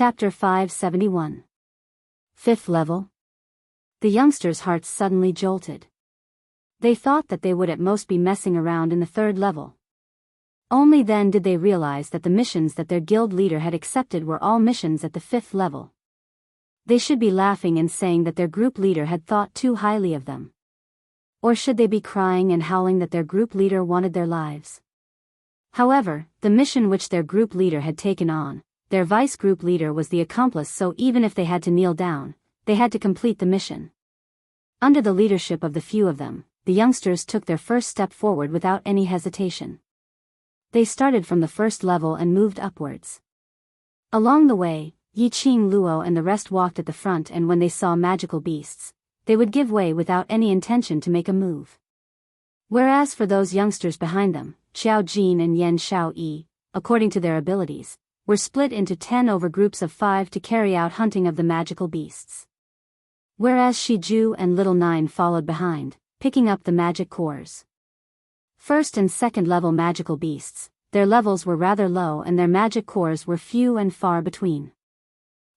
Chapter 571. Fifth level? The youngsters' hearts suddenly jolted. They thought that they would at most be messing around in the third level. Only then did they realize that the missions that their guild leader had accepted were all missions at the fifth level. They should be laughing and saying that their group leader had thought too highly of them. Or should they be crying and howling that their group leader wanted their lives? However, the mission which their group leader had taken on, their vice group leader was the accomplice, so even if they had to kneel down, they had to complete the mission. Under the leadership of the few of them, the youngsters took their first step forward without any hesitation. They started from the first level and moved upwards. Along the way, Yi Qing Luo and the rest walked at the front, and when they saw magical beasts, they would give way without any intention to make a move. Whereas for those youngsters behind them, Xiao Jin and Yan Xiao Yi, according to their abilities, were split into 10 over groups of 5 to carry out hunting of the magical beasts. Whereas Shi Ju and Little Nine followed behind, picking up the magic cores. First and second level magical beasts, their levels were rather low and their magic cores were few and far between.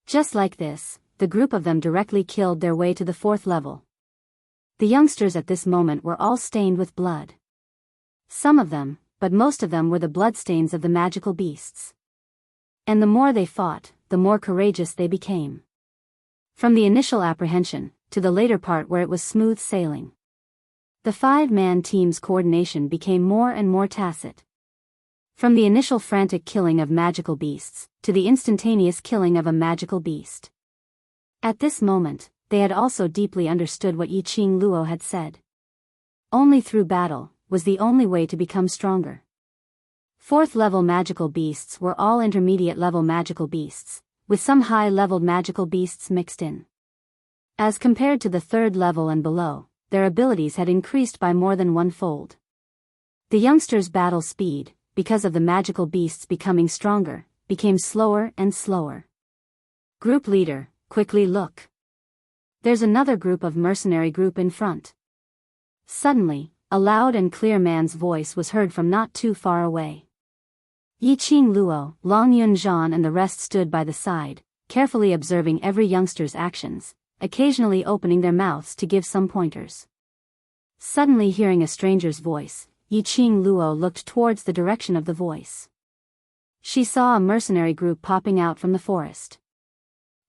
Just like this, the group of them directly killed their way to the fourth level. The youngsters at this moment were all stained with blood. Some of them, but most of them were the bloodstains of the magical beasts. And the more they fought, the more courageous they became. From the initial apprehension, to the later part where it was smooth sailing. The 5-man team's coordination became more and more tacit. From the initial frantic killing of magical beasts, to the instantaneous killing of a magical beast. At this moment, they had also deeply understood what Yi Qing Luo had said. Only through battle was the only way to become stronger. Fourth-level magical beasts were all intermediate-level magical beasts, with some high-leveled magical beasts mixed in. As compared to the third level and below, their abilities had increased by more than one-fold. The youngsters' battle speed, because of the magical beasts becoming stronger, became slower and slower. Group leader, quickly look. There's another group of mercenary group in front. Suddenly, a loud and clear man's voice was heard from not too far away. Yi Qing Luo, Long Yun Zhan and the rest stood by the side, carefully observing every youngster's actions, occasionally opening their mouths to give some pointers. Suddenly hearing a stranger's voice, Yi Qing Luo looked towards the direction of the voice. She saw a mercenary group popping out from the forest.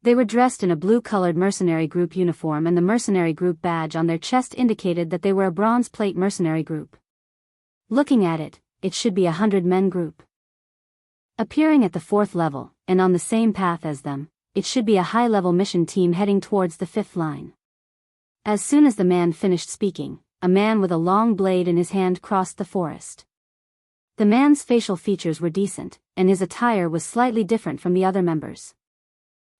They were dressed in a blue-colored mercenary group uniform, and the mercenary group badge on their chest indicated that they were a bronze plate mercenary group. Looking at it, it should be a 100-men group. Appearing at the fourth level, and on the same path as them, it should be a high-level mission team heading towards the fifth line. As soon as the man finished speaking, a man with a long blade in his hand crossed the forest. The man's facial features were decent, and his attire was slightly different from the other members.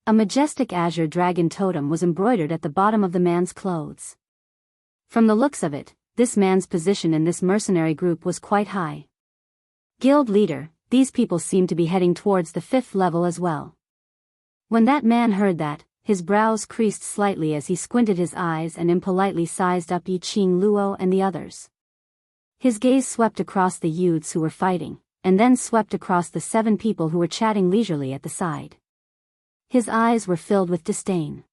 A majestic azure dragon totem was embroidered at the bottom of the man's clothes. From the looks of it, this man's position in this mercenary group was quite high. Guild leader, these people seemed to be heading towards the fifth level as well. When that man heard that, his brows creased slightly as he squinted his eyes and impolitely sized up Yi Qing Luo and the others. His gaze swept across the youths who were fighting, and then swept across the 7 people who were chatting leisurely at the side. His eyes were filled with disdain.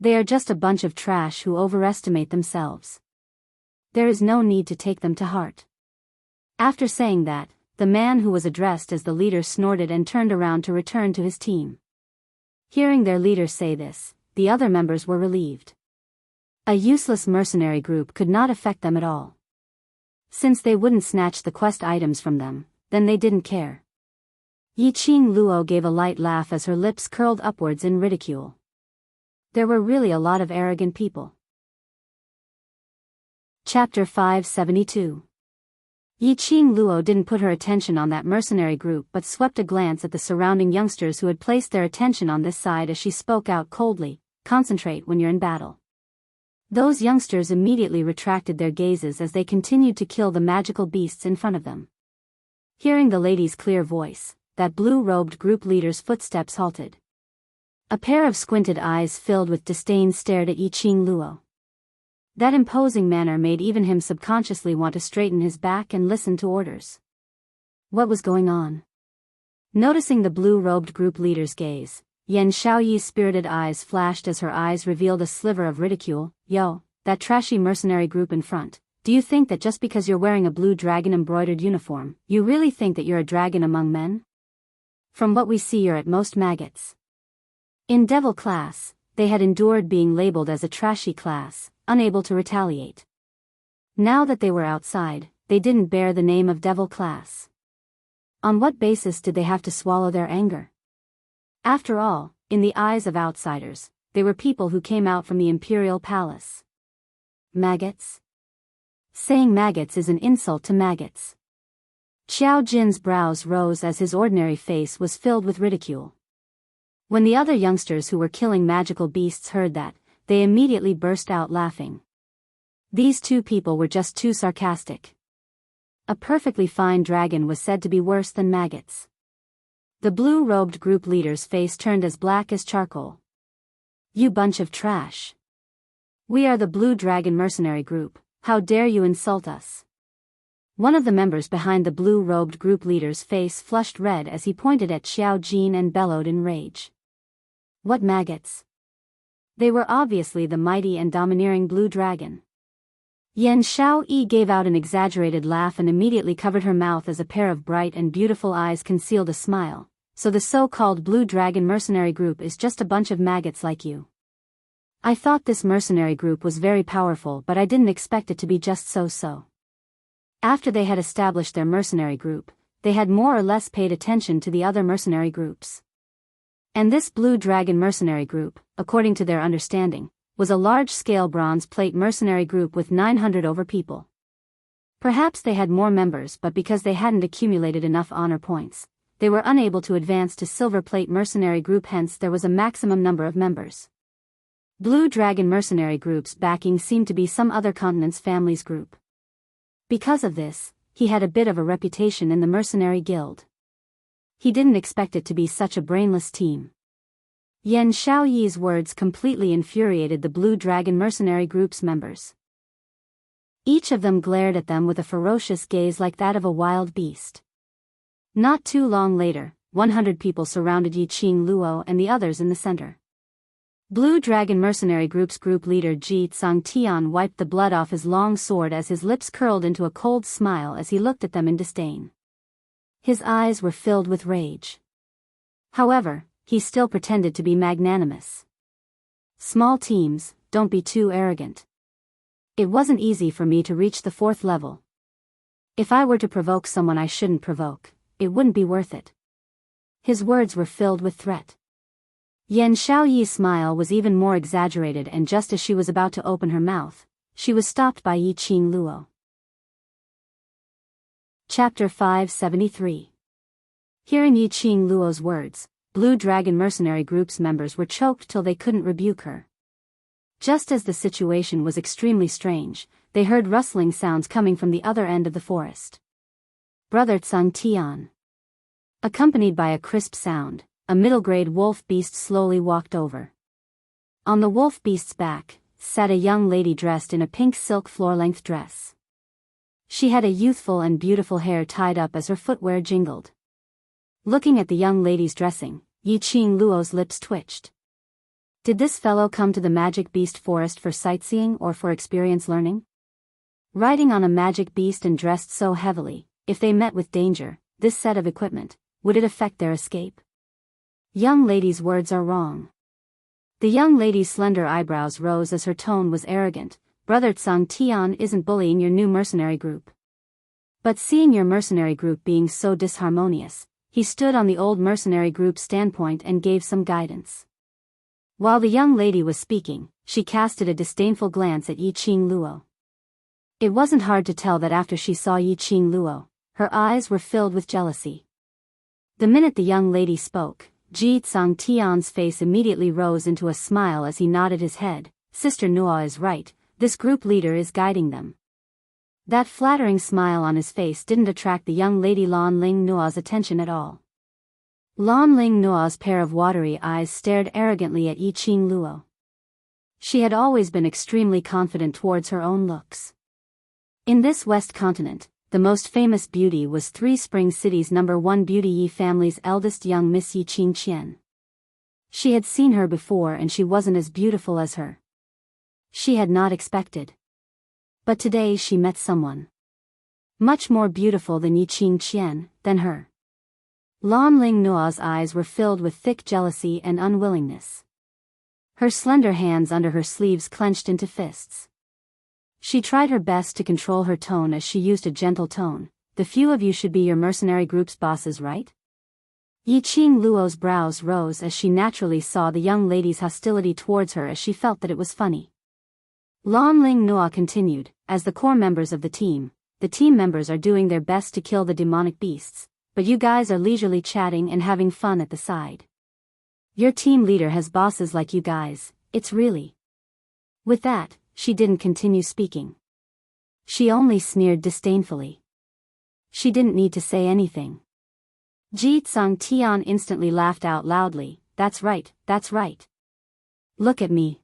They are just a bunch of trash who overestimate themselves. There is no need to take them to heart. After saying that, the man who was addressed as the leader snorted and turned around to return to his team. Hearing their leader say this, the other members were relieved. A useless mercenary group could not affect them at all. Since they wouldn't snatch the quest items from them, then they didn't care. Yi Qing Luo gave a light laugh as her lips curled upwards in ridicule. There were really a lot of arrogant people. Chapter 572. Yi Qing Luo didn't put her attention on that mercenary group but swept a glance at the surrounding youngsters who had placed their attention on this side as she spoke out coldly, "Concentrate when you're in battle." Those youngsters immediately retracted their gazes as they continued to kill the magical beasts in front of them. Hearing the lady's clear voice, that blue-robed group leader's footsteps halted. A pair of squinted eyes filled with disdain stared at Yi Qing Luo. That imposing manner made even him subconsciously want to straighten his back and listen to orders. What was going on? Noticing the blue-robed group leader's gaze, Yan Xiaoyi's spirited eyes flashed as her eyes revealed a sliver of ridicule. Yo, that trashy mercenary group in front. Do you think that just because you're wearing a blue dragon-embroidered uniform, you really think that you're a dragon among men? From what we see, you're at most maggots. In Devil class, they had endured being labeled as a trashy class, unable to retaliate. Now that they were outside, they didn't bear the name of Devil class. On what basis did they have to swallow their anger? After all, in the eyes of outsiders, they were people who came out from the imperial palace. Maggots? Saying maggots is an insult to maggots. Xiao Jin's brows rose as his ordinary face was filled with ridicule. When the other youngsters who were killing magical beasts heard that, they immediately burst out laughing. These two people were just too sarcastic. A perfectly fine dragon was said to be worse than maggots. The blue-robed group leader's face turned as black as charcoal. You bunch of trash. We are the Blue Dragon Mercenary Group, how dare you insult us? One of the members behind the blue-robed group leader's face flushed red as he pointed at Xiao Jin and bellowed in rage. What maggots? They were obviously the mighty and domineering blue dragon. Yan Xiaoyi gave out an exaggerated laugh and immediately covered her mouth as a pair of bright and beautiful eyes concealed a smile. So the so-called Blue Dragon Mercenary Group is just a bunch of maggots like you. I thought this mercenary group was very powerful, but I didn't expect it to be just so-so. After they had established their mercenary group, they had more or less paid attention to the other mercenary groups. And this Blue Dragon Mercenary Group, according to their understanding, was a large-scale bronze plate mercenary group with 900 over people. Perhaps they had more members, but because they hadn't accumulated enough honor points, they were unable to advance to silver plate mercenary group, hence there was a maximum number of members. Blue Dragon Mercenary Group's backing seemed to be some other continent's family's group. Because of this, he had a bit of a reputation in the mercenary guild. He didn't expect it to be such a brainless team. Yan Xiaoyi's words completely infuriated the Blue Dragon Mercenary Group's members. Each of them glared at them with a ferocious gaze like that of a wild beast. Not too long later, 100 people surrounded Yi Qing Luo and the others in the center. Blue Dragon Mercenary Group's group leader Ji Tsangtian wiped the blood off his long sword as his lips curled into a cold smile as he looked at them in disdain. His eyes were filled with rage. However, he still pretended to be magnanimous. Small teams, don't be too arrogant. It wasn't easy for me to reach the 4th level. If I were to provoke someone I shouldn't provoke, it wouldn't be worth it. His words were filled with threat. Yan Xiaoyi's smile was even more exaggerated, and just as she was about to open her mouth, she was stopped by Yi Qing Luo. Chapter 573. Hearing Yi Qing Luo's words, Blue Dragon Mercenary Group's members were choked till they couldn't rebuke her. Just as the situation was extremely strange, they heard rustling sounds coming from the other end of the forest. Brother Tsang Tian. Accompanied by a crisp sound, a middle-grade wolf beast slowly walked over. On the wolf beast's back, sat a young lady dressed in a pink silk floor-length dress. She had a youthful and beautiful hair tied up as her footwear jingled. Looking at the young lady's dressing, Yi Qing Luo's lips twitched. Did this fellow come to the magic beast forest for sightseeing or for experience learning? Riding on a magic beast and dressed so heavily, if they met with danger, this set of equipment, would it affect their escape? Young lady's words are wrong. The young lady's slender eyebrows rose as her tone was arrogant. Brother Tsang Tian isn't bullying your new mercenary group. But seeing your mercenary group being so disharmonious, he stood on the old mercenary group's standpoint and gave some guidance. While the young lady was speaking, she casted a disdainful glance at Yi Qing Luo. It wasn't hard to tell that after she saw Yi Qing Luo, her eyes were filled with jealousy. The minute the young lady spoke, Ji Tsang Tian's face immediately rose into a smile as he nodded his head. Sister Nua is right, this group leader is guiding them. That flattering smile on his face didn't attract the young lady Lan Ling Nua's attention at all. Lan Ling Nua's pair of watery eyes stared arrogantly at Yi Qing Luo. She had always been extremely confident towards her own looks. In this West continent, the most famous beauty was Three Springs City's #1 beauty Yi family's eldest young Miss Yi Qingqian. She had seen her before and she wasn't as beautiful as her. She had not expected. But today she met someone much more beautiful than Yi Qingqian, than her. Lan Ling Nua's eyes were filled with thick jealousy and unwillingness. Her slender hands under her sleeves clenched into fists. She tried her best to control her tone as she used a gentle tone. The few of you should be your mercenary group's bosses, right? Yi Qing Luo's brows rose as she naturally saw the young lady's hostility towards her, as she felt that it was funny. Lan Ling Nua continued, as the core members of the team members are doing their best to kill the demonic beasts, but you guys are leisurely chatting and having fun at the side. Your team leader has bosses like you guys, it's really. With that, she didn't continue speaking. She only sneered disdainfully. She didn't need to say anything. Ji Tsung Tian instantly laughed out loudly. That's right, that's right. Look at me.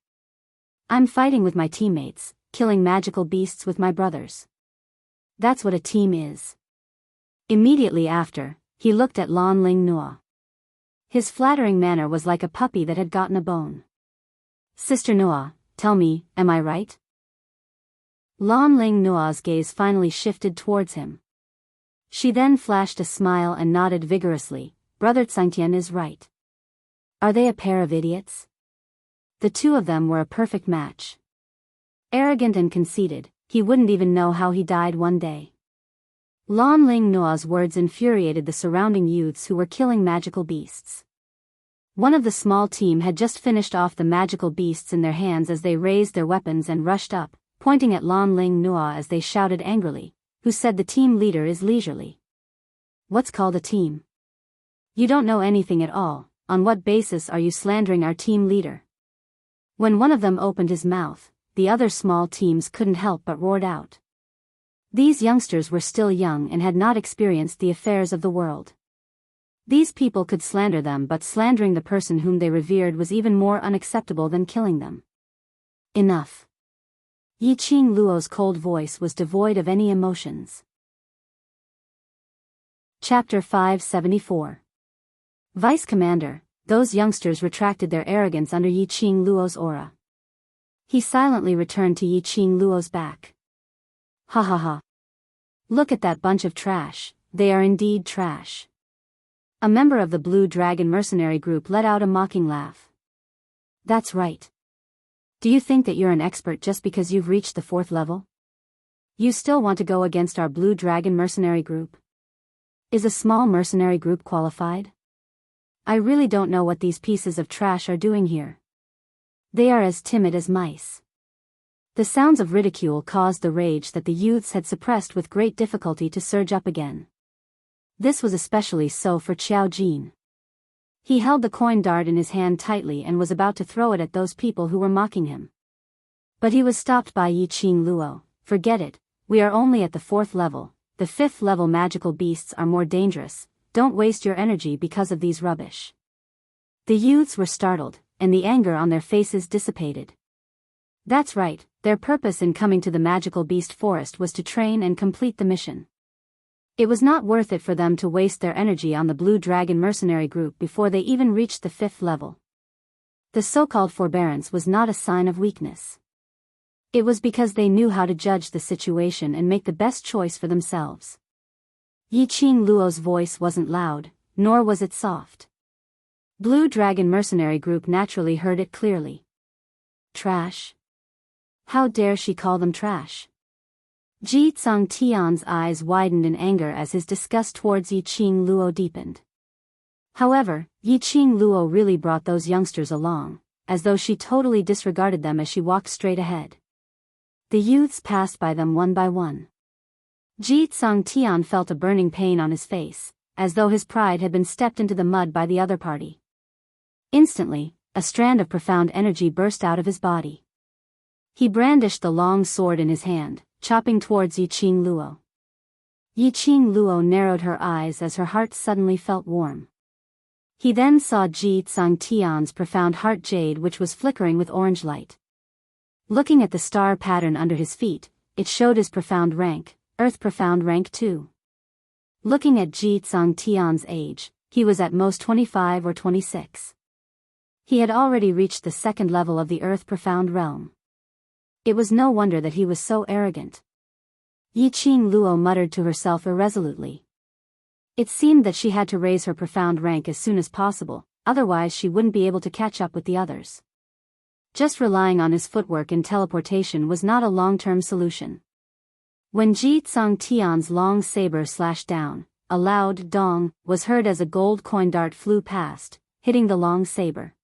I'm fighting with my teammates, killing magical beasts with my brothers. That's what a team is. Immediately after, he looked at Lan Ling Nua. His flattering manner was like a puppy that had gotten a bone. Sister Nua, tell me, am I right? Lan Ling Nua's gaze finally shifted towards him. She then flashed a smile and nodded vigorously. Brother Tsangtian is right. Are they a pair of idiots? The two of them were a perfect match. Arrogant and conceited, he wouldn't even know how he died one day. Lan Ling Nua's words infuriated the surrounding youths who were killing magical beasts. One of the small team had just finished off the magical beasts in their hands as they raised their weapons and rushed up, pointing at Lan Ling Nua as they shouted angrily. Who said the team leader is leisurely? What's called a team? You don't know anything at all. On what basis are you slandering our team leader? When one of them opened his mouth, the other small teams couldn't help but roared out. These youngsters were still young and had not experienced the affairs of the world. These people could slander them, but slandering the person whom they revered was even more unacceptable than killing them. Enough. Yi Qing Luo's cold voice was devoid of any emotions. Chapter 574. Vice Commander, those youngsters retracted their arrogance under Yi Qing Luo's aura. He silently returned to Yi Qing Luo's back. Ha ha ha. Look at that bunch of trash, they are indeed trash. A member of the Blue Dragon mercenary group let out a mocking laugh. That's right. Do you think that you're an expert just because you've reached the 4th level? You still want to go against our Blue Dragon mercenary group? Is a small mercenary group qualified? I really don't know what these pieces of trash are doing here. They are as timid as mice. The sounds of ridicule caused the rage that the youths had suppressed with great difficulty to surge up again. This was especially so for Qiao Jin. He held the coin dart in his hand tightly and was about to throw it at those people who were mocking him. But he was stopped by Yi Qing Luo. Forget it, we are only at the 4th level, the 5th level magical beasts are more dangerous, don't waste your energy because of these rubbish. The youths were startled, and the anger on their faces dissipated. That's right, their purpose in coming to the magical beast forest was to train and complete the mission. It was not worth it for them to waste their energy on the Blue Dragon mercenary group before they even reached the 5th level. The so-called forbearance was not a sign of weakness. It was because they knew how to judge the situation and make the best choice for themselves. Yi Qing Luo's voice wasn't loud, nor was it soft. Blue Dragon mercenary group naturally heard it clearly. Trash? How dare she call them trash? Ji Tsung Tian's eyes widened in anger as his disgust towards Yi Qing Luo deepened. However, Yi Qing Luo really brought those youngsters along, as though she totally disregarded them as she walked straight ahead. The youths passed by them one by one. Ji Tsung Tian felt a burning pain on his face, as though his pride had been stepped into the mud by the other party. Instantly, a strand of profound energy burst out of his body. He brandished the long sword in his hand, chopping towards Yi Qing Luo. Yi Qing Luo narrowed her eyes as her heart suddenly felt warm. He then saw Ji Tsung Tian's profound heart jade, which was flickering with orange light. Looking at the star pattern under his feet, it showed his profound rank, Earth Profound Rank 2. Looking at Ji Tsang Tian's age, he was at most 25 or 26. He had already reached the second level of the Earth Profound realm. It was no wonder that he was so arrogant. Yi Qing Luo muttered to herself irresolutely. It seemed that she had to raise her profound rank as soon as possible, otherwise she wouldn't be able to catch up with the others. Just relying on his footwork and teleportation was not a long-term solution. When Ji Tsang Tian's long saber slashed down, a loud dong was heard as a gold coin dart flew past, hitting the long saber.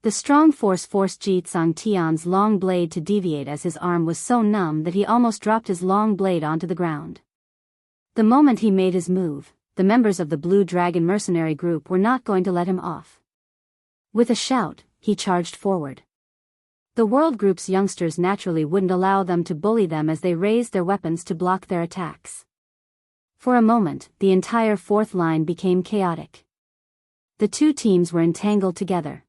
The strong force forced Ji Tsang Tian's long blade to deviate as his arm was so numb that he almost dropped his long blade onto the ground. The moment he made his move, the members of the Blue Dragon mercenary group were not going to let him off. With a shout, he charged forward. The World Group's youngsters naturally wouldn't allow them to bully them as they raised their weapons to block their attacks. For a moment, the entire fourth line became chaotic. The two teams were entangled together.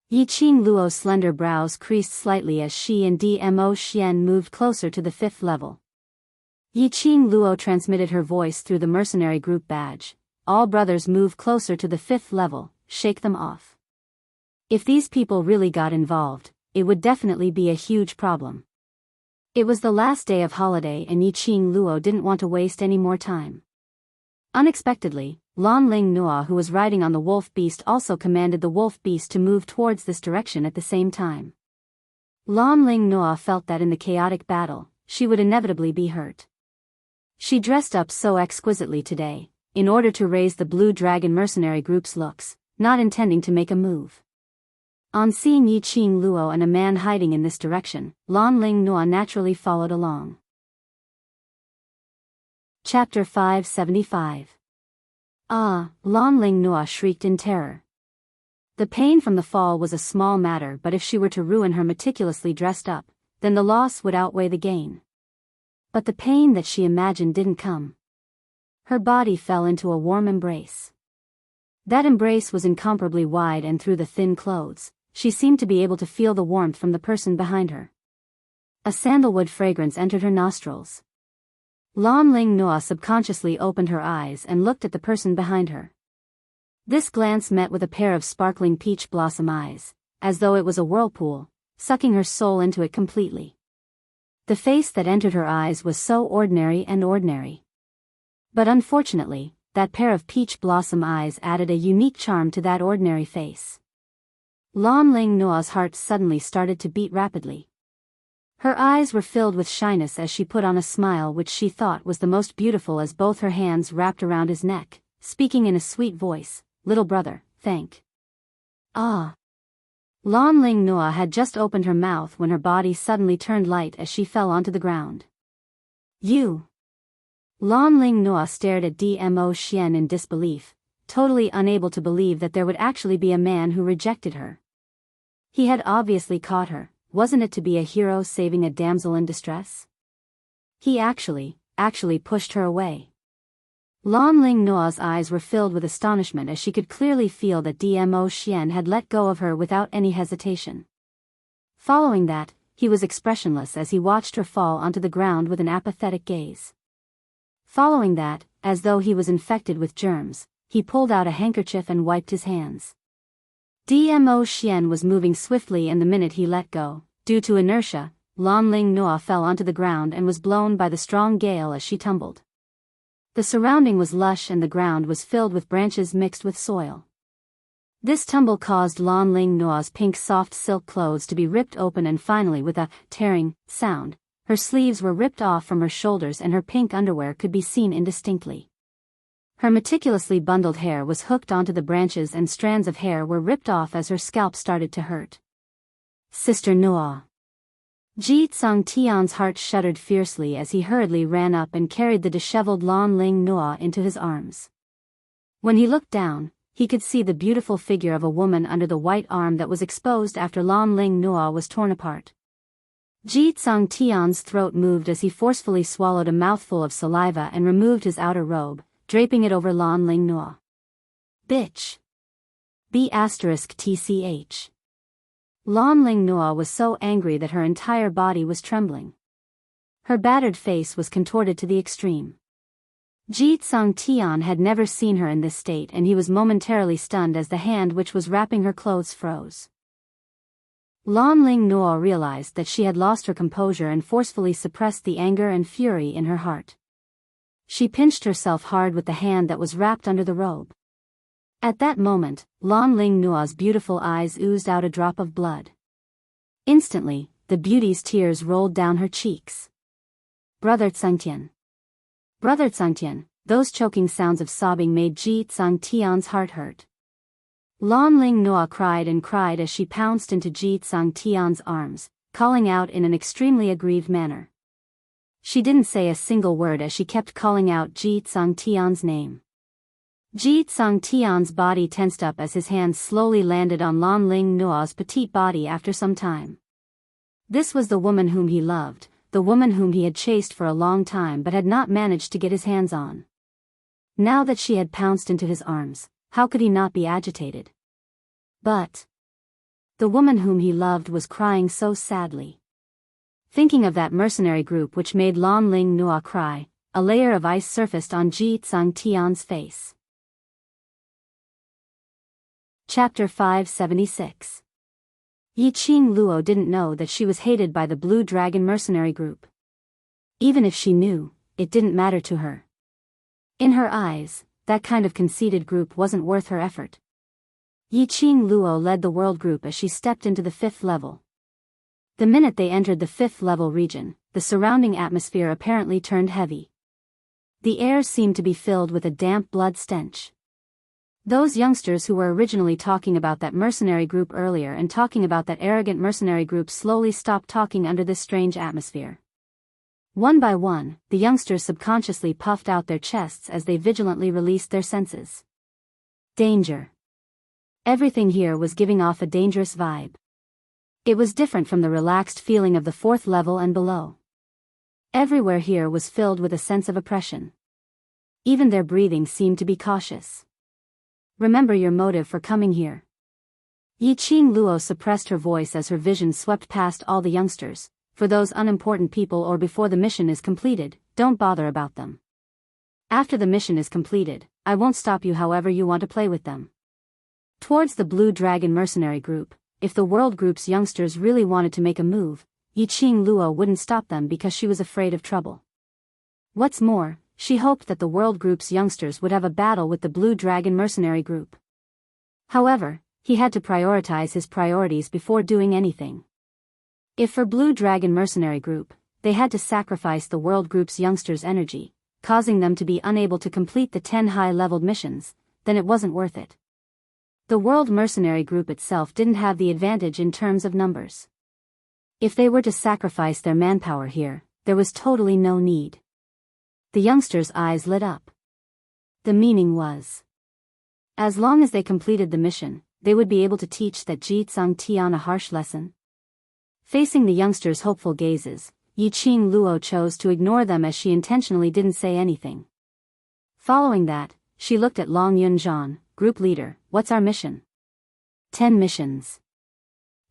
Yi Qing Luo's slender brows creased slightly as she and Dmo Xian moved closer to the fifth level. Yi Qing Luo transmitted her voice through the mercenary group badge. All brothers move closer to the fifth level, shake them off. If these people really got involved, it would definitely be a huge problem. It was the last day of holiday and Yi Qing Luo didn't want to waste any more time. Unexpectedly, Lan Ling Noa, who was riding on the wolf beast, also commanded the wolf beast to move towards this direction at the same time. Lan Ling Noa felt that in the chaotic battle, she would inevitably be hurt. She dressed up so exquisitely today, in order to raise the Blue Dragon mercenary group's looks, not intending to make a move. On seeing Yi Qing Luo and a man hiding in this direction, Lan Ling Noa naturally followed along. Chapter 575. Ah, Lan Ling Noa shrieked in terror. The pain from the fall was a small matter, but if she were to ruin her meticulously dressed up, then the loss would outweigh the gain. But the pain that she imagined didn't come. Her body fell into a warm embrace. That embrace was incomparably wide, and through the thin clothes, she seemed to be able to feel the warmth from the person behind her. A sandalwood fragrance entered her nostrils. Lan Ling Noa subconsciously opened her eyes and looked at the person behind her. This glance met with a pair of sparkling peach blossom eyes, as though it was a whirlpool, sucking her soul into it completely. The face that entered her eyes was so ordinary and ordinary. But unfortunately, that pair of peach blossom eyes added a unique charm to that ordinary face. Lan Ling Noa's heart suddenly started to beat rapidly. Her eyes were filled with shyness as she put on a smile which she thought was the most beautiful as both her hands wrapped around his neck, speaking in a sweet voice, "Little brother, thank." Ah. Lan Ling Noa had just opened her mouth when her body suddenly turned light as she fell onto the ground. You. Lan Ling Noa stared at Dmo Xian in disbelief, totally unable to believe that there would actually be a man who rejected her. He had obviously caught her. Wasn't it to be a hero saving a damsel in distress? He actually pushed her away. Lan Ling Noa's eyes were filled with astonishment as she could clearly feel that Dmo Xian had let go of her without any hesitation. Following that, he was expressionless as he watched her fall onto the ground with an apathetic gaze. Following that, as though he was infected with germs, he pulled out a handkerchief and wiped his hands. Dmo Xian was moving swiftly, and the minute he let go, due to inertia, Lan Ling Noa fell onto the ground and was blown by the strong gale as she tumbled. The surrounding was lush and the ground was filled with branches mixed with soil. This tumble caused Lan Ling Noa's pink soft silk clothes to be ripped open, and finally, with a tearing sound, her sleeves were ripped off from her shoulders and her pink underwear could be seen indistinctly. Her meticulously bundled hair was hooked onto the branches and strands of hair were ripped off as her scalp started to hurt. Sister Noa. Ji Tsang Tian's heart shuddered fiercely as he hurriedly ran up and carried the disheveled Lan Ling Noa into his arms. When he looked down, he could see the beautiful figure of a woman under the white arm that was exposed after Lan Ling Noa was torn apart. Ji Tsang Tian's throat moved as he forcefully swallowed a mouthful of saliva and removed his outer robe, draping it over Lan Ling Noa. Bitch. B*TCH. Lan Ling Noa was so angry that her entire body was trembling. Her battered face was contorted to the extreme. Ji Tsung Tian had never seen her in this state, and he was momentarily stunned as the hand which was wrapping her clothes froze. Lan Ling Nuo realized that she had lost her composure and forcefully suppressed the anger and fury in her heart. She pinched herself hard with the hand that was wrapped under the robe. At that moment, Lan Ling Nuo's beautiful eyes oozed out a drop of blood. Instantly, the beauty's tears rolled down her cheeks. Brother Tsungtian. Brother Tsungtian, those choking sounds of sobbing made Ji Tsung Tian's heart hurt. Lan Ling Nuo cried and cried as she pounced into Ji Tsung Tian's arms, calling out in an extremely aggrieved manner. She didn't say a single word as she kept calling out Ji Tsung Tian's name. Ji Tsung Tian's body tensed up as his hands slowly landed on Lan Ling Nuo's petite body after some time. This was the woman whom he loved, the woman whom he had chased for a long time but had not managed to get his hands on. Now that she had pounced into his arms, how could he not be agitated? But the woman whom he loved was crying so sadly. Thinking of that mercenary group which made Lan Ling Nuo cry, a layer of ice surfaced on Ji Tsung Tian's face. Chapter 576. Yiqing Luo didn't know that she was hated by the Blue Dragon mercenary group. Even if she knew, it didn't matter to her. In her eyes, that kind of conceited group wasn't worth her effort. Yiqing Luo led the world group as she stepped into the 5th level. The minute they entered the 5th level region, the surrounding atmosphere apparently turned heavy. The air seemed to be filled with a damp blood stench. Those youngsters who were originally talking about that mercenary group earlier and talking about that arrogant mercenary group slowly stopped talking under this strange atmosphere. One by one, the youngsters subconsciously puffed out their chests as they vigilantly released their senses. Danger. Everything here was giving off a dangerous vibe. It was different from the relaxed feeling of the 4th level and below. Everywhere here was filled with a sense of oppression. Even their breathing seemed to be cautious. Remember your motive for coming here. Yiqing Luo suppressed her voice as her vision swept past all the youngsters. For those unimportant people or before the mission is completed, don't bother about them. After the mission is completed, I won't stop you however you want to play with them. Towards the Blue Dragon mercenary group, if the world group's youngsters really wanted to make a move, Yiqing Luo wouldn't stop them because she was afraid of trouble. What's more, she hoped that the world group's youngsters would have a battle with the Blue Dragon mercenary group. However, he had to prioritize his priorities before doing anything. If for Blue Dragon mercenary group, they had to sacrifice the world group's youngsters' energy, causing them to be unable to complete the 10 high-leveled missions, then it wasn't worth it. The world mercenary group itself didn't have the advantage in terms of numbers. If they were to sacrifice their manpower here, there was totally no need. The youngsters' eyes lit up. The meaning was, as long as they completed the mission, they would be able to teach that Ji Tsung Tian a harsh lesson. Facing the youngsters' hopeful gazes, Yiqing Luo chose to ignore them as she intentionally didn't say anything. Following that, she looked at Long Yunzhan, group leader. What's our mission? 10 missions.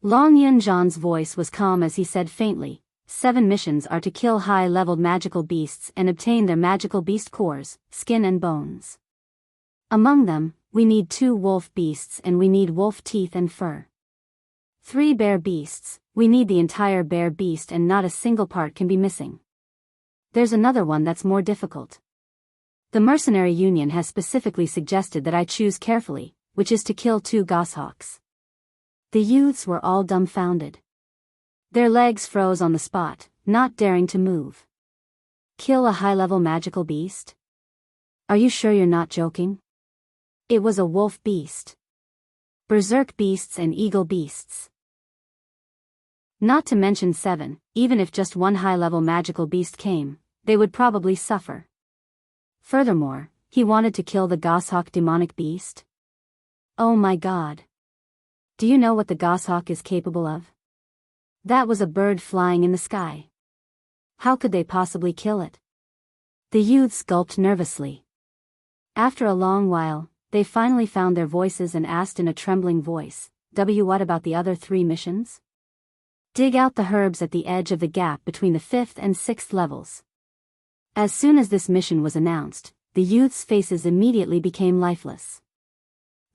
Long Yunzhan's voice was calm as he said faintly, 7 missions are to kill high-leveled magical beasts and obtain their magical beast cores, skin and bones. Among them, we need 2 wolf beasts and we need wolf teeth and fur. 3 bear beasts, we need the entire bear beast and not a single part can be missing. There's another one that's more difficult. The Mercenary Union has specifically suggested that I choose carefully, which is to kill 2 goshawks. The youths were all dumbfounded. Their legs froze on the spot, not daring to move. Kill a high-level magical beast? Are you sure you're not joking? It was a wolf beast. Berserk beasts and eagle beasts. Not to mention 7, even if just 1 high-level magical beast came, they would probably suffer. Furthermore, he wanted to kill the goshawk demonic beast? Oh my god. Do you know what the goshawk is capable of? That was a bird flying in the sky. How could they possibly kill it? The youths gulped nervously. After a long while, they finally found their voices and asked in a trembling voice, what about the other 3 missions? Dig out the herbs at the edge of the gap between the 5th and 6th levels. As soon as this mission was announced, the youths' faces immediately became lifeless.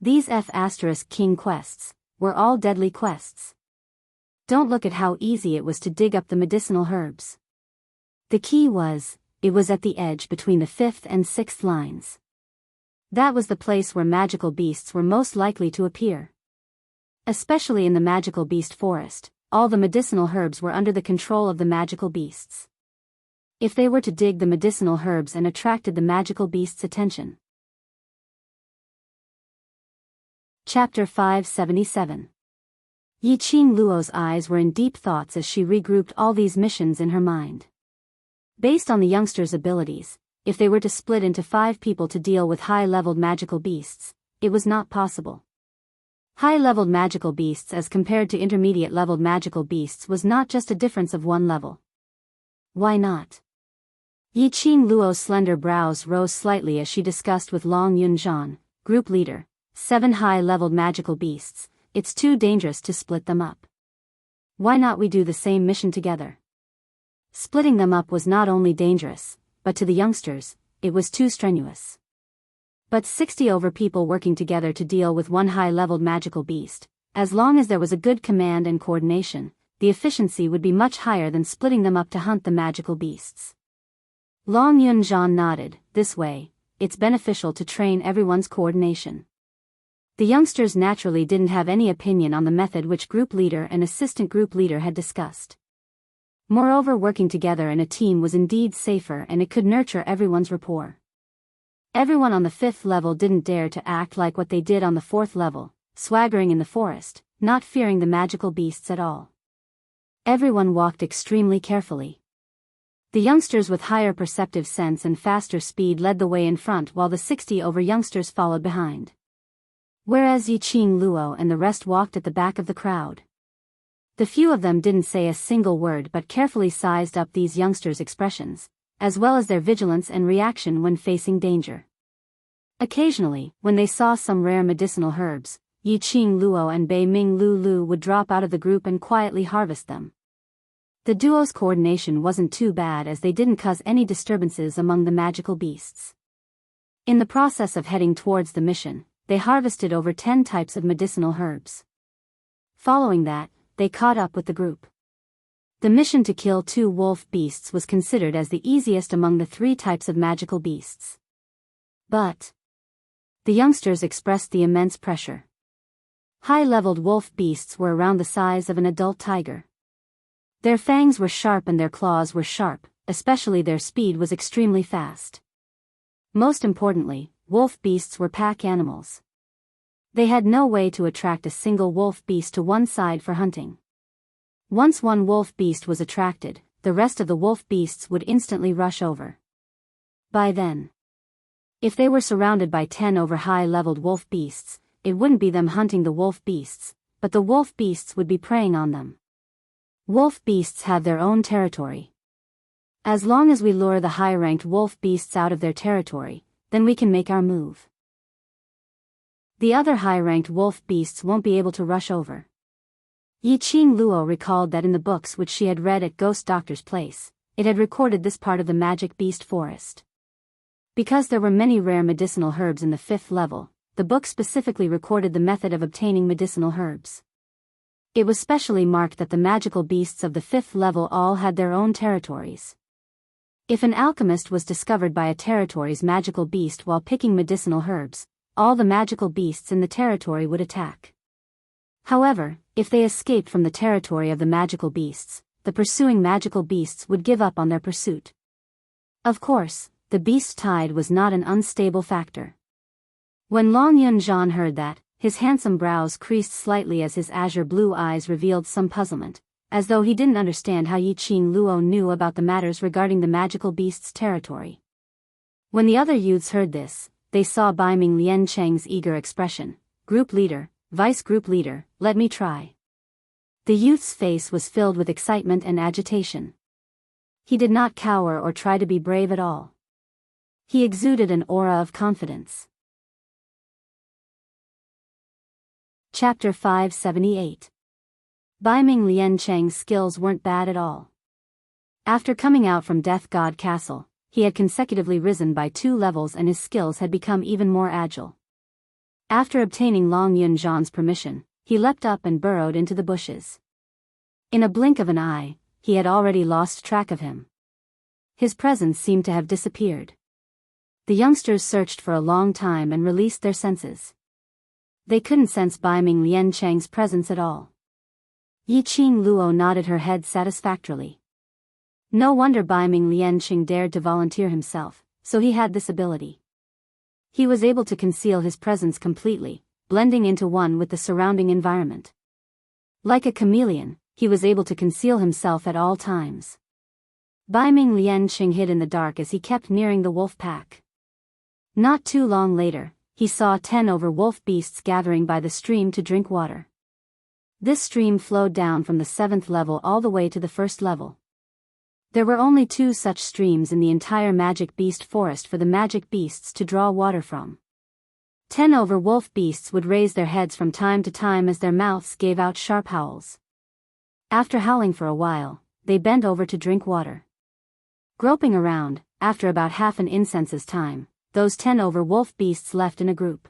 These F*King quests were all deadly quests. Don't look at how easy it was to dig up the medicinal herbs. The key was, it was at the edge between the 5th and 6th lines. That was the place where magical beasts were most likely to appear. Especially in the magical beast forest, all the medicinal herbs were under the control of the magical beasts. If they were to dig the medicinal herbs and attracted the magical beast's attention. Chapter 577. Yiqing Luo's eyes were in deep thoughts as she regrouped all these missions in her mind. Based on the youngsters' abilities, if they were to split into 5 people to deal with high-leveled magical beasts, it was not possible. High-leveled magical beasts as compared to intermediate-leveled magical beasts was not just a difference of 1 level. Why not? Yiqing Luo's slender brows rose slightly as she discussed with Long Yunzhan, group leader, 7 high-leveled magical beasts. It's too dangerous to split them up. Why not we do the same mission together? Splitting them up was not only dangerous, but to the youngsters, it was too strenuous. But 60 over people working together to deal with 1 high-leveled magical beast, as long as there was a good command and coordination, the efficiency would be much higher than splitting them up to hunt the magical beasts. Long Yunzhan nodded. This way, it's beneficial to train everyone's coordination. The youngsters naturally didn't have any opinion on the method which group leader and assistant group leader had discussed. Moreover, working together in a team was indeed safer and it could nurture everyone's rapport. Everyone on the 5th level didn't dare to act like what they did on the 4th level, swaggering in the forest, not fearing the magical beasts at all. Everyone walked extremely carefully. The youngsters with higher perceptive sense and faster speed led the way in front while the 60 over youngsters followed behind. Whereas Yiqing Luo and the rest walked at the back of the crowd. The few of them didn't say a single word but carefully sized up these youngsters' expressions, as well as their vigilance and reaction when facing danger. Occasionally, when they saw some rare medicinal herbs, Yiqing Luo and Bei Ming Lu would drop out of the group and quietly harvest them. The duo's coordination wasn't too bad as they didn't cause any disturbances among the magical beasts. In the process of heading towards the mission, they harvested over 10 types of medicinal herbs. Following that, they caught up with the group. The mission to kill 2 wolf beasts was considered as the easiest among the 3 types of magical beasts. But the youngsters expressed the immense pressure. High-leveled wolf beasts were around the size of an adult tiger. Their fangs were sharp and their claws were sharp, especially their speed was extremely fast. Most importantly, wolf beasts were pack animals. They had no way to attract a single wolf beast to one side for hunting. Once one wolf beast was attracted, the rest of the wolf beasts would instantly rush over. By then, if they were surrounded by 10 over high-leveled wolf beasts, it wouldn't be them hunting the wolf beasts, but the wolf beasts would be preying on them. Wolf beasts have their own territory. As long as we lure the high-ranked wolf beasts out of their territory, then we can make our move. The other high-ranked wolf beasts won't be able to rush over. Yiqing Luo recalled that in the books which she had read at Ghost Doctor's place, it had recorded this part of the magic beast forest. Because there were many rare medicinal herbs in the 5th level, the book specifically recorded the method of obtaining medicinal herbs. It was specially marked that the magical beasts of the 5th level all had their own territories. If an alchemist was discovered by a territory's magical beast while picking medicinal herbs, all the magical beasts in the territory would attack. However, if they escaped from the territory of the magical beasts, the pursuing magical beasts would give up on their pursuit. Of course, the beast tide was not an unstable factor. When Long Yunzhan heard that, his handsome brows creased slightly as his azure blue eyes revealed some puzzlement, as though he didn't understand how Yiqing Luo knew about the matters regarding the magical beast's territory. When the other youths heard this, they saw Baiming Liancheng's eager expression. Group leader, vice group leader, let me try. The youth's face was filled with excitement and agitation. He did not cower or try to be brave at all. He exuded an aura of confidence. Chapter 578. Bai Ming Lian Cheng's skills weren't bad at all. After coming out from Death God Castle, he had consecutively risen by 2 levels and his skills had become even more agile. After obtaining Long Yun Zhan's permission, he leapt up and burrowed into the bushes. In a blink of an eye, he had already lost track of him. His presence seemed to have disappeared. The youngsters searched for a long time and released their senses. They couldn't sense Bai Ming Lian Cheng's presence at all. Yi Qing Luo nodded her head satisfactorily. No wonder Bai Ming Lian Cheng dared to volunteer himself, so he had this ability. He was able to conceal his presence completely, blending into one with the surrounding environment. Like a chameleon, he was able to conceal himself at all times. Bai Ming Lian Cheng hid in the dark as he kept nearing the wolf pack. Not too long later, he saw 10 wolf beasts gathering by the stream to drink water. This stream flowed down from the 7th level all the way to the 1st level. There were only 2 such streams in the entire magic beast forest for the magic beasts to draw water from. 10 wolf beasts would raise their heads from time to time as their mouths gave out sharp howls. After howling for a while, they bent over to drink water. Groping around, after about half an incense's time, those 10 wolf beasts left in a group.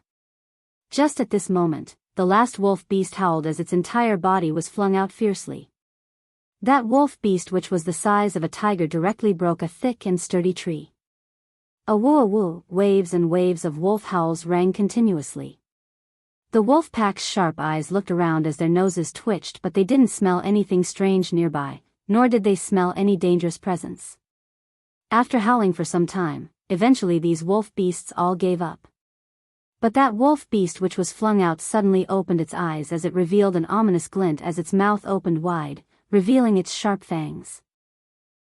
Just at this moment, the last wolf beast howled as its entire body was flung out fiercely. That wolf beast, which was the size of a tiger, directly broke a thick and sturdy tree. A woo, waves and waves of wolf howls rang continuously. The wolf pack's sharp eyes looked around as their noses twitched, but they didn't smell anything strange nearby, nor did they smell any dangerous presence. After howling for some time, eventually these wolf beasts all gave up. But that wolf beast which was flung out suddenly opened its eyes as it revealed an ominous glint as its mouth opened wide, revealing its sharp fangs.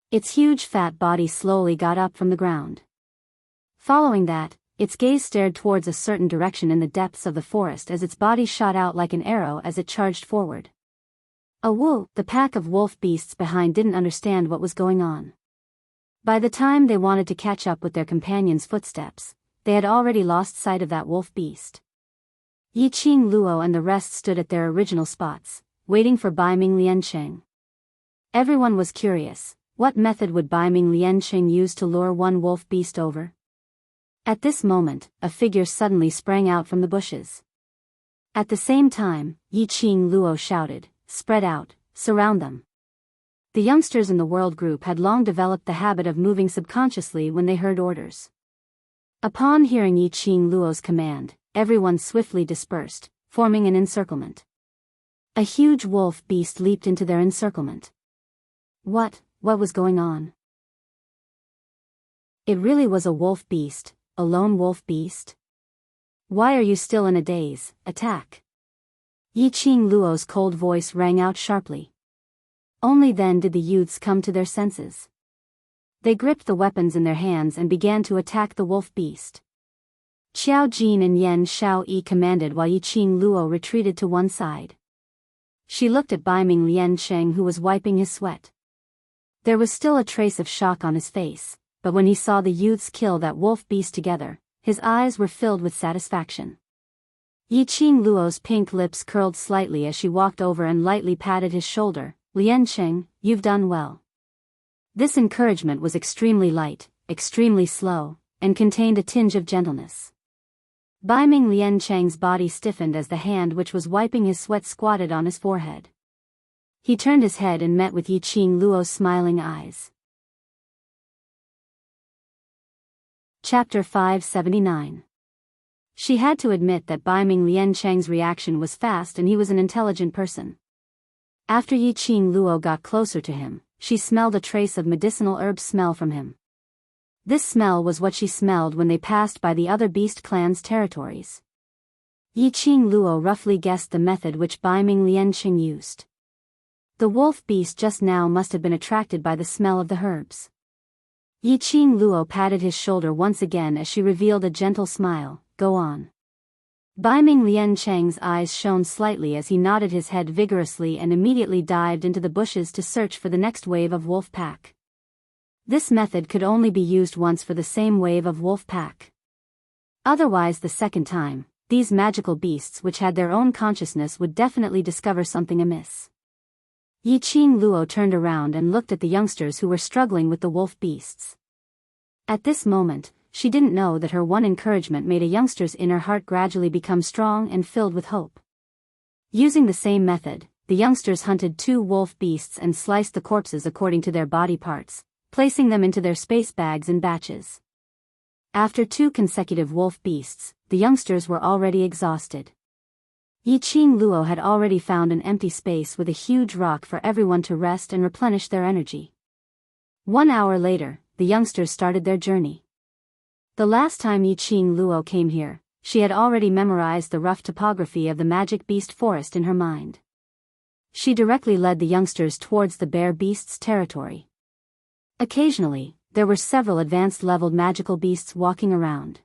Its huge fat body slowly got up from the ground. Following that, its gaze stared towards a certain direction in the depths of the forest as its body shot out like an arrow as it charged forward. The pack of wolf beasts behind didn't understand what was going on. By the time they wanted to catch up with their companion's footsteps, they had already lost sight of that wolf beast. Yi Qing Luo and the rest stood at their original spots, waiting for Bai Ming Lian Cheng. Everyone was curious, what method would Bai Ming Lian Cheng use to lure one wolf beast over? At this moment, a figure suddenly sprang out from the bushes. At the same time, Yi Qing Luo shouted, "Spread out, surround them." The youngsters in the world group had long developed the habit of moving subconsciously when they heard orders. Upon hearing Yi Qing Luo's command, everyone swiftly dispersed, forming an encirclement. A huge wolf beast leaped into their encirclement. What was going on? It really was a wolf beast, a lone wolf beast? Why are you still in a daze? Attack! Yi Qing Luo's cold voice rang out sharply. Only then did the youths come to their senses. They gripped the weapons in their hands and began to attack the wolf beast. Qiao Jin and Yan Shao Yi commanded while Yi Qing Luo retreated to one side. She looked at Bai Ming Lian Cheng, who was wiping his sweat. There was still a trace of shock on his face, but when he saw the youths kill that wolf beast together, his eyes were filled with satisfaction. Yi Qing Luo's pink lips curled slightly as she walked over and lightly patted his shoulder. "Lian Cheng, you've done well." This encouragement was extremely light, extremely slow, and contained a tinge of gentleness. Bai Ming Lian Cheng's body stiffened as the hand which was wiping his sweat squatted on his forehead. He turned his head and met with Yi Qing Luo's smiling eyes. Chapter 579. She had to admit that Bai Ming Lian Cheng's reaction was fast and he was an intelligent person. After Yi Qing Luo got closer to him, she smelled a trace of medicinal herb smell from him. This smell was what she smelled when they passed by the other beast clan's territories. Yi Qing Luo roughly guessed the method which Bai Ming Lian Cheng used. The wolf beast just now must have been attracted by the smell of the herbs. Yi Qing Luo patted his shoulder once again as she revealed a gentle smile. "Go on." Bai Ming Lian Cheng's eyes shone slightly as he nodded his head vigorously and immediately dived into the bushes to search for the next wave of wolf pack. This method could only be used once for the same wave of wolf pack. Otherwise, the second time, these magical beasts which had their own consciousness would definitely discover something amiss. Yi Qing Luo turned around and looked at the youngsters who were struggling with the wolf beasts. At this moment, she didn't know that her one encouragement made a youngster's inner heart gradually become strong and filled with hope. Using the same method, the youngsters hunted 2 wolf beasts and sliced the corpses according to their body parts, placing them into their space bags in batches. After 2 consecutive wolf beasts, the youngsters were already exhausted. Yi Qing Luo had already found an empty space with a huge rock for everyone to rest and replenish their energy. 1 hour later, the youngsters started their journey. The last time Yi Qing Luo came here, she had already memorized the rough topography of the magic beast forest in her mind. She directly led the youngsters towards the bear beast's territory. Occasionally, there were several advanced-leveled magical beasts walking around.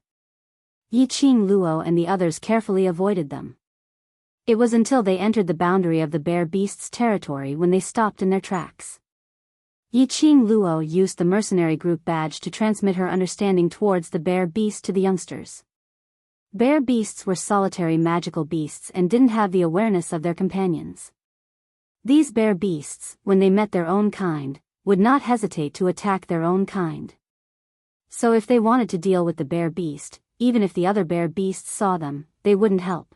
Yi Qing Luo and the others carefully avoided them. It was until they entered the boundary of the bear beast's territory when they stopped in their tracks. Yi Qing Luo used the mercenary group badge to transmit her understanding towards the bear beast to the youngsters. Bear beasts were solitary magical beasts and didn't have the awareness of their companions. These bear beasts, when they met their own kind, would not hesitate to attack their own kind. So if they wanted to deal with the bear beast, even if the other bear beasts saw them, they wouldn't help.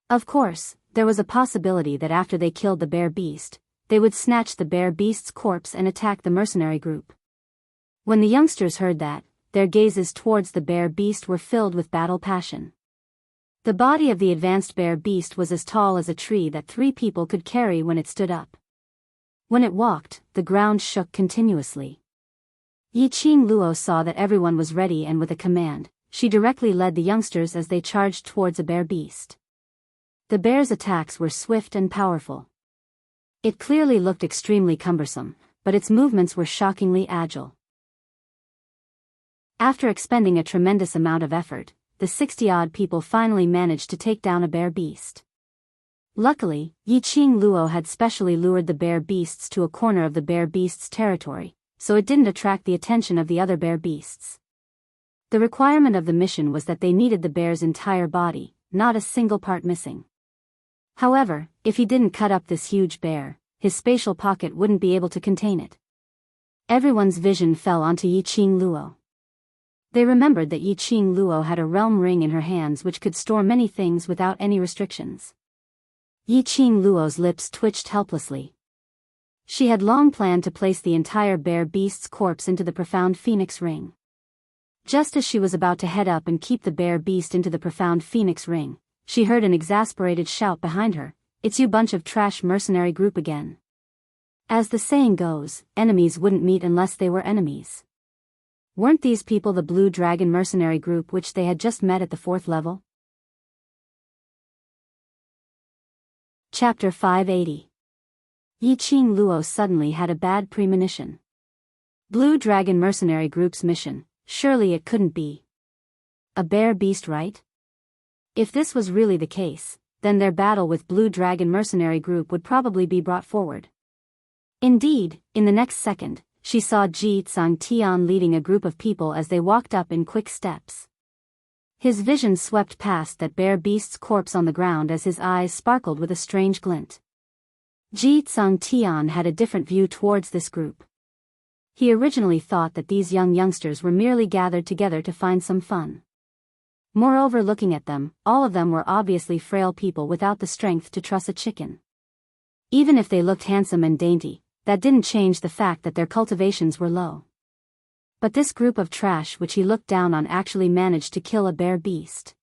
Of course, there was a possibility that after they killed the bear beast, they would snatch the bear beast's corpse and attack the mercenary group. When the youngsters heard that, their gazes towards the bear beast were filled with battle passion. The body of the advanced bear beast was as tall as a tree that 3 people could carry when it stood up. When it walked, the ground shook continuously. Yi Qing Luo saw that everyone was ready and with a command, she directly led the youngsters as they charged towards a bear beast. The bear's attacks were swift and powerful. It clearly looked extremely cumbersome, but its movements were shockingly agile. After expending a tremendous amount of effort, the 60-odd people finally managed to take down a bear beast. Luckily, Yi Qing Luo had specially lured the bear beasts to a corner of the bear beast's territory, so it didn't attract the attention of the other bear beasts. The requirement of the mission was that they needed the bear's entire body, not a single part missing. However, if he didn't cut up this huge bear, his spatial pocket wouldn't be able to contain it. Everyone's vision fell onto Yi Qing Luo. They remembered that Yi Qing Luo had a realm ring in her hands which could store many things without any restrictions. Yi Qing Luo's lips twitched helplessly. She had long planned to place the entire bear beast's corpse into the profound phoenix ring. Just as she was about to head up and keep the bear beast into the profound phoenix ring, she heard an exasperated shout behind her, "It's you bunch of trash mercenary group again." As the saying goes, enemies wouldn't meet unless they were enemies. Weren't these people the Blue Dragon mercenary group which they had just met at the 4th level? Chapter 580. Yi Qing Luo suddenly had a bad premonition. Blue Dragon mercenary group's mission, surely it couldn't be a bear beast, right? If this was really the case, then their battle with Blue Dragon mercenary group would probably be brought forward. Indeed, in the next second, she saw Ji Tsang Tian leading a group of people as they walked up in quick steps. His vision swept past that bear beast's corpse on the ground as his eyes sparkled with a strange glint. Ji Tsang Tian had a different view towards this group. He originally thought that these youngsters were merely gathered together to find some fun. Moreover, looking at them, all of them were obviously frail people without the strength to truss a chicken. Even if they looked handsome and dainty, that didn't change the fact that their cultivations were low. But this group of trash which he looked down on actually managed to kill a bear beast.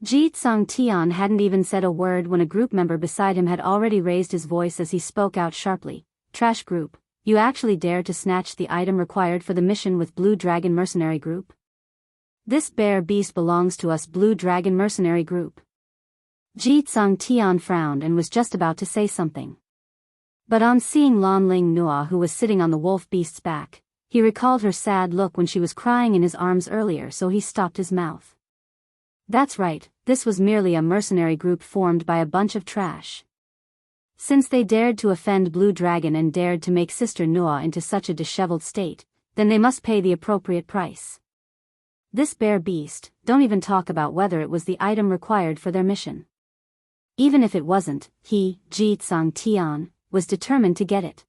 Ji Tsang Tian hadn't even said a word when a group member beside him had already raised his voice as he spoke out sharply, "Trash group, you actually dare to snatch the item required for the mission with Blue Dragon mercenary group? This bear beast belongs to us Blue Dragon mercenary group." Ji Tsang Tian frowned and was just about to say something. But on seeing Lan Ling Nua, who was sitting on the wolf beast's back, he recalled her sad look when she was crying in his arms earlier, so he stopped his mouth. That's right, this was merely a mercenary group formed by a bunch of trash. Since they dared to offend Blue Dragon and dared to make Sister Nua into such a disheveled state, then they must pay the appropriate price. This bear beast, don't even talk about whether it was the item required for their mission. Even if it wasn't, he, Ji Tsang Tian, was determined to get it.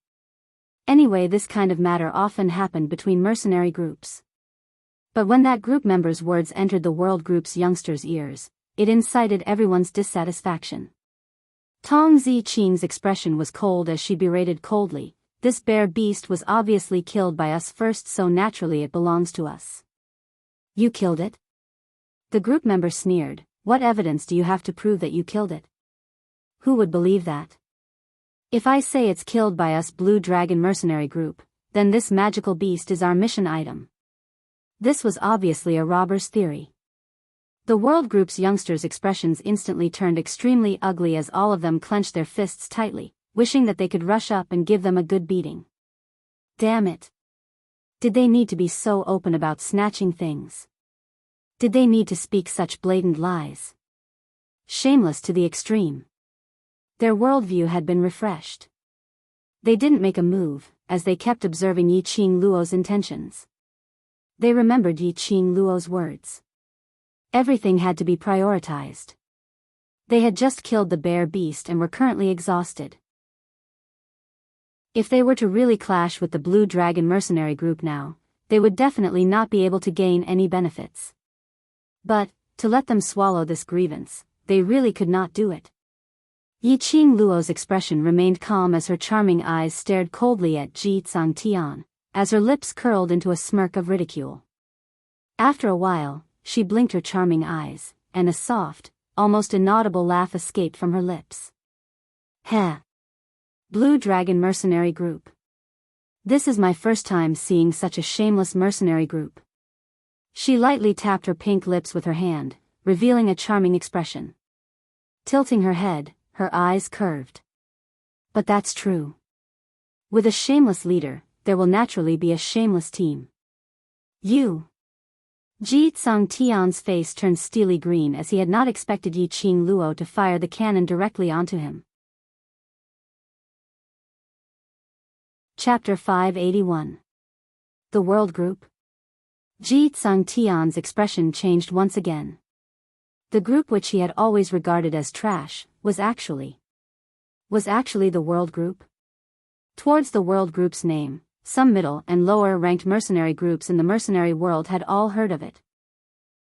Anyway, this kind of matter often happened between mercenary groups. But when that group member's words entered the world group's youngsters' ears, it incited everyone's dissatisfaction. Tong Ziqing's expression was cold as she berated coldly, "This bear beast was obviously killed by us first, so naturally it belongs to us." "You killed it?" The group member sneered. "What evidence do you have to prove that you killed it?" "Who would believe that? If I say it's killed by us Blue Dragon mercenary group, then this magical beast is our mission item." This was obviously a robber's theory. The world group's youngsters' expressions instantly turned extremely ugly as all of them clenched their fists tightly, wishing that they could rush up and give them a good beating. Damn it. Did they need to be so open about snatching things? Did they need to speak such blatant lies? Shameless to the extreme. Their worldview had been refreshed. They didn't make a move, as they kept observing Yi Qing Luo's intentions. They remembered Yi Qing Luo's words. Everything had to be prioritized. They had just killed the bear beast and were currently exhausted. If they were to really clash with the Blue Dragon mercenary group now, they would definitely not be able to gain any benefits. But, to let them swallow this grievance, they really could not do it. Yi Qing Luo's expression remained calm as her charming eyes stared coldly at Ji Tsangtian, as her lips curled into a smirk of ridicule. After a while, she blinked her charming eyes, and a soft, almost inaudible laugh escaped from her lips. Heh. Blue Dragon mercenary group. This is my first time seeing such a shameless mercenary group. She lightly tapped her pink lips with her hand, revealing a charming expression. Tilting her head, her eyes curved. But that's true. With a shameless leader, there will naturally be a shameless team. You. Ji Tsangtian's face turned steely green as he had not expected Yi Qing Luo to fire the cannon directly onto him. Chapter 581. The World Group. Ji Tsangtian's expression changed once again. The group which he had always regarded as trash, was actually the World Group. Towards the World Group's name, some middle and lower-ranked mercenary groups in the mercenary world had all heard of it.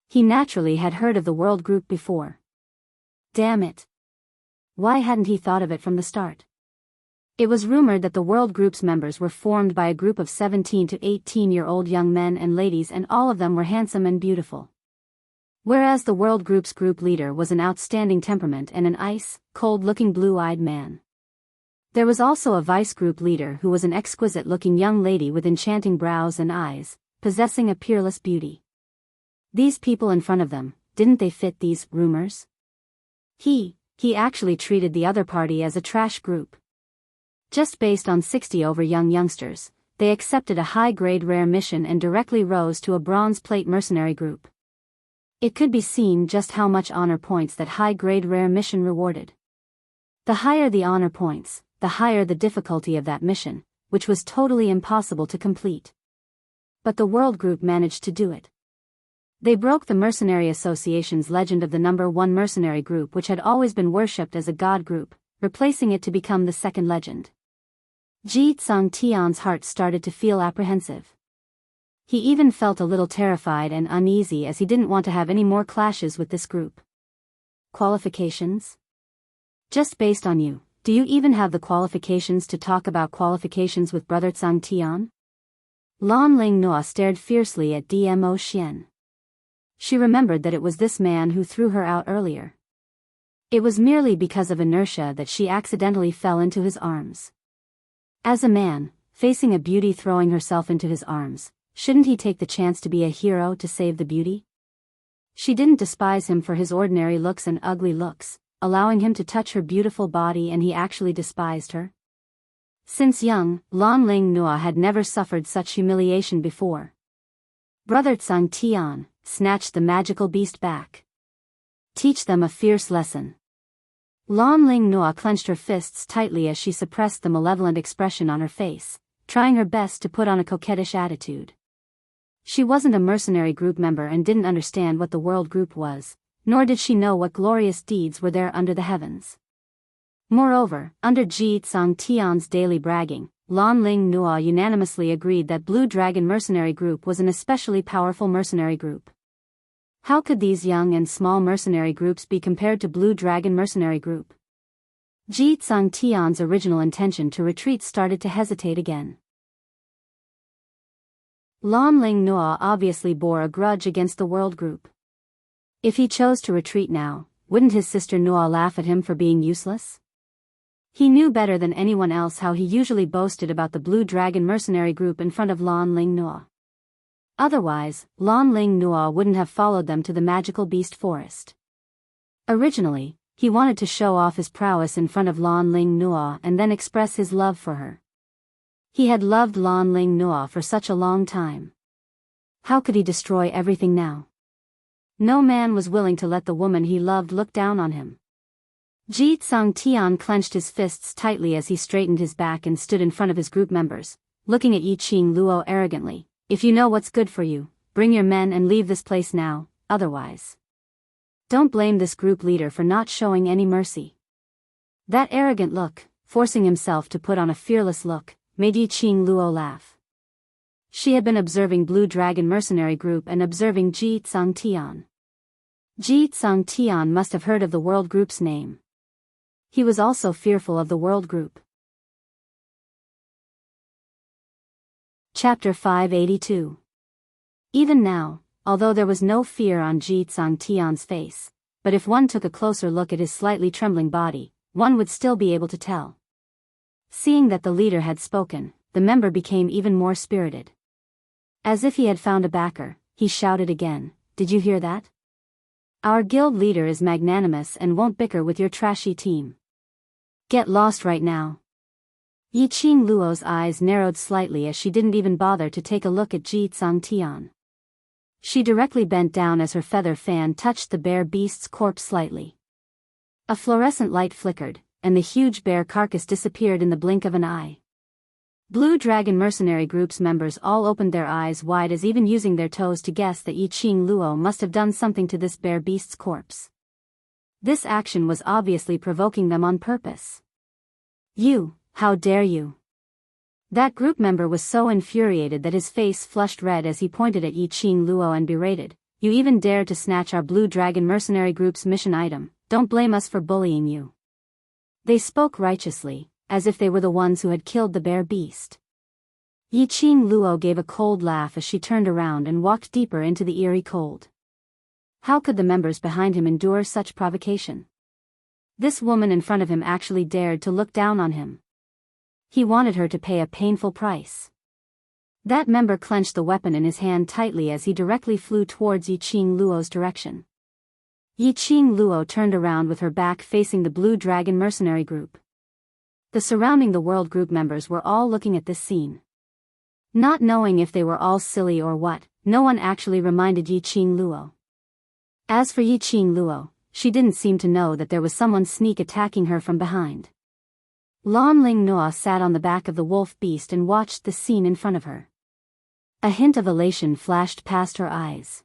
He naturally had heard of the World Group before. Damn it. Why hadn't he thought of it from the start? It was rumored that the World Group's members were formed by a group of 17 to 18-year-old young men and ladies, and all of them were handsome and beautiful. Whereas the World Group's group leader was an outstanding temperament and an ice, cold-looking blue-eyed man. There was also a vice group leader who was an exquisite-looking young lady with enchanting brows and eyes, possessing a peerless beauty. These people in front of them, didn't they fit these rumors? He actually treated the other party as a trash group. Just based on 60 over youngsters, they accepted a high-grade rare mission and directly rose to a bronze plate mercenary group. It could be seen just how much honor points that high-grade rare mission rewarded. The higher the honor points, the higher the difficulty of that mission, which was totally impossible to complete. But the World Group managed to do it. They broke the Mercenary Association's legend of the number one mercenary group, which had always been worshipped as a god group, replacing it to become the second legend. Ji Tsangtian's heart started to feel apprehensive. He even felt a little terrified and uneasy as he didn't want to have any more clashes with this group. Qualifications? Just based on you, do you even have the qualifications to talk about qualifications with Brother Tsangtian? Lan Ling Noa stared fiercely at Dmo Xian. She remembered that it was this man who threw her out earlier. It was merely because of inertia that she accidentally fell into his arms. As a man, facing a beauty throwing herself into his arms, shouldn't he take the chance to be a hero to save the beauty? She didn't despise him for his ordinary looks and ugly looks, allowing him to touch her beautiful body, and he actually despised her. Since young, Lan Ling Noa had never suffered such humiliation before. Brother Tsangtian snatched the magical beast back. Teach them a fierce lesson. Lan Ling Noa clenched her fists tightly as she suppressed the malevolent expression on her face, trying her best to put on a coquettish attitude. She wasn't a mercenary group member and didn't understand what the World Group was, nor did she know what glorious deeds were there under the heavens. Moreover, under Ji Tsang Tian's daily bragging, Lan Ling Nua unanimously agreed that Blue Dragon Mercenary Group was an especially powerful mercenary group. How could these young and small mercenary groups be compared to Blue Dragon Mercenary Group? Ji Tsang Tian's original intention to retreat started to hesitate again. Lan Ling Nua obviously bore a grudge against the World Group. If he chose to retreat now, wouldn't his sister Nua laugh at him for being useless? He knew better than anyone else how he usually boasted about the Blue Dragon Mercenary Group in front of Lan Ling Nua. Otherwise, Lan Ling Nua wouldn't have followed them to the magical beast forest. Originally, he wanted to show off his prowess in front of Lan Ling Nua and then express his love for her. He had loved Lan Ling Nua for such a long time. How could he destroy everything now? No man was willing to let the woman he loved look down on him. Ji Tsang Tian clenched his fists tightly as he straightened his back and stood in front of his group members, looking at Yi Qing Luo arrogantly. If you know what's good for you, bring your men and leave this place now, otherwise. Don't blame this group leader for not showing any mercy. That arrogant look, forcing himself to put on a fearless look, made Yi Qing Luo laugh. She had been observing Blue Dragon Mercenary Group and observing Ji Tsang Tian. Ji Tsang Tian must have heard of the World Group's name. He was also fearful of the World Group. Chapter 582. Even now, although there was no fear on Ji Tsang Tian's face, but if one took a closer look at his slightly trembling body, one would still be able to tell. Seeing that the leader had spoken, the member became even more spirited. As if he had found a backer, he shouted again, "Did you hear that? Our guild leader is magnanimous and won't bicker with your trashy team. Get lost right now." Yi Qing Luo's eyes narrowed slightly as she didn't even bother to take a look at Ji Tsang Tian. She directly bent down as her feather fan touched the bear beast's corpse slightly. A fluorescent light flickered, and the huge bear carcass disappeared in the blink of an eye. Blue Dragon Mercenary Group's members all opened their eyes wide, as even using their toes to guess that Yi Qing Luo must have done something to this bear beast's corpse. This action was obviously provoking them on purpose. "You, how dare you?" That group member was so infuriated that his face flushed red as he pointed at Yi Qing Luo and berated, "You even dared to snatch our Blue Dragon Mercenary Group's mission item, don't blame us for bullying you." They spoke righteously, as if they were the ones who had killed the bear beast. Yi Qing Luo gave a cold laugh as she turned around and walked deeper into the eerie cold. How could the members behind him endure such provocation? This woman in front of him actually dared to look down on him. He wanted her to pay a painful price. That member clenched the weapon in his hand tightly as he directly flew towards Yi Qing Luo's direction. Yi Qing Luo turned around with her back facing the Blue Dragon Mercenary Group. The surrounding the World Group members were all looking at this scene. Not knowing if they were all silly or what, no one actually reminded Yi Qing Luo. As for Yi Qing Luo, she didn't seem to know that there was someone sneak attacking her from behind. Lan Ling Nua sat on the back of the wolf beast and watched the scene in front of her. A hint of elation flashed past her eyes.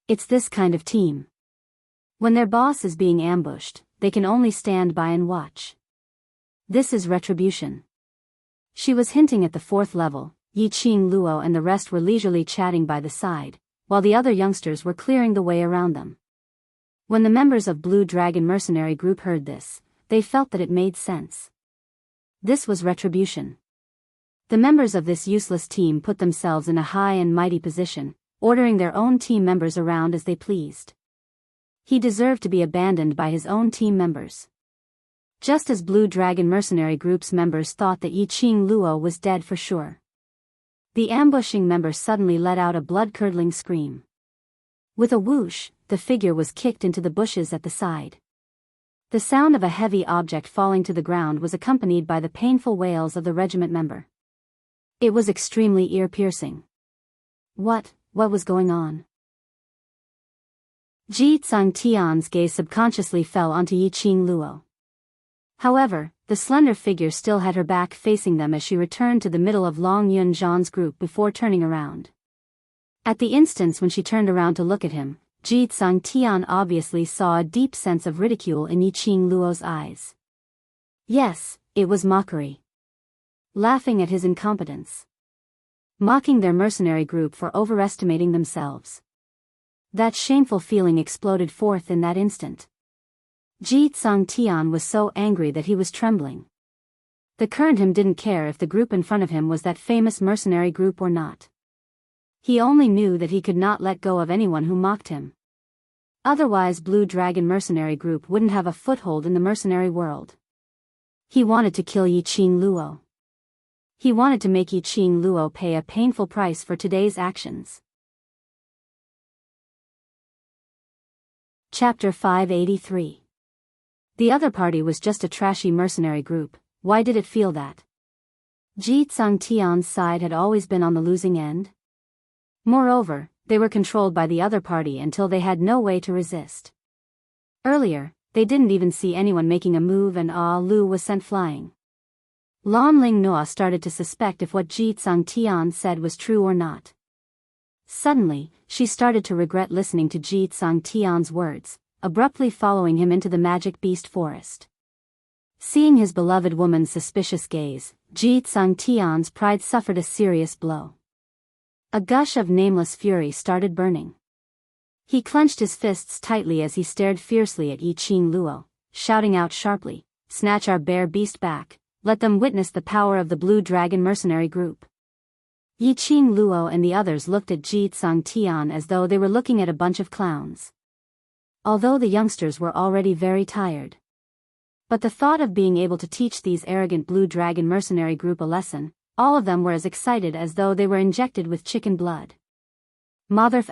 It's this kind of team. When their boss is being ambushed, they can only stand by and watch. This is retribution. She was hinting at the 4th level. Yi Qing Luo and the rest were leisurely chatting by the side, while the other youngsters were clearing the way around them. When the members of Blue Dragon Mercenary Group heard this, they felt that it made sense. This was retribution. The members of this useless team put themselves in a high and mighty position, ordering their own team members around as they pleased. He deserved to be abandoned by his own team members. Just as Blue Dragon Mercenary Group's members thought that Yi Qing Luo was dead for sure. The ambushing member suddenly let out a blood-curdling scream. With a whoosh, the figure was kicked into the bushes at the side. The sound of a heavy object falling to the ground was accompanied by the painful wails of the regiment member. It was extremely ear-piercing. What was going on? Ji Tsang Tian's gaze subconsciously fell onto Yi Qing Luo. However, the slender figure still had her back facing them as she returned to the middle of Long Yun Zhan's group before turning around. At the instant when she turned around to look at him, Ji Tsang Tian obviously saw a deep sense of ridicule in Yi Qing Luo's eyes. Yes, it was mockery. Laughing at his incompetence. Mocking their mercenary group for overestimating themselves. That shameful feeling exploded forth in that instant. Ji Tsung Tian was so angry that he was trembling. The current him didn't care if the group in front of him was that famous mercenary group or not. He only knew that he could not let go of anyone who mocked him. Otherwise Blue Dragon mercenary group wouldn't have a foothold in the mercenary world. He wanted to kill Yi Qing Luo. He wanted to make Yi Qing Luo pay a painful price for today's actions. Chapter 583. The other party was just a trashy mercenary group. Why did it feel that? Ji Tsung Tian's side had always been on the losing end. Moreover, they were controlled by the other party until they had no way to resist. Earlier, they didn't even see anyone making a move and Lu was sent flying. Lan Ling Noa started to suspect if what Ji Tsung Tian said was true or not. Suddenly, she started to regret listening to Ji Tsung Tian's words, abruptly following him into the magic beast forest. Seeing his beloved woman's suspicious gaze, Ji Tsung Tian's pride suffered a serious blow. A gush of nameless fury started burning. He clenched his fists tightly as he stared fiercely at Yi Qing Luo, shouting out sharply, "Snatch our bear beast back, let them witness the power of the Blue Dragon mercenary group." Yi Qing Luo and the others looked at Ji Tsung Tian as though they were looking at a bunch of clowns. Although the youngsters were already very tired. But the thought of being able to teach these arrogant Blue Dragon mercenary group a lesson, all of them were as excited as though they were injected with chicken blood. Motherf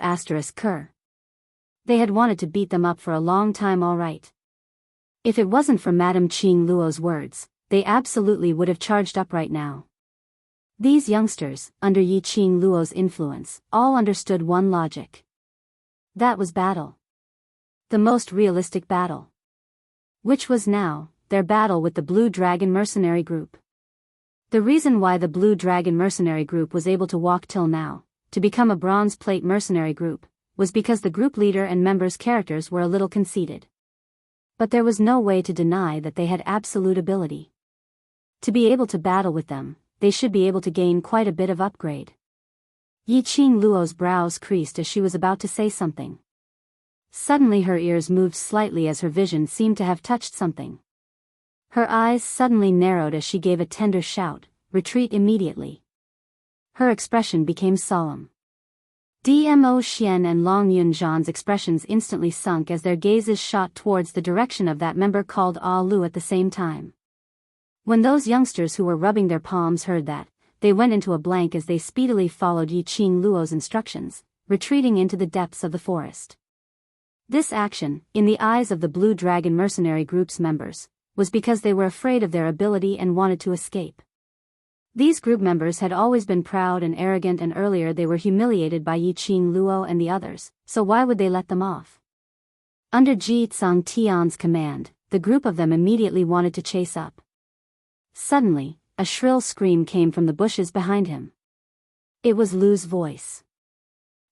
** Cur. They had wanted to beat them up for a long time alright. If it wasn't for Madame Qing Luo's words, they absolutely would have charged up right now. These youngsters, under Yi Qing Luo's influence, all understood one logic. That was battle. The most realistic battle. Which was now, their battle with the Blue Dragon mercenary group. The reason why the Blue Dragon mercenary group was able to walk till now, to become a bronze plate mercenary group, was because the group leader and members' characters were a little conceited. But there was no way to deny that they had absolute ability. To be able to battle with them, they should be able to gain quite a bit of upgrade. Yi Qing Luo's brows creased as she was about to say something. Suddenly her ears moved slightly as her vision seemed to have touched something. Her eyes suddenly narrowed as she gave a tender shout, "Retreat immediately." Her expression became solemn. Dmo Xian and Long Yunzhan's expressions instantly sunk as their gazes shot towards the direction of that member called Lu at the same time. When those youngsters who were rubbing their palms heard that, they went into a blank as they speedily followed Yi Qing Luo's instructions, retreating into the depths of the forest. This action, in the eyes of the Blue Dragon mercenary group's members, was because they were afraid of their ability and wanted to escape. These group members had always been proud and arrogant, and earlier they were humiliated by Yi Qing Luo and the others, so why would they let them off? Under Ji Tsung Tian's command, the group of them immediately wanted to chase up. Suddenly, a shrill scream came from the bushes behind him. It was Lu's voice.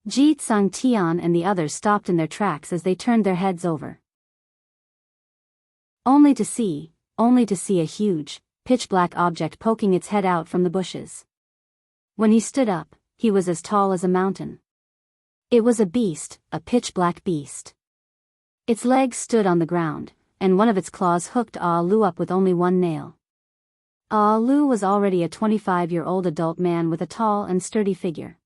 Ji Tsung Tian and the others stopped in their tracks as they turned their heads over. Only to see a huge, pitch-black object poking its head out from the bushes. When he stood up, he was as tall as a mountain. It was a beast, a pitch-black beast. Its legs stood on the ground, and one of its claws hooked Lu up with only one nail. Lu was already a 25-year-old adult man with a tall and sturdy figure.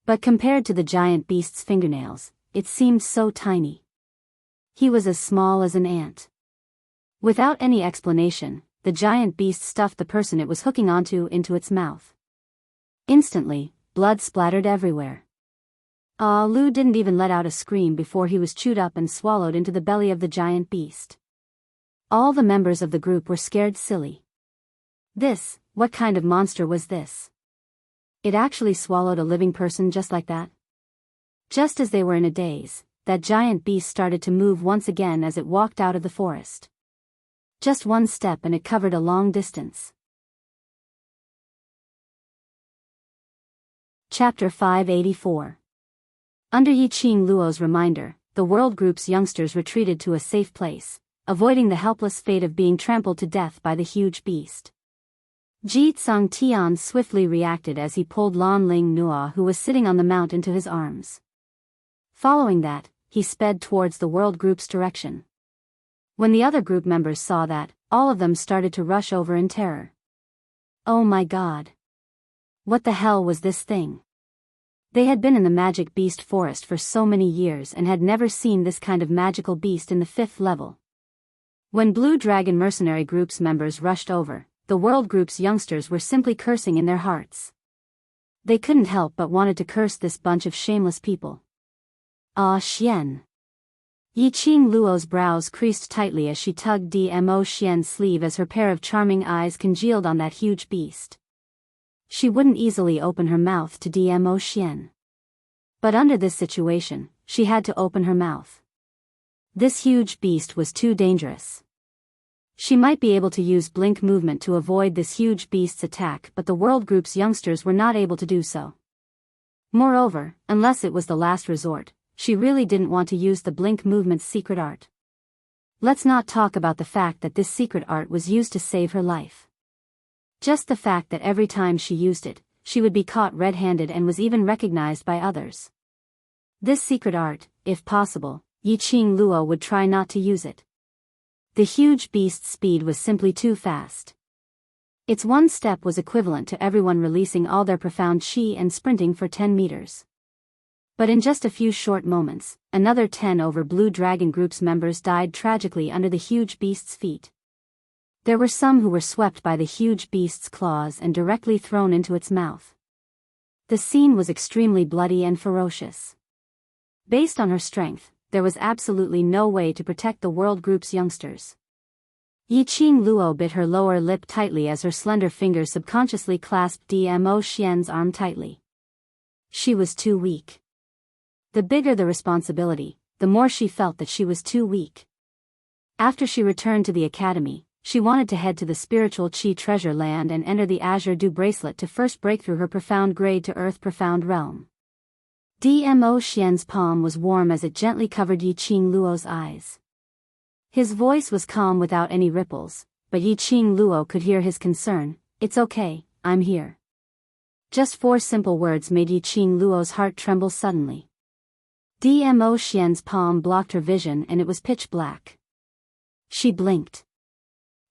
But compared to the giant beast's fingernails, it seemed so tiny. He was as small as an ant. Without any explanation, the giant beast stuffed the person it was hooking onto into its mouth. Instantly, blood splattered everywhere. Lu didn't even let out a scream before he was chewed up and swallowed into the belly of the giant beast. All the members of the group were scared silly. What kind of monster was this? It actually swallowed a living person just like that? Just as they were in a daze, that giant beast started to move once again as it walked out of the forest. Just one step and it covered a long distance. Chapter 584. Under Yi Qing Luo's reminder, the World Group's youngsters retreated to a safe place, avoiding the helpless fate of being trampled to death by the huge beast. Ji Tsung Tian swiftly reacted as he pulled Lan Ling Nua, who was sitting on the mount, into his arms. Following that, he sped towards the world group's direction. When the other group members saw that, all of them started to rush over in terror. Oh my god! What the hell was this thing? They had been in the magic beast forest for so many years and had never seen this kind of magical beast in the 5th level. When Blue Dragon Mercenary Group's members rushed over, the World Group's youngsters were simply cursing in their hearts. They couldn't help but wanted to curse this bunch of shameless people. Ah Xian! Yi Qing Luo's brows creased tightly as she tugged Dmo Xian's sleeve as her pair of charming eyes congealed on that huge beast. She wouldn't easily open her mouth to Dmo Xian. But under this situation, she had to open her mouth. This huge beast was too dangerous. She might be able to use blink movement to avoid this huge beast's attack, but the World Group's youngsters were not able to do so. Moreover, unless it was the last resort, she really didn't want to use the blink movement's secret art. Let's not talk about the fact that this secret art was used to save her life. Just the fact that every time she used it, she would be caught red-handed and was even recognized by others. This secret art, if possible, Yi Qing Luo would try not to use it. The huge beast's speed was simply too fast. Its one step was equivalent to everyone releasing all their profound chi and sprinting for 10 meters. But in just a few short moments, another 10 over Blue Dragon Group's members died tragically under the huge beast's feet. There were some who were swept by the huge beast's claws and directly thrown into its mouth. The scene was extremely bloody and ferocious. Based on her strength, there was absolutely no way to protect the World Group's youngsters. Yi Qing Luo bit her lower lip tightly as her slender fingers subconsciously clasped Dmo Xian's arm tightly. She was too weak. The bigger the responsibility, the more she felt that she was too weak. After she returned to the academy, she wanted to head to the spiritual Qi treasure land and enter the Azure Dew bracelet to first break through her profound grade to Earth profound realm. Dmo Xian's palm was warm as it gently covered Yi Qing Luo's eyes. His voice was calm without any ripples, but Yi Qing Luo could hear his concern. It's okay, I'm here. Just 4 simple words made Yi Qing Luo's heart tremble suddenly. Dmo Xian's palm blocked her vision and it was pitch black. She blinked.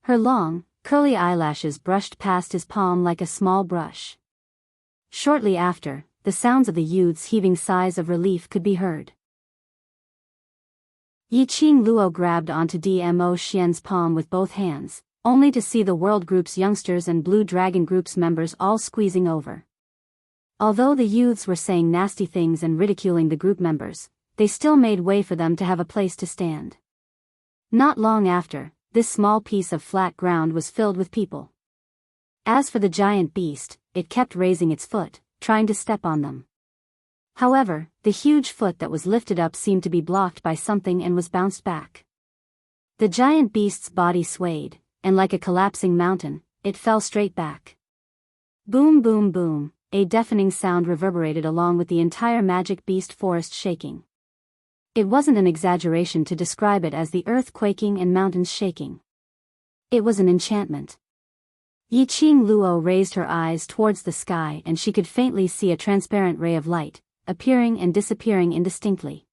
Her long, curly eyelashes brushed past his palm like a small brush. Shortly after, the sounds of the youth's heaving sighs of relief could be heard. Yi Qing Luo grabbed onto Dmo Xian's palm with both hands, only to see the World Group's youngsters and Blue Dragon Group's members all squeezing over. Although the youths were saying nasty things and ridiculing the group members, they still made way for them to have a place to stand. Not long after, this small piece of flat ground was filled with people. As for the giant beast, it kept raising its foot, trying to step on them. However, the huge foot that was lifted up seemed to be blocked by something and was bounced back. The giant beast's body swayed, and like a collapsing mountain, it fell straight back. Boom boom boom, a deafening sound reverberated along with the entire magic beast forest shaking. It wasn't an exaggeration to describe it as the earth quaking and mountains shaking. It was an enchantment. Yi Qing Luo raised her eyes towards the sky and she could faintly see a transparent ray of light, appearing and disappearing indistinctly.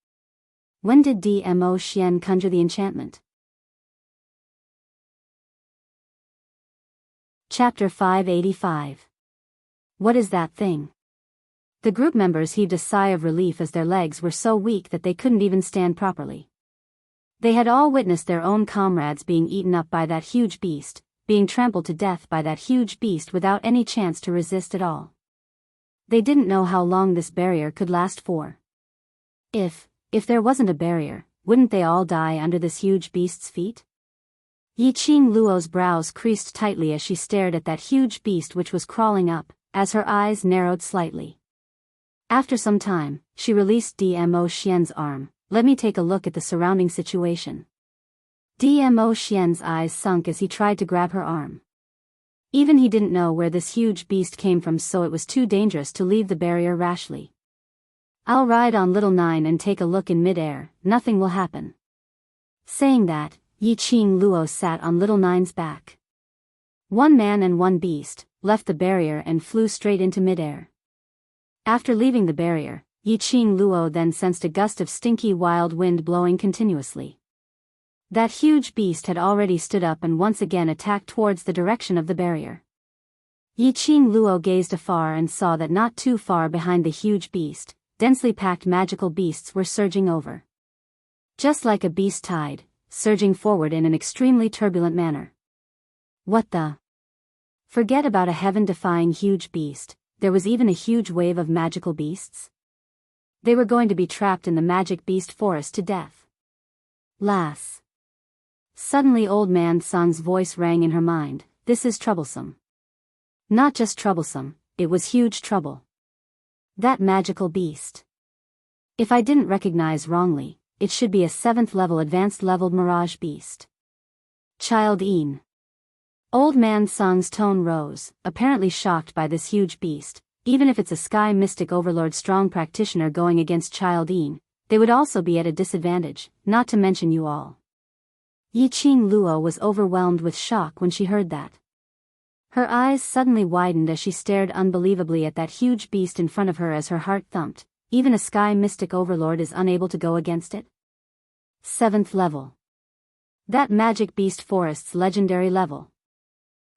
When did Dmo Xian conjure the enchantment? Chapter 585. What is that thing? The group members heaved a sigh of relief as their legs were so weak that they couldn't even stand properly. They had all witnessed their own comrades being eaten up by that huge beast, being trampled to death by that huge beast without any chance to resist at all. They didn't know how long this barrier could last for. If there wasn't a barrier, wouldn't they all die under this huge beast's feet? Yi Qing Luo's brows creased tightly as she stared at that huge beast which was crawling up, as her eyes narrowed slightly. After some time, she released Dmo Xian's arm. Let me take a look at the surrounding situation. Dmo Xian's eyes sunk as he tried to grab her arm. Even he didn't know where this huge beast came from, so it was too dangerous to leave the barrier rashly. I'll ride on Little Nine and take a look in mid-air, nothing will happen. Saying that, Yiqing Luo sat on Little Nine's back. One man and one beast left the barrier and flew straight into midair. After leaving the barrier, Yiqing Luo then sensed a gust of stinky wild wind blowing continuously. That huge beast had already stood up and once again attacked towards the direction of the barrier. Yiqing Luo gazed afar and saw that not too far behind the huge beast, densely packed magical beasts were surging over. Just like a beast tide, surging forward in an extremely turbulent manner. What the? Forget about a heaven-defying huge beast, there was even a huge wave of magical beasts. They were going to be trapped in the magic beast forest to death. Lass. Suddenly Old Man Song's voice rang in her mind, this is troublesome. Not just troublesome, it was huge trouble. That magical beast. If I didn't recognize wrongly, it should be a 7th level advanced leveled mirage beast. Child Een. Old Man Song's tone rose, apparently shocked by this huge beast. Even if it's a sky mystic overlord strong practitioner going against Child Een, they would also be at a disadvantage, not to mention you all. Yiqing Luo was overwhelmed with shock when she heard that. Her eyes suddenly widened as she stared unbelievably at that huge beast in front of her as her heart thumped. Even a sky mystic overlord is unable to go against it? 7th level. That magic beast forest's legendary level.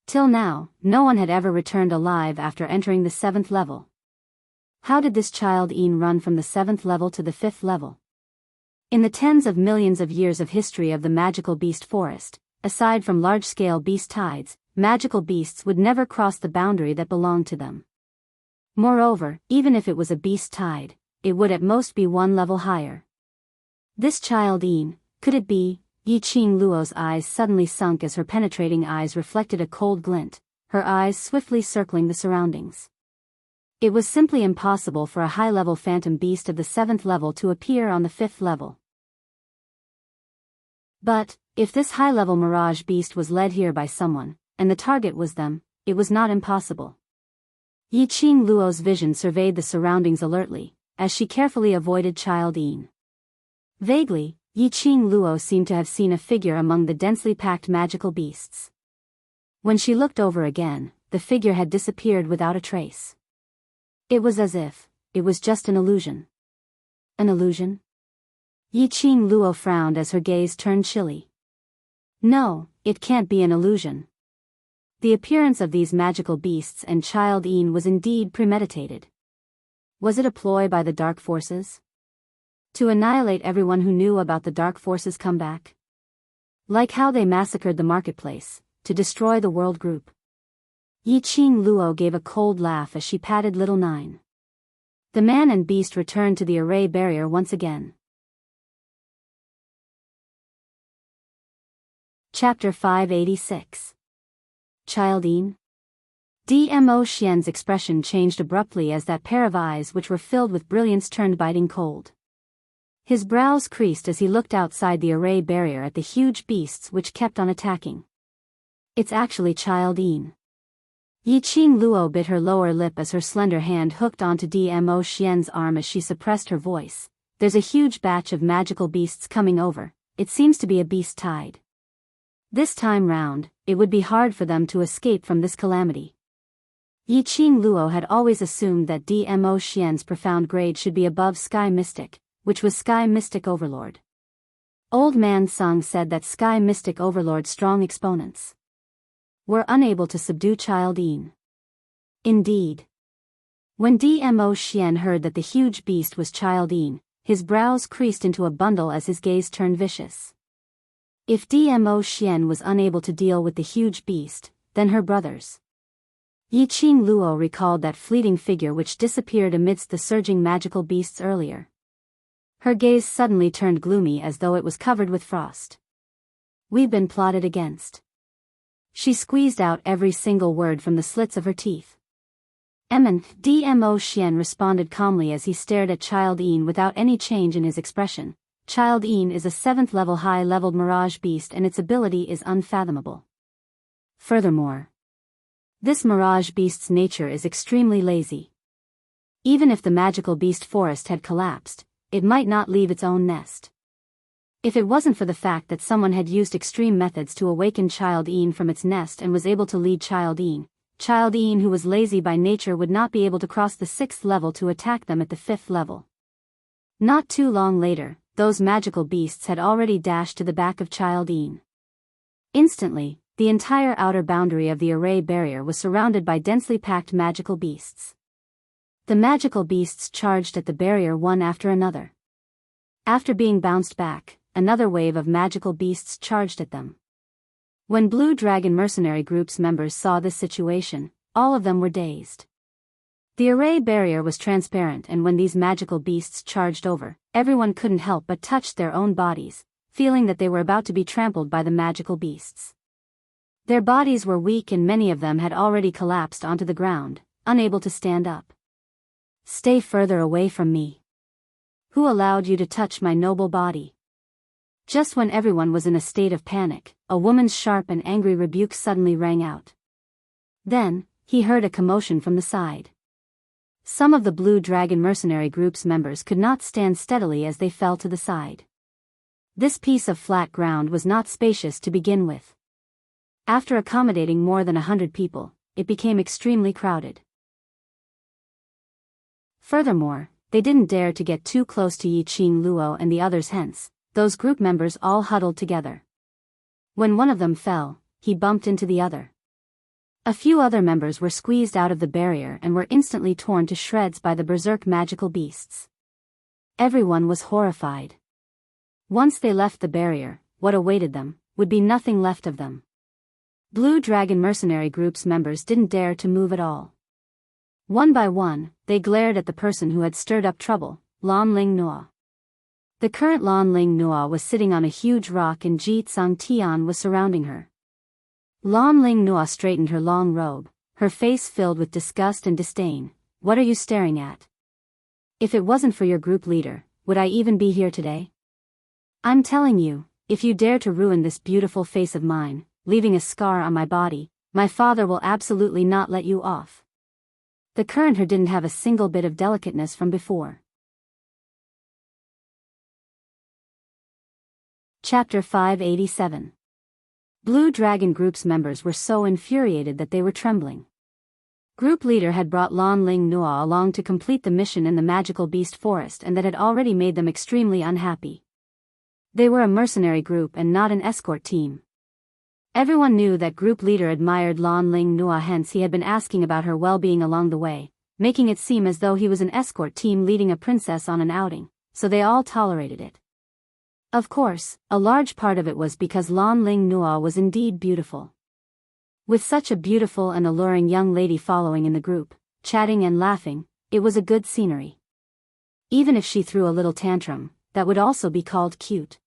Till now, no one had ever returned alive after entering the 7th level. How did this Child Een run from the 7th level to the 5th level? In the tens of millions of years of history of the magical beast forest, aside from large-scale beast tides, magical beasts would never cross the boundary that belonged to them. Moreover, even if it was a beast tide, it would at most be 1 level higher. This Child Een, could it be? Yiqing Luo's eyes suddenly sunk as her penetrating eyes reflected a cold glint, her eyes swiftly circling the surroundings. It was simply impossible for a high-level phantom beast of the 7th level to appear on the 5th level. But, if this high-level mirage beast was led here by someone, and the target was them, it was not impossible. Yiqing Luo's vision surveyed the surroundings alertly, as she carefully avoided Child Een. Vaguely, Yiqing Luo seemed to have seen a figure among the densely packed magical beasts. When she looked over again, the figure had disappeared without a trace. It was as if it was just an illusion. An illusion? Yiqing Luo frowned as her gaze turned chilly. No, it can't be an illusion. The appearance of these magical beasts and Child Een was indeed premeditated. Was it a ploy by the dark forces? To annihilate everyone who knew about the dark forces' comeback? Like how they massacred the marketplace, to destroy the world group. Yiqing Luo gave a cold laugh as she patted Little Nine. The man and beast returned to the array barrier once again. Chapter 586. Child Een? Dmo Xian's expression changed abruptly as that pair of eyes which were filled with brilliance turned biting cold. His brows creased as he looked outside the array barrier at the huge beasts which kept on attacking. It's actually Child Een. Yiqing Luo bit her lower lip as her slender hand hooked onto Dmo Xian's arm as she suppressed her voice. There's a huge batch of magical beasts coming over, it seems to be a beast tide. This time round, it would be hard for them to escape from this calamity. Yiqing Luo had always assumed that Dmo Xian's profound grade should be above Sky Mystic, which was Sky Mystic Overlord. Old Man Song said that Sky Mystic Overlord's strong exponents were unable to subdue Child Een. Indeed. When Dmo Xian heard that the huge beast was Child Een, his brows creased into a bundle as his gaze turned vicious. If Dmo Xian was unable to deal with the huge beast, then her brothers. Yiqing Luo recalled that fleeting figure which disappeared amidst the surging magical beasts earlier. Her gaze suddenly turned gloomy as though it was covered with frost. We've been plotted against. She squeezed out every single word from the slits of her teeth. Dmo Xian responded calmly as he stared at Child Een without any change in his expression. Child Een is a 7th level high-leveled mirage beast and its ability is unfathomable. Furthermore, this mirage beast's nature is extremely lazy. Even if the magical beast forest had collapsed, it might not leave its own nest. If it wasn't for the fact that someone had used extreme methods to awaken Child Een from its nest and was able to lead Child Een, who was lazy by nature, would not be able to cross the 6th level to attack them at the 5th level. Not too long later, those magical beasts had already dashed to the back of Child Een. Instantly, the entire outer boundary of the array barrier was surrounded by densely packed magical beasts. The magical beasts charged at the barrier one after another. After being bounced back, another wave of magical beasts charged at them. When Blue Dragon Mercenary Group's members saw this situation, all of them were dazed. The array barrier was transparent, and when these magical beasts charged over, everyone couldn't help but touch their own bodies, feeling that they were about to be trampled by the magical beasts. Their bodies were weak and many of them had already collapsed onto the ground, unable to stand up. "Stay further away from me. Who allowed you to touch my noble body?" Just when everyone was in a state of panic, a woman's sharp and angry rebuke suddenly rang out. Then, he heard a commotion from the side. Some of the Blue Dragon Mercenary Group's members could not stand steadily as they fell to the side. This piece of flat ground was not spacious to begin with. After accommodating more than 100 people, it became extremely crowded. Furthermore, they didn't dare to get too close to Yi Qing Luo and the others, hence, those group members all huddled together. When one of them fell, he bumped into the other. A few other members were squeezed out of the barrier and were instantly torn to shreds by the berserk magical beasts. Everyone was horrified. Once they left the barrier, what awaited them would be nothing left of them. Blue Dragon Mercenary Group's members didn't dare to move at all. One by one, they glared at the person who had stirred up trouble, Lan Ling Noa. The current Lan Ling Noa was sitting on a huge rock and Ji Tsang Tian was surrounding her. Lan Ling Noa straightened her long robe, her face filled with disgust and disdain. "What are you staring at? If it wasn't for your group leader, would I even be here today? I'm telling you, if you dare to ruin this beautiful face of mine, leaving a scar on my body, my father will absolutely not let you off." The current her didn't have a single bit of delicateness from before. Chapter 587. Blue Dragon Group's members were so infuriated that they were trembling. Group leader had brought Lan Ling Noa along to complete the mission in the magical beast forest, and that had already made them extremely unhappy. They were a mercenary group and not an escort team. Everyone knew that group leader admired Lan Ling Noa, hence he had been asking about her well-being along the way, making it seem as though he was an escort team leading a princess on an outing, so they all tolerated it. Of course, a large part of it was because Lan Ling Noa was indeed beautiful. With such a beautiful and alluring young lady following in the group, chatting and laughing, it was a good scenery. Even if she threw a little tantrum, that would also be called cute.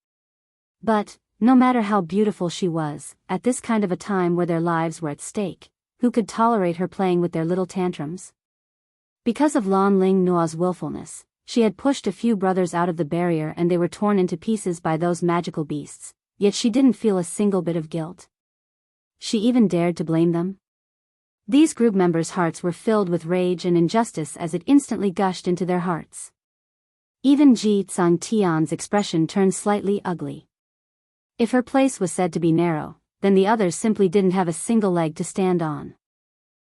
But, no matter how beautiful she was, at this kind of a time where their lives were at stake, who could tolerate her playing with their little tantrums? Because of Lan Ling Noa's willfulness, she had pushed a few brothers out of the barrier and they were torn into pieces by those magical beasts, yet she didn't feel a single bit of guilt. She even dared to blame them. These group members' hearts were filled with rage and injustice as it instantly gushed into their hearts. Even Ji Tsang Tian's expression turned slightly ugly. If her place was said to be narrow, then the others simply didn't have a single leg to stand on.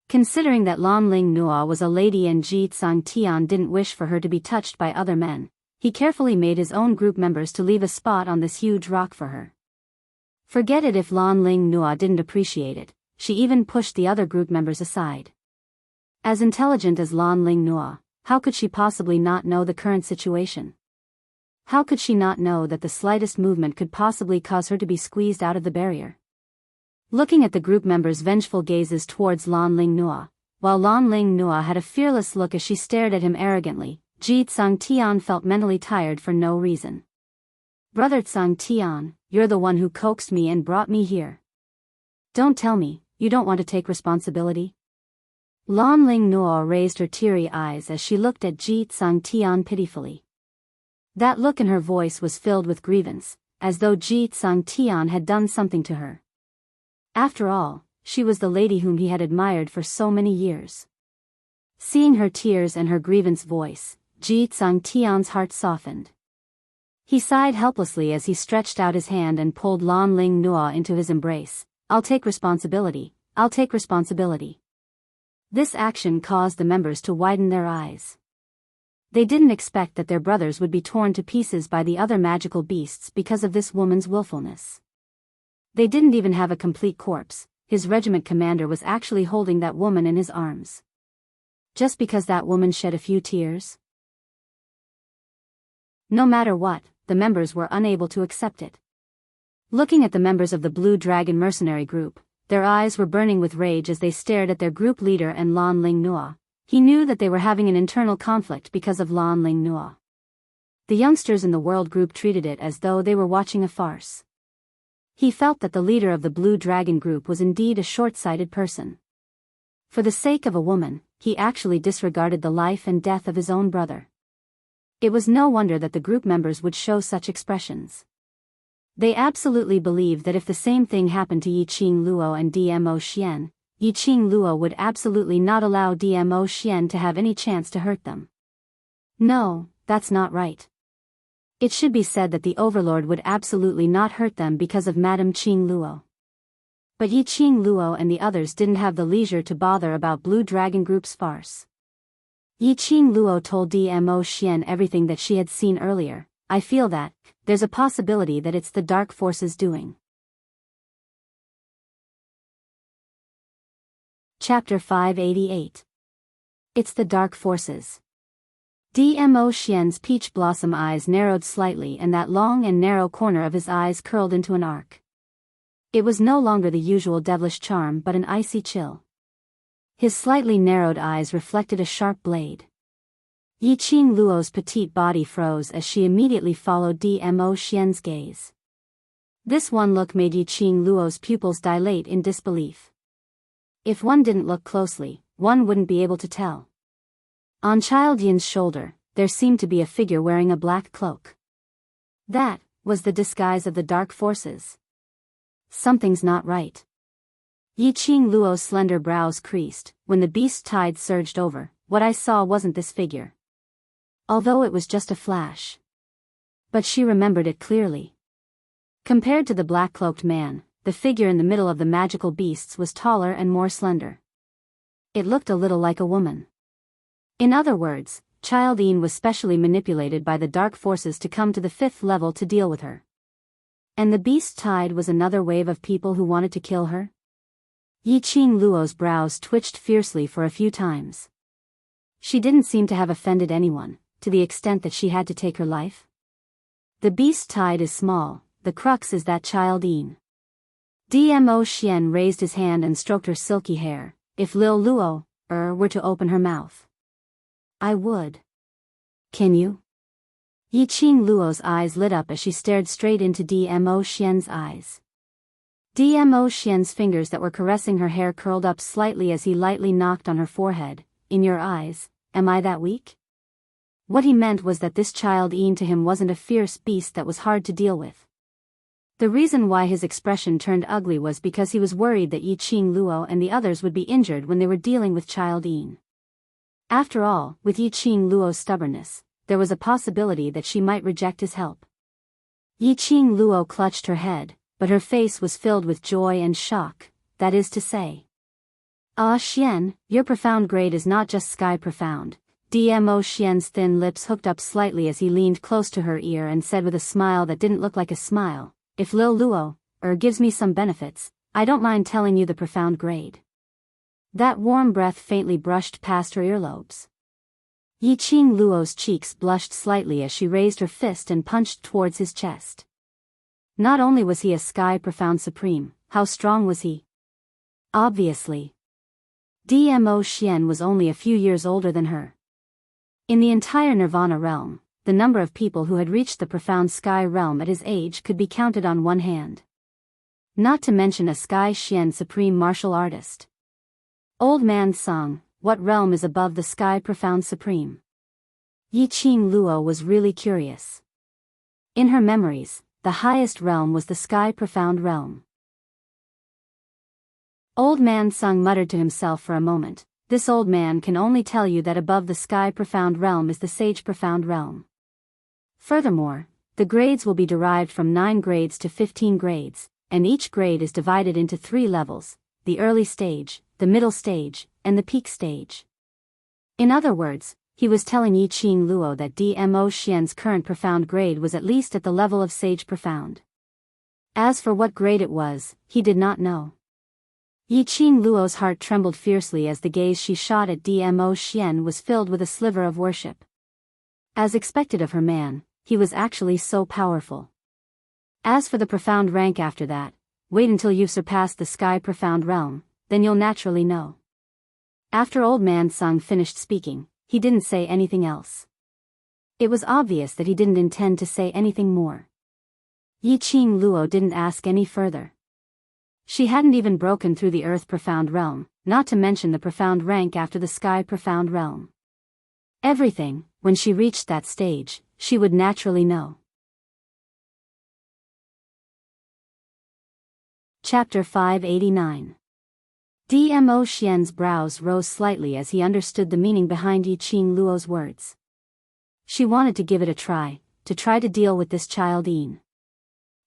Considering that Lan Ling Noa was a lady and Ji Tsang Tian didn't wish for her to be touched by other men, he carefully made his own group members to leave a spot on this huge rock for her. Forget it if Lan Ling Noa didn't appreciate it, she even pushed the other group members aside. As intelligent as Lan Ling Noa, how could she possibly not know the current situation? How could she not know that the slightest movement could possibly cause her to be squeezed out of the barrier? Looking at the group members' vengeful gazes towards Lan Ling Noa, while Lan Ling Noa had a fearless look as she stared at him arrogantly, Ji Tsang Tian felt mentally tired for no reason. "Brother Tsang Tian, you're the one who coaxed me and brought me here. Don't tell me, you don't want to take responsibility?" Lan Ling Noa raised her teary eyes as she looked at Ji Tsang Tian pitifully. That look in her voice was filled with grievance, as though Ji Tsang Tian had done something to her. After all, she was the lady whom he had admired for so many years. Seeing her tears and her grievance voice, Ji Tsang Tian's heart softened. He sighed helplessly as he stretched out his hand and pulled Lan Ling Nua into his embrace. I'll take responsibility. I'll take responsibility. This action caused the members to widen their eyes. They didn't expect that their brothers would be torn to pieces by the other magical beasts because of this woman's willfulness. They didn't even have a complete corpse. His regiment commander was actually holding that woman in his arms. Just because that woman shed a few tears? No matter what, the members were unable to accept it. Looking at the members of the Blue Dragon mercenary group, their eyes were burning with rage as they stared at their group leader and Lan Ling Nua. He knew that they were having an internal conflict because of Lan Ling Nua. The youngsters in the world group treated it as though they were watching a farce. He felt that the leader of the Blue Dragon group was indeed a short-sighted person. For the sake of a woman, he actually disregarded the life and death of his own brother. It was no wonder that the group members would show such expressions. They absolutely believed that if the same thing happened to Yiqing Luo and DMO Xian, Yiqing Luo would absolutely not allow DMO Xian to have any chance to hurt them. No, that's not right. It should be said that the Overlord would absolutely not hurt them because of Madame Qing Luo. But Yiqing Luo and the others didn't have the leisure to bother about Blue Dragon Group's farce. Yiqing Luo told DMO Xian everything that she had seen earlier. I feel that there's a possibility that it's the dark forces doing. Chapter 588. It's the dark forces. DMO Xian's peach blossom eyes narrowed slightly and that long and narrow corner of his eyes curled into an arc. It was no longer the usual devilish charm but an icy chill. His slightly narrowed eyes reflected a sharp blade. Yiqing Luo's petite body froze as she immediately followed DMO Xian's gaze. This one look made Yiqing Luo's pupils dilate in disbelief. If one didn't look closely, one wouldn't be able to tell. On Child Yin's shoulder, there seemed to be a figure wearing a black cloak. That was the disguise of the dark forces. Something's not right. Yiqing Luo's slender brows creased. When the beast tide surged over, what I saw wasn't this figure. Although it was just a flash. But she remembered it clearly. Compared to the black-cloaked man, the figure in the middle of the magical beasts was taller and more slender. It looked a little like a woman. In other words, Child Yin was specially manipulated by the dark forces to come to the 5th level to deal with her. And the beast tide was another wave of people who wanted to kill her? Yiqing Luo's brows twitched fiercely for a few times. She didn't seem to have offended anyone, to the extent that she had to take her life. The beast tide is small, the crux is that Child Yin. DMO Xian raised his hand and stroked her silky hair. If Lil Luo, were to open her mouth. I would. Can you? Yiqing Luo's eyes lit up as she stared straight into DMO Xian's eyes. DMO Xian's fingers that were caressing her hair curled up slightly as he lightly knocked on her forehead. In your eyes, am I that weak? What he meant was that this Child Yin to him wasn't a fierce beast that was hard to deal with. The reason why his expression turned ugly was because he was worried that Yiqing Luo and the others would be injured when they were dealing with Child Yin. After all, with Yiqing Luo's stubbornness, there was a possibility that she might reject his help. Yiqing Luo clutched her head, but her face was filled with joy and shock, that is to say. Ah Xian, your profound grade is not just sky profound. DMO Xian's thin lips hooked up slightly as he leaned close to her ear and said with a smile that didn't look like a smile, if Lil Luo, gives me some benefits, I don't mind telling you the profound grade. That warm breath faintly brushed past her earlobes. Yiqing Luo's cheeks blushed slightly as she raised her fist and punched towards his chest. Not only was he a sky profound supreme, how strong was he? Obviously. DMO Xian was only a few years older than her. In the entire Nirvana realm, the number of people who had reached the profound sky realm at his age could be counted on one hand. Not to mention a Sky Xian supreme martial artist. Old Man Sung, what realm is above the Sky Profound Supreme? Yiqing Luo was really curious. In her memories, the highest realm was the Sky Profound realm. Old Man Sung muttered to himself for a moment. This old man can only tell you that above the Sky Profound realm is the Sage Profound realm. Furthermore, The grades will be derived from 9 grades to 15 grades, and each grade is divided into 3 levels: the early stage, the middle stage, and the peak stage. In other words, he was telling Yi Qing Luo that Dmo Xian's current profound grade was at least at the level of Sage Profound. As for what grade it was, he did not know. Yi Qing Luo's heart trembled fiercely as the gaze she shot at Dmo Xian was filled with a sliver of worship. As expected of her man, he was actually so powerful. As for the profound rank after that, wait until you've surpassed the sky profound realm, then you'll naturally know. After Old Man Sung finished speaking, he didn't say anything else. It was obvious that he didn't intend to say anything more. Yi Qing Luo didn't ask any further. She hadn't even broken through the earth profound realm, not to mention the profound rank after the sky profound realm. Everything, when she reached that stage, she would naturally know. Chapter 589. Dmo Xian's brows rose slightly as he understood the meaning behind Yi Qing Luo's words. She wanted to give it a try, to deal with this Child Yin.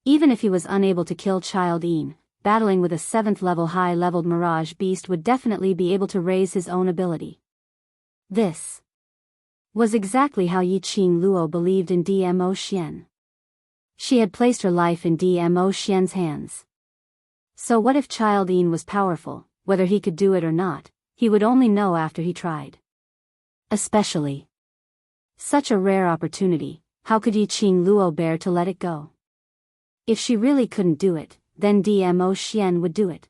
Even if he was unable to kill Child Yin, battling with a 7th level high-leveled mirage beast would definitely be able to raise his own ability. This was exactly how Yi Qing Luo believed in Dmo Xian. She had placed her life in Dmo Xian's hands. So what if Child Yin was powerful? Whether he could do it or not, he would only know after he tried. Especially such a rare opportunity, how could Yi Qing Luo bear to let it go? If she really couldn't do it, then Dmo Xian would do it.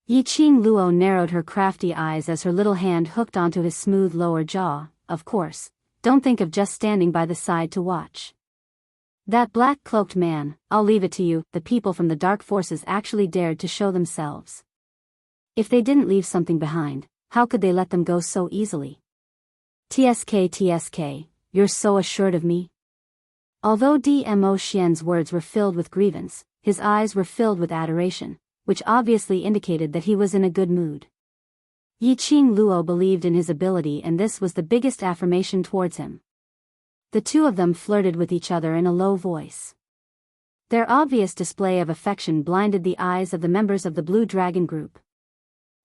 Yi Qing Luo narrowed her crafty eyes as her little hand hooked onto his smooth lower jaw. Of course, don't think of just standing by the side to watch. That black-cloaked man, I'll leave it to you, the people from the dark forces actually dared to show themselves. If they didn't leave something behind, how could they let them go so easily? TSK, you're so assured of me? Although Dmo Xian's words were filled with grievance, his eyes were filled with adoration, which obviously indicated that he was in a good mood. Yi Qing Luo believed in his ability, and this was the biggest affirmation towards him. The two of them flirted with each other in a low voice. Their obvious display of affection blinded the eyes of the members of the Blue Dragon group.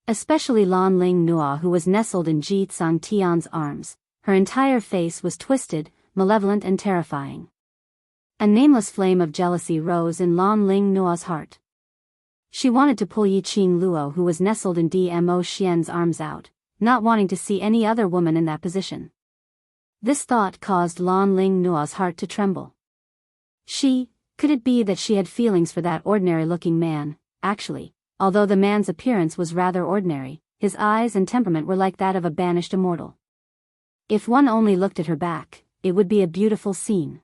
Especially Lan Ling Nua, who was nestled in Ji Tsang Tian's arms. Her entire face was twisted, malevolent and terrifying. A nameless flame of jealousy rose in Lan Ling Nua's heart. She wanted to pull Yi Qing Luo, who was nestled in Dmo Xian's arms, out, not wanting to see any other woman in that position. This thought caused Lan Ling Nua's heart to tremble. Could it be that she had feelings for that ordinary-looking man? Actually, although the man's appearance was rather ordinary, his eyes and temperament were like that of a banished immortal. If one only looked at her back, it would be a beautiful scene.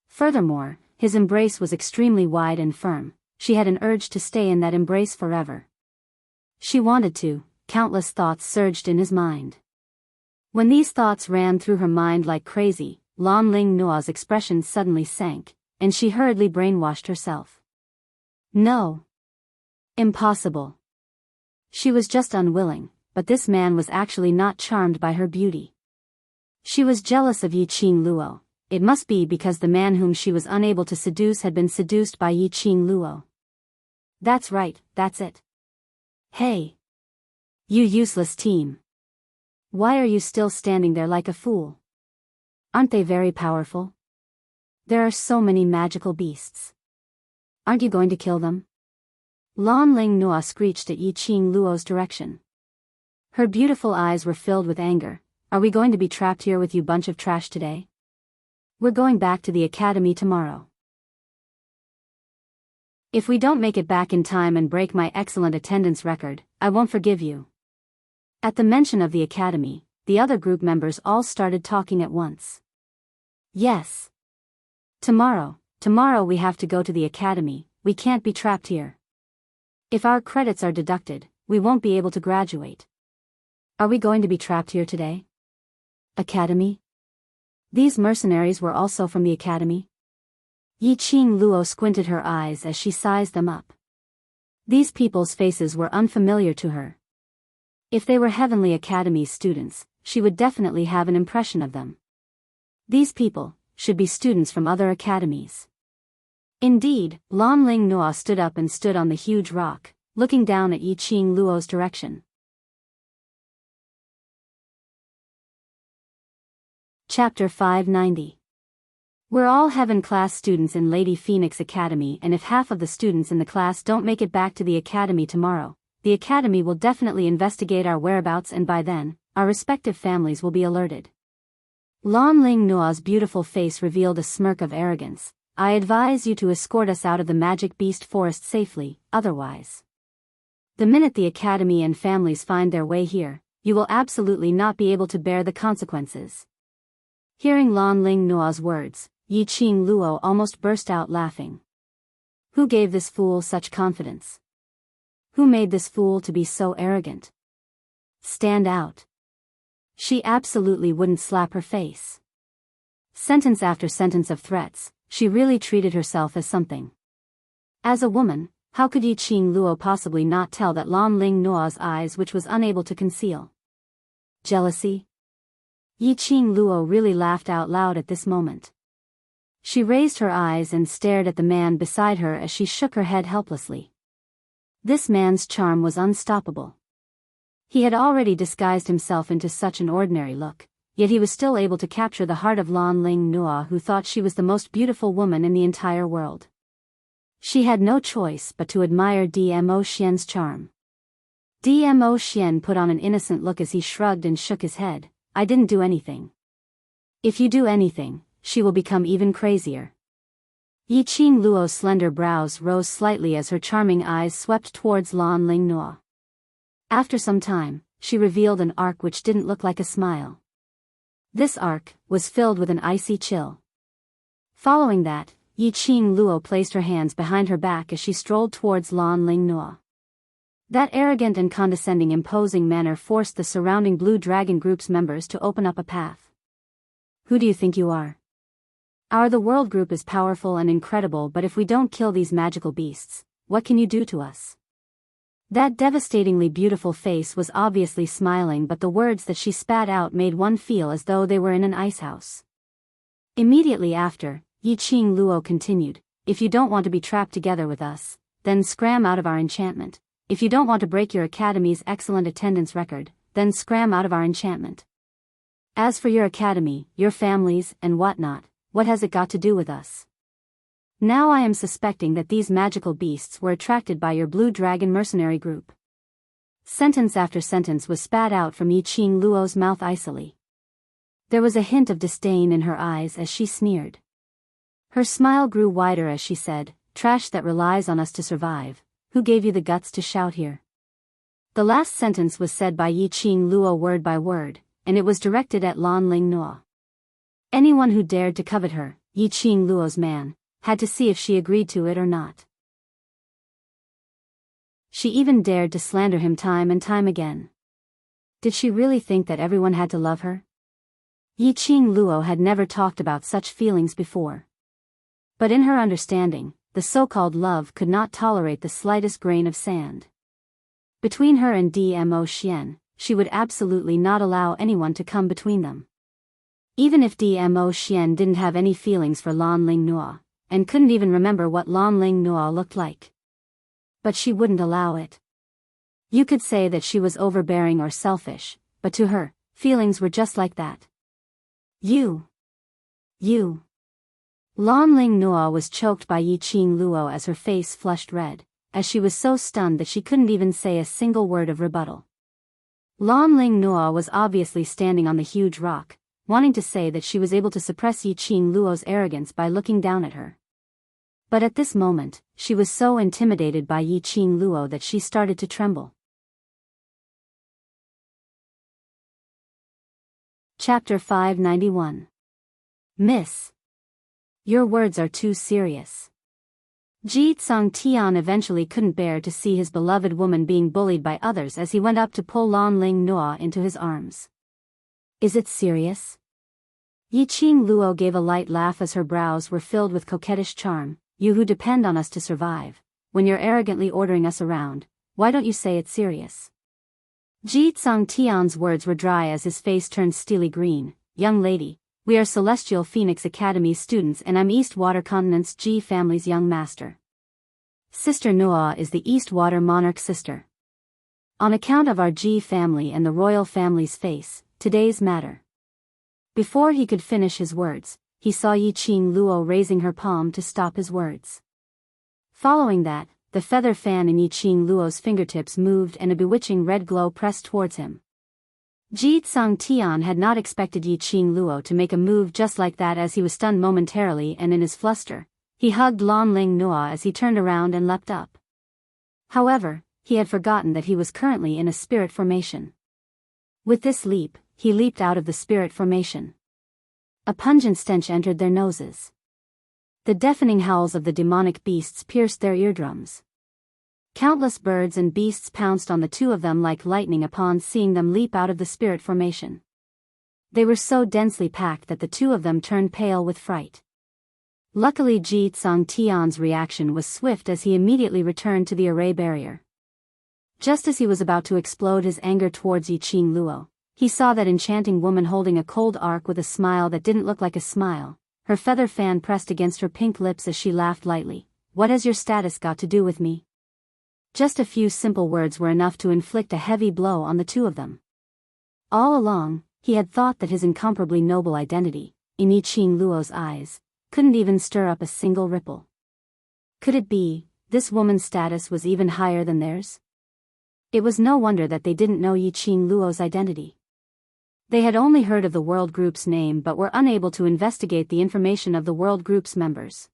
Furthermore, his embrace was extremely wide and firm. She had an urge to stay in that embrace forever. She wanted to. Countless thoughts surged in his mind. When these thoughts ran through her mind like crazy, Lan Ling Nua's expression suddenly sank, and she hurriedly brainwashed herself. No. Impossible. She was just unwilling, but this man was actually not charmed by her beauty. She was jealous of Yi Qing Luo. It must be because the man whom she was unable to seduce had been seduced by Yi Qing Luo. That's right, that's it. Hey! You useless team! Why are you still standing there like a fool? Aren't they very powerful? There are so many magical beasts. Aren't you going to kill them? Lan Ling Nua screeched at Yi Qing Luo's direction. Her beautiful eyes were filled with anger. Are we going to be trapped here with you bunch of trash today? We're going back to the academy tomorrow. If we don't make it back in time and break my excellent attendance record, I won't forgive you. At the mention of the academy, the other group members all started talking at once. Yes. Tomorrow we have to go to the academy, we can't be trapped here. If our credits are deducted, we won't be able to graduate. Are we going to be trapped here today? Academy? These mercenaries were also from the academy? Yi Qing Luo squinted her eyes as she sized them up. These people's faces were unfamiliar to her. If they were Heavenly Academy students, she would definitely have an impression of them. These people, should be students from other academies. Indeed, Lan Ling Noa stood up and stood on the huge rock, looking down at Yi Qing Luo's direction. Chapter 590. We're all Heaven class students in Lady Phoenix Academy, and if half of the students in the class don't make it back to the academy tomorrow, the academy will definitely investigate our whereabouts, and by then, our respective families will be alerted. Lan Ling Noa's beautiful face revealed a smirk of arrogance. I advise you to escort us out of the magic beast forest safely, otherwise. The minute the academy and families find their way here, you will absolutely not be able to bear the consequences. Hearing Lan Ling Noa's words, Yi Qing Luo almost burst out laughing. Who gave this fool such confidence? Who made this fool to be so arrogant? Stand out. She absolutely wouldn't slap her face. Sentence after sentence of threats, she really treated herself as something. As a woman, how could Yi Qing Luo possibly not tell that Lan Ling Noa's eyes which was unable to conceal? Jealousy? Yi Qing Luo really laughed out loud at this moment. She raised her eyes and stared at the man beside her as she shook her head helplessly. This man's charm was unstoppable. He had already disguised himself into such an ordinary look, yet he was still able to capture the heart of Lan Ling Noa, who thought she was the most beautiful woman in the entire world. She had no choice but to admire Dmo Xian's charm. Dmo Xian put on an innocent look as he shrugged and shook his head. I didn't do anything. If you do anything, she will become even crazier. Yi Qing Luo's slender brows rose slightly as her charming eyes swept towards Lan Ling Noa. After some time, she revealed an arc which didn't look like a smile. This arc was filled with an icy chill. Following that, Yi Qing Luo placed her hands behind her back as she strolled towards Lan Ling Noa. That arrogant and condescending imposing manner forced the surrounding Blue Dragon Group's members to open up a path. Who do you think you are? The world group is powerful and incredible, but if we don't kill these magical beasts, what can you do to us? That devastatingly beautiful face was obviously smiling, but the words that she spat out made one feel as though they were in an ice house. Immediately after, Yi Qing Luo continued, if you don't want to be trapped together with us, then scram out of our enchantment. If you don't want to break your academy's excellent attendance record, then scram out of our enchantment. As for your academy, your families, and whatnot, what has it got to do with us? Now I am suspecting that these magical beasts were attracted by your Blue Dragon mercenary group. Sentence after sentence was spat out from Yi Qing Luo's mouth icily. There was a hint of disdain in her eyes as she sneered. Her smile grew wider as she said, trash that relies on us to survive, who gave you the guts to shout here? The last sentence was said by Yi Qing Luo word by word, and it was directed at Lan Ling Noa. Anyone who dared to covet her, Yi Qing Luo's man, had to see if she agreed to it or not. She even dared to slander him time and time again. Did she really think that everyone had to love her? Yi Qing Luo had never talked about such feelings before. But in her understanding, the so-called love could not tolerate the slightest grain of sand. Between her and Dmo Xian, she would absolutely not allow anyone to come between them. Even if Dmo Xian didn't have any feelings for Lan Ling Noa, and couldn't even remember what Lan Ling Noa looked like. But she wouldn't allow it. You could say that she was overbearing or selfish, but to her, feelings were just like that. You. Lan Ling Noa was choked by Yi Qing Luo as her face flushed red, as she was so stunned that she couldn't even say a single word of rebuttal. Lan Ling Noa was obviously standing on the huge rock, wanting to say that she was able to suppress Yi Qing Luo's arrogance by looking down at her. But at this moment, she was so intimidated by Yi Qing Luo that she started to tremble. Chapter 591. Miss. Your words are too serious. Ji Tsang Tian eventually couldn't bear to see his beloved woman being bullied by others as he went up to pull Lan Ling Noa into his arms. Is it serious? Yi Qing Luo gave a light laugh as her brows were filled with coquettish charm. You who depend on us to survive, when you're arrogantly ordering us around, why don't you say it's serious? Ji Tsang Tian's words were dry as his face turned steely green. Young lady, We are Celestial Phoenix Academy's students and I'm East Water Continent's G family's young master. Sister Noah is the East Water Monarch sister. On account of our G family and the royal family's face, today's matter. Before he could finish his words, he saw Yiqing Luo raising her palm to stop his words. Following that, the feather fan in Yiqing Luo's fingertips moved and a bewitching red glow pressed towards him. Ji Tsang Tian had not expected Yiqing Luo to make a move just like that as he was stunned momentarily and in his fluster. He hugged Lan Ling Noa as he turned around and leapt up. However, he had forgotten that he was currently in a spirit formation. With this leap, he leaped out of the spirit formation. A pungent stench entered their noses. The deafening howls of the demonic beasts pierced their eardrums. Countless birds and beasts pounced on the two of them like lightning upon seeing them leap out of the spirit formation. They were so densely packed that the two of them turned pale with fright. Luckily Ji Tsang Tian's reaction was swift as he immediately returned to the array barrier. Just as he was about to explode his anger towards Yiqing Luo, he saw that enchanting woman holding a cold arc with a smile that didn't look like a smile, her feather fan pressed against her pink lips as she laughed lightly. What has your status got to do with me? Just a few simple words were enough to inflict a heavy blow on the two of them. All along, he had thought that his incomparably noble identity, in Yiqing Luo's eyes, couldn't even stir up a single ripple. Could it be, this woman's status was even higher than theirs? It was no wonder that they didn't know Yiqing Luo's identity. They had only heard of the World Group's name but were unable to investigate the information of the World Group's members.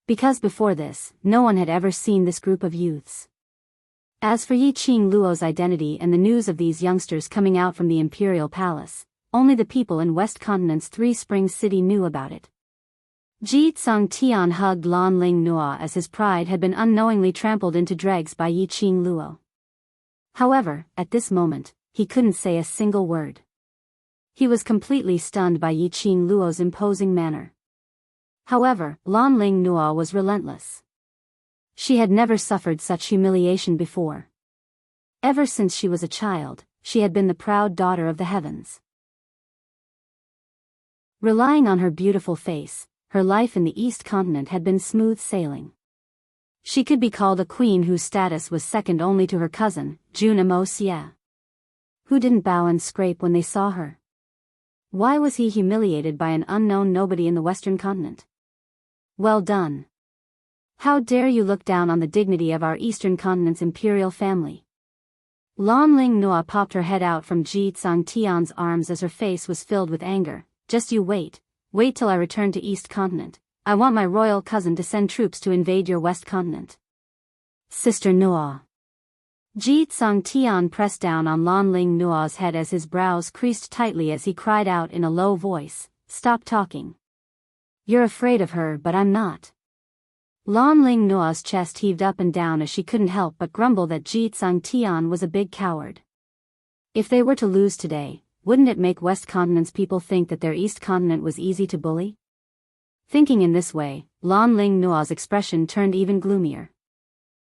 Because before this, no one had ever seen this group of youths. As for Yiqing Luo's identity and the news of these youngsters coming out from the Imperial Palace, only the people in West Continent's Three Springs City knew about it. Ji Tsang Tian hugged Lan Ling Noa as his pride had been unknowingly trampled into dregs by Yiqing Luo. However, at this moment, he couldn't say a single word. He was completely stunned by Yiqing Luo's imposing manner. However, Lan Ling Noa was relentless. She had never suffered such humiliation before. Ever since she was a child, she had been the proud daughter of the heavens. Relying on her beautiful face, her life in the East Continent had been smooth sailing. She could be called a queen whose status was second only to her cousin, Jun Amo Xie. Who didn't bow and scrape when they saw her? Why was he humiliated by an unknown nobody in the Western Continent? Well done. How dare you look down on the dignity of our Eastern Continent's imperial family? Lan Ling Noa popped her head out from Ji Tsang Tian's arms as her face was filled with anger. Just you wait till I return to East Continent. I want my royal cousin to send troops to invade your West Continent. Sister Noa. Ji Tsang Tian pressed down on Lan Ling Noa's head as his brows creased tightly as he cried out in a low voice, "Stop talking. You're afraid of her but I'm not." Lan Ling Noa's chest heaved up and down as she couldn't help but grumble that Ji Tsang Tian was a big coward. If they were to lose today, wouldn't it make West Continent's people think that their East Continent was easy to bully? Thinking in this way, Lan Ling Noa's expression turned even gloomier.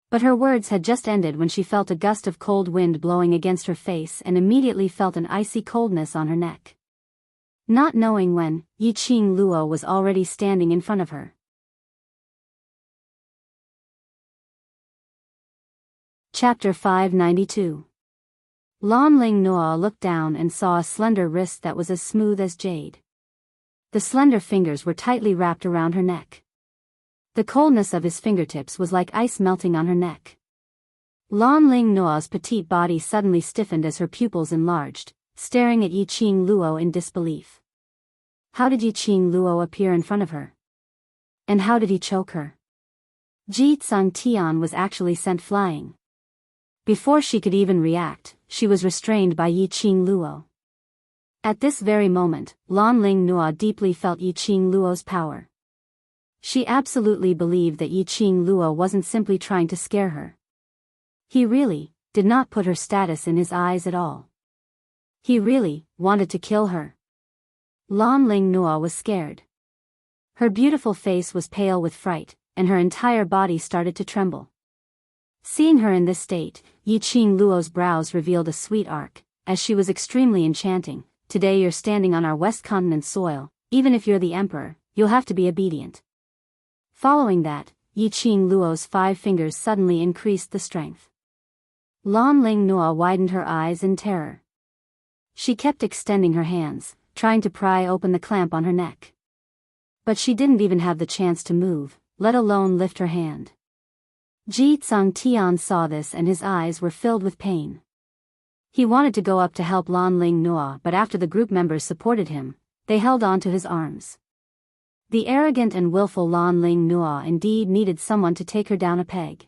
But her words had just ended when she felt a gust of cold wind blowing against her face and immediately felt an icy coldness on her neck. Not knowing when, Yiqing Luo was already standing in front of her. Chapter 592. Lan Ling Noa looked down and saw a slender wrist that was as smooth as jade. The slender fingers were tightly wrapped around her neck. The coldness of his fingertips was like ice melting on her neck. Lan Ling Noa's petite body suddenly stiffened as her pupils enlarged, staring at Yiqing Luo in disbelief. How did Yiqing Luo appear in front of her? And how did he choke her? Ji Tsang Tian was actually sent flying. Before she could even react, she was restrained by Yiqing Luo. At this very moment, Lan Ling Noa deeply felt Yiqing Luo's power. She absolutely believed that Yiqing Luo wasn't simply trying to scare her. He really did not put her status in his eyes at all. He really wanted to kill her. Lan Ling Noa was scared. Her beautiful face was pale with fright, and her entire body started to tremble. Seeing her in this state, Yiqing Luo's brows revealed a sweet arc, as she was extremely enchanting, today you're standing on our West Continent soil, even if you're the emperor, you'll have to be obedient." Following that, Yi Qing Luo's 5 fingers suddenly increased the strength. Lan Ling Nua widened her eyes in terror. She kept extending her hands, trying to pry open the clamp on her neck. But she didn't even have the chance to move, let alone lift her hand. Ji Tsang Tian saw this and his eyes were filled with pain. He wanted to go up to help Lan Ling Nua, but after the group members supported him, they held on to his arms. The arrogant and willful Lan Ling Nua indeed needed someone to take her down a peg.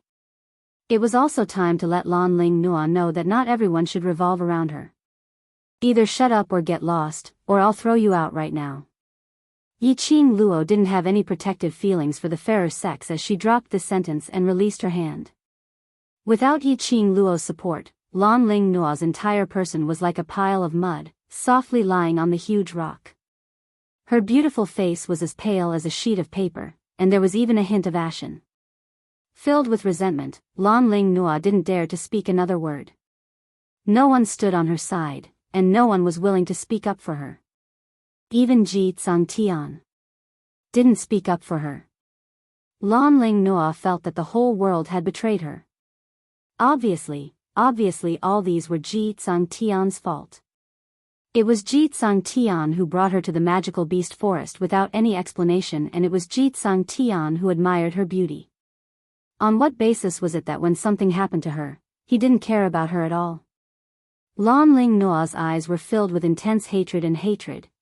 It was also time to let Lan Ling Nua know that not everyone should revolve around her. "Either shut up or get lost, or I'll throw you out right now." Yi Qing Luo didn't have any protective feelings for the fairer sex as she dropped this sentence and released her hand. Without Yi Qing Luo's support, Lan Ling Nua's entire person was like a pile of mud, softly lying on the huge rock. Her beautiful face was as pale as a sheet of paper, and there was even a hint of ashen. Filled with resentment, Lan Ling Nua didn't dare to speak another word. No one stood on her side, and no one was willing to speak up for her. Even Ji Tsang Tian didn't speak up for her. Lan Ling Nua felt that the whole world had betrayed her. Obviously all these were Ji Tsang Tian's fault. It was Ji Tsang Tian who brought her to the magical beast forest without any explanation, and it was Ji Tsang Tian who admired her beauty. On what basis was it that when something happened to her, he didn't care about her at all? Lan Ling Nua's eyes were filled with intense hatred,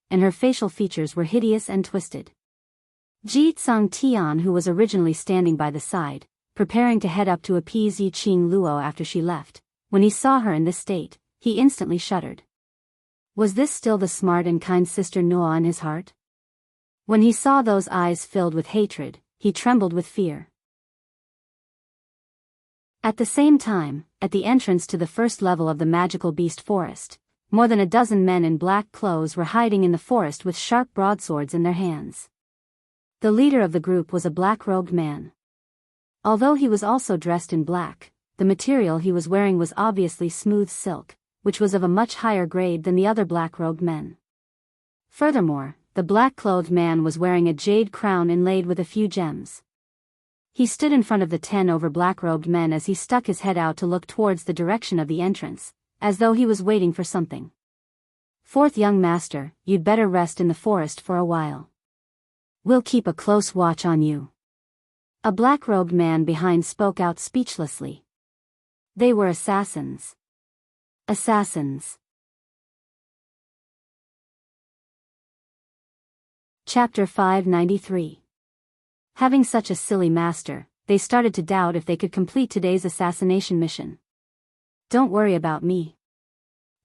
and her facial features were hideous and twisted. Ji Tsang Tian, who was originally standing by the side, preparing to head up to appease Yi Qing Luo after she left, when he saw her in this state, he instantly shuddered. Was this still the smart and kind sister Nua in his heart? When he saw those eyes filled with hatred, he trembled with fear. At the same time, at the entrance to the first level of the magical beast forest, more than a dozen men in black clothes were hiding in the forest with sharp broadswords in their hands. The leader of the group was a black-robed man. Although he was also dressed in black, the material he was wearing was obviously smooth silk, which was of a much higher grade than the other black-robed men. Furthermore, the black-clothed man was wearing a jade crown inlaid with a few gems. He stood in front of the 10 over black-robed men as he stuck his head out to look towards the direction of the entrance, as though he was waiting for something. "Fourth young master, you'd better rest in the forest for a while. We'll keep a close watch on you." A black-robed man behind spoke out speechlessly. They were assassins. Assassins. Chapter 593. Having such a silly master, they started to doubt if they could complete today's assassination mission. "Don't worry about me.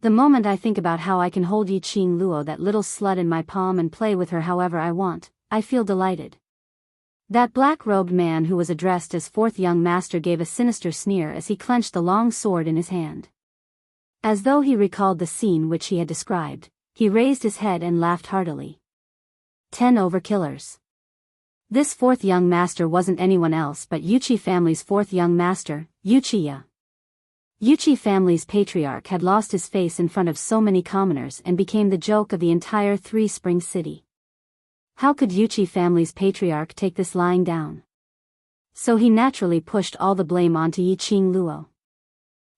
The moment I think about how I can hold Yi Qing Luo, that little slut, in my palm and play with her however I want, I feel delighted." That black-robed man who was addressed as fourth young master gave a sinister sneer as he clenched the long sword in his hand. As though he recalled the scene which he had described, he raised his head and laughed heartily. 10 over killers. This fourth young master wasn't anyone else but Yuchi family's fourth young master, Uchiya. Yuchi family's patriarch had lost his face in front of so many commoners and became the joke of the entire Three Springs city. How could Yuchi family's patriarch take this lying down? So he naturally pushed all the blame onto Yi Qing Luo.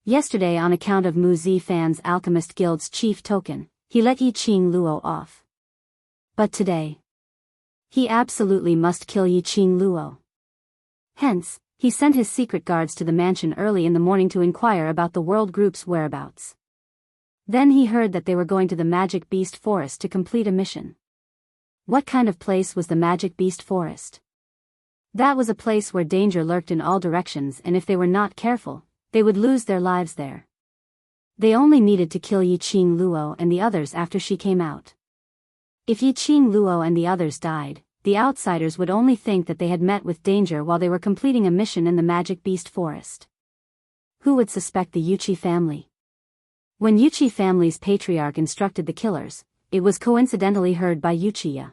Yesterday, on account of Mu Zifan's Alchemist Guild's chief token, he let Yi Qing Luo off. But today, he absolutely must kill Yi Qing Luo. Hence, he sent his secret guards to the mansion early in the morning to inquire about the world group's whereabouts. Then he heard that they were going to the Magic Beast Forest to complete a mission. What kind of place was the Magic Beast Forest? That was a place where danger lurked in all directions, and if they were not careful, they would lose their lives there. They only needed to kill Yi Qing Luo and the others after she came out. If Yi Qing Luo and the others died, the outsiders would only think that they had met with danger while they were completing a mission in the Magic Beast Forest. Who would suspect the Yuchi family? When Yuchi family's patriarch instructed the killers, it was coincidentally heard by Uchiya.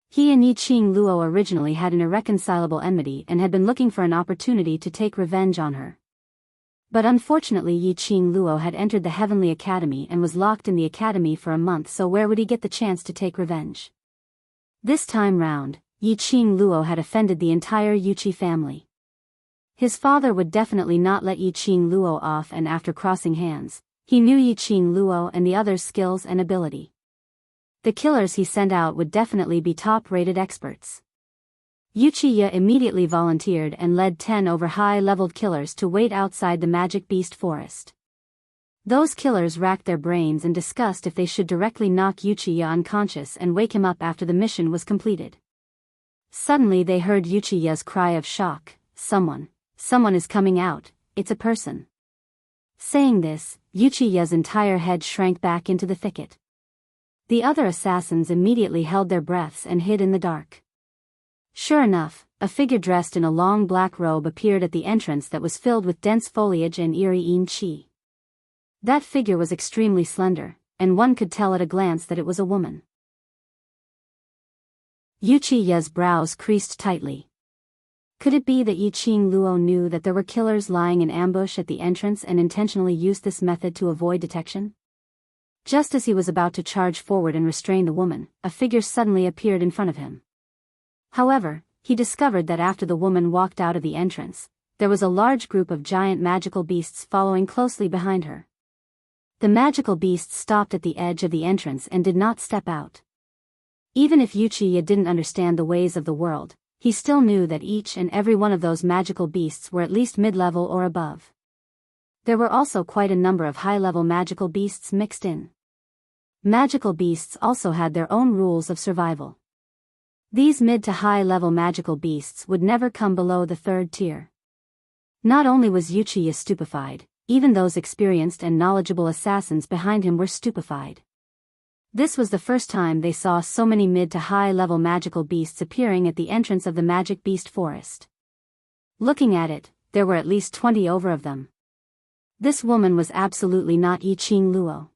He and Yi Qing Luo originally had an irreconcilable enmity and had been looking for an opportunity to take revenge on her. But unfortunately Yi Qing Luo had entered the Heavenly Academy and was locked in the academy for a month, so where would he get the chance to take revenge? This time round, Yi Qing Luo had offended the entire Yuqi family. His father would definitely not let Yi Qing Luo off, and after crossing hands, he knew Yi Qing Luo and the others' skills and ability. The killers he sent out would definitely be top-rated experts. Yuchiya immediately volunteered and led 10 over high-leveled killers to wait outside the Magic Beast Forest. Those killers racked their brains and discussed if they should directly knock Yuchiya unconscious and wake him up after the mission was completed. Suddenly they heard Yuchiya's cry of shock, Someone is coming out, it's a person." Saying this, Yuchiya's entire head shrank back into the thicket. The other assassins immediately held their breaths and hid in the dark. Sure enough, a figure dressed in a long black robe appeared at the entrance that was filled with dense foliage and eerie qi. That figure was extremely slender, and one could tell at a glance that it was a woman. Yuchiya's brows creased tightly. Could it be that Yi Qing Luo knew that there were killers lying in ambush at the entrance and intentionally used this method to avoid detection? Just as he was about to charge forward and restrain the woman, a figure suddenly appeared in front of him. However, he discovered that after the woman walked out of the entrance, there was a large group of giant magical beasts following closely behind her. The magical beasts stopped at the edge of the entrance and did not step out. Even if Yuchiya didn't understand the ways of the world, he still knew that each and every one of those magical beasts were at least mid-level or above. There were also quite a number of high-level magical beasts mixed in. Magical beasts also had their own rules of survival. These mid to high-level magical beasts would never come below the 3rd tier. Not only was Yuchiya stupefied, even those experienced and knowledgeable assassins behind him were stupefied. This was the first time they saw so many mid to high-level magical beasts appearing at the entrance of the Magic Beast Forest. Looking at it, there were at least 20 over of them. This woman was absolutely not Yi Qing Luo.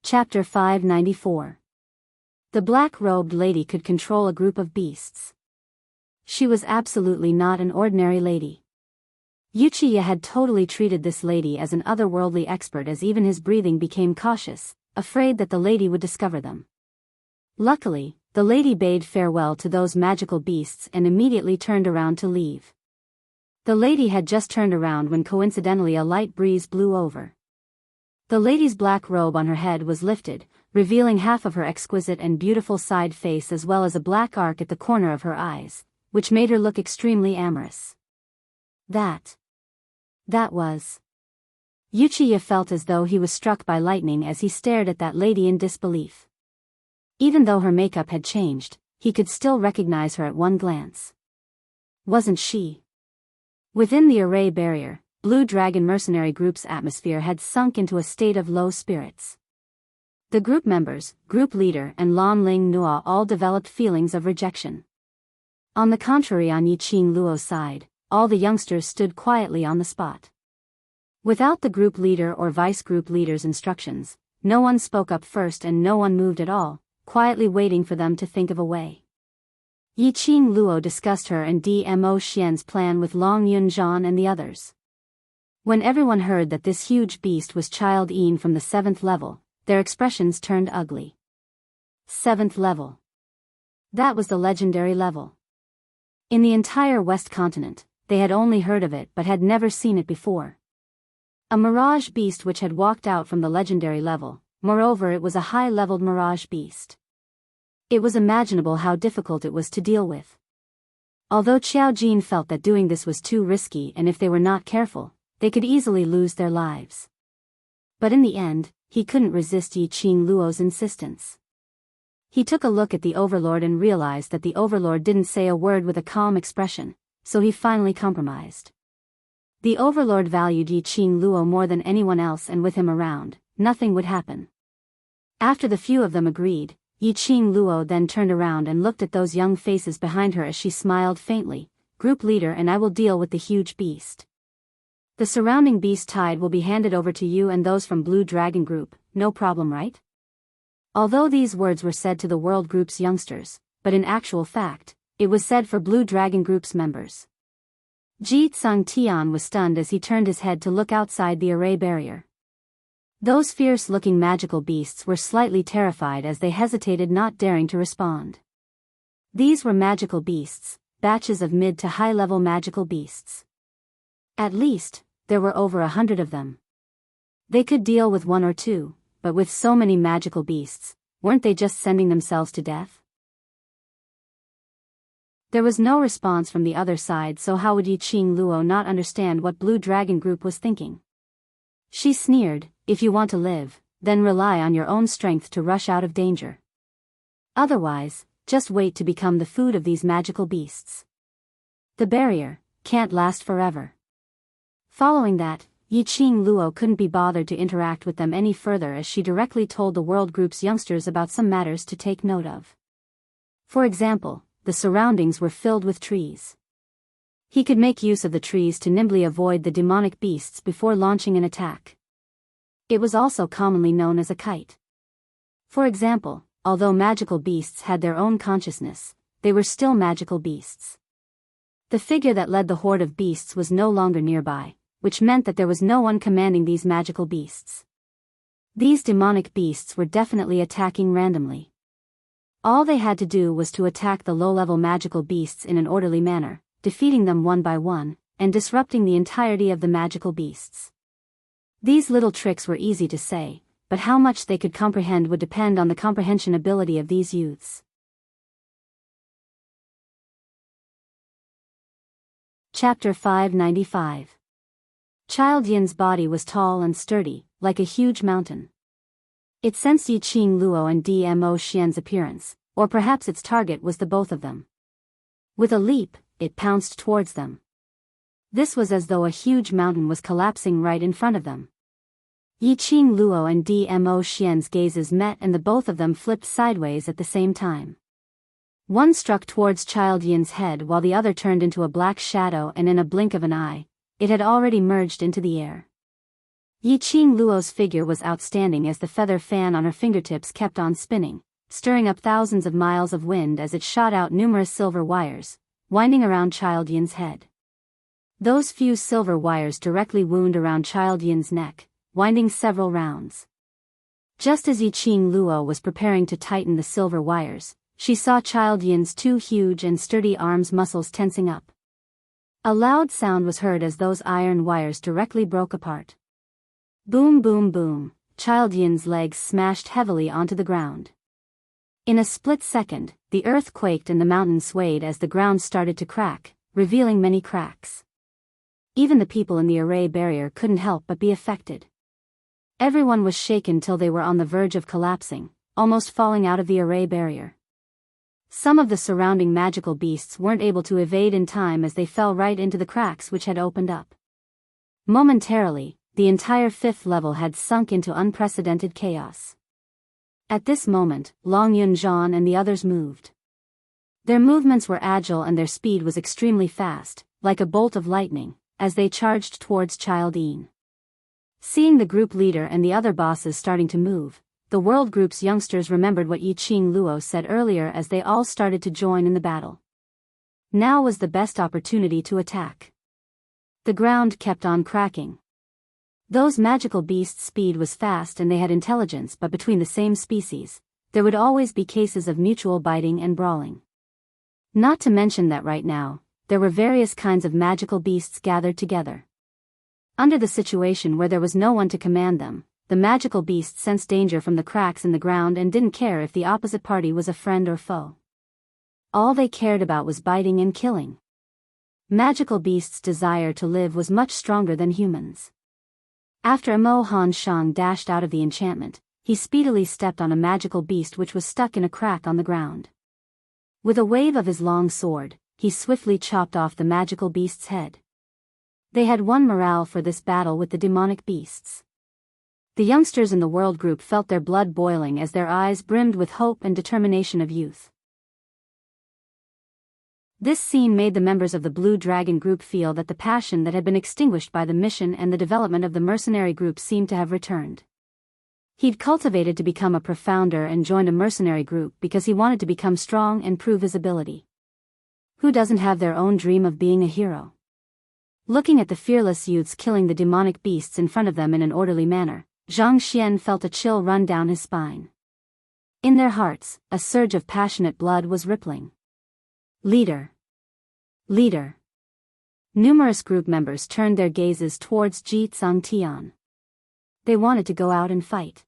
Chapter 594. The black-robed lady could control a group of beasts. She was absolutely not an ordinary lady. Yuchiya had totally treated this lady as an otherworldly expert, as even his breathing became cautious, afraid that the lady would discover them. Luckily, the lady bade farewell to those magical beasts and immediately turned around to leave. The lady had just turned around when coincidentally a light breeze blew over. The lady's black robe on her head was lifted, revealing half of her exquisite and beautiful side face as well as a black arc at the corner of her eyes, which made her look extremely amorous. That was. Yuchiya felt as though he was struck by lightning as he stared at that lady in disbelief. Even though her makeup had changed, he could still recognize her at one glance. Wasn't she? Within the array barrier, Blue Dragon Mercenary Group's atmosphere had sunk into a state of low spirits. The group members, group leader and Lan Ling Nua all developed feelings of rejection. On the contrary, on Yi Qing Luo's side, all the youngsters stood quietly on the spot. Without the group leader or vice group leader's instructions, no one spoke up first and no one moved at all, quietly waiting for them to think of a way. Yi Qing Luo discussed her and Dmo Xian's plan with Long Yunzhan and the others. When everyone heard that this huge beast was Child Yin from the 7th level, their expressions turned ugly. 7th level. That was the legendary level. In the entire West Continent, they had only heard of it but had never seen it before. A mirage beast which had walked out from the legendary level, moreover it was a high-leveled mirage beast. It was imaginable how difficult it was to deal with. Although Qiao Jin felt that doing this was too risky and if they were not careful, they could easily lose their lives. But in the end, he couldn't resist Yi Qing Luo's insistence. He took a look at the Overlord and realized that the Overlord didn't say a word with a calm expression, so he finally compromised. The Overlord valued Yi Qing Luo more than anyone else, and with him around, nothing would happen. After the few of them agreed, Yi Qing Luo then turned around and looked at those young faces behind her as she smiled faintly. Group leader, and I will deal with the huge beast. The surrounding beast tide will be handed over to you and those from Blue Dragon Group, no problem, right? Although these words were said to the World Group's youngsters, but in actual fact, it was said for Blue Dragon Group's members. Ji Tsung Tian was stunned as he turned his head to look outside the array barrier. Those fierce-looking magical beasts were slightly terrified as they hesitated, not daring to respond. These were magical beasts, batches of mid to high-level magical beasts. At least, there were over 100 of them. They could deal with one or two, but with so many magical beasts, weren't they just sending themselves to death? There was no response from the other side, so how would Yiqing Luo not understand what Blue Dragon Group was thinking? She sneered, "If you want to live, then rely on your own strength to rush out of danger. Otherwise, just wait to become the food of these magical beasts. The barrier can't last forever." Following that, Yiqing Luo couldn't be bothered to interact with them any further as she directly told the World Group's youngsters about some matters to take note of. For example, the surroundings were filled with trees. He could make use of the trees to nimbly avoid the demonic beasts before launching an attack. It was also commonly known as a kite. For example, although magical beasts had their own consciousness, they were still magical beasts. The figure that led the horde of beasts was no longer nearby, which meant that there was no one commanding these magical beasts. These demonic beasts were definitely attacking randomly. All they had to do was to attack the low-level magical beasts in an orderly manner, defeating them one by one, and disrupting the entirety of the magical beasts. These little tricks were easy to say, but how much they could comprehend would depend on the comprehension ability of these youths. Chapter 595. Child Yin's body was tall and sturdy, like a huge mountain. It sensed Yiqing Luo and Dmo Xian's appearance, or perhaps its target was the both of them. With a leap, it pounced towards them. This was as though a huge mountain was collapsing right in front of them. Yiqing Luo and Dmo Xian's gazes met and the both of them flipped sideways at the same time. One struck towards Child Yin's head while the other turned into a black shadow, and in a blink of an eye, it had already merged into the air. Yiqing Luo's figure was outstanding as the feather fan on her fingertips kept on spinning, stirring up thousands of miles of wind as it shot out numerous silver wires, winding around Child Yin's head. Those few silver wires directly wound around Child Yin's neck, winding several rounds. Just as Yiqing Luo was preparing to tighten the silver wires, she saw Child Yin's two huge and sturdy arms' muscles tensing up. A loud sound was heard as those iron wires directly broke apart. Boom boom boom, Child Yin's legs smashed heavily onto the ground. In a split second, the earth quaked and the mountain swayed as the ground started to crack, revealing many cracks. Even the people in the array barrier couldn't help but be affected. Everyone was shaken till they were on the verge of collapsing, almost falling out of the array barrier. Some of the surrounding magical beasts weren't able to evade in time as they fell right into the cracks which had opened up. Momentarily, the entire fifth level had sunk into unprecedented chaos. At this moment, Long Yunzhan and the others moved. Their movements were agile and their speed was extremely fast, like a bolt of lightning, as they charged towards Child Yin. Seeing the group leader and the other bosses starting to move, the World Group's youngsters remembered what Yiqing Luo said earlier as they all started to join in the battle. Now was the best opportunity to attack. The ground kept on cracking. Those magical beasts' speed was fast and they had intelligence, but between the same species, there would always be cases of mutual biting and brawling. Not to mention that right now, there were various kinds of magical beasts gathered together. Under the situation where there was no one to command them, the magical beasts sensed danger from the cracks in the ground and didn't care if the opposite party was a friend or foe. All they cared about was biting and killing. Magical beasts' desire to live was much stronger than humans. After Amo Han Shang dashed out of the enchantment, he speedily stepped on a magical beast which was stuck in a crack on the ground. With a wave of his long sword, he swiftly chopped off the magical beast's head. They had won morale for this battle with the demonic beasts. The youngsters in the World Group felt their blood boiling as their eyes brimmed with hope and determination of youth. This scene made the members of the Blue Dragon Group feel that the passion that had been extinguished by the mission and the development of the mercenary group seemed to have returned. He'd cultivated to become a profounder and joined a mercenary group because he wanted to become strong and prove his ability. Who doesn't have their own dream of being a hero? Looking at the fearless youths killing the demonic beasts in front of them in an orderly manner, Zhang Xian felt a chill run down his spine. In their hearts, a surge of passionate blood was rippling. Leader! Leader! Numerous group members turned their gazes towards Ji Tsangtian. They wanted to go out and fight.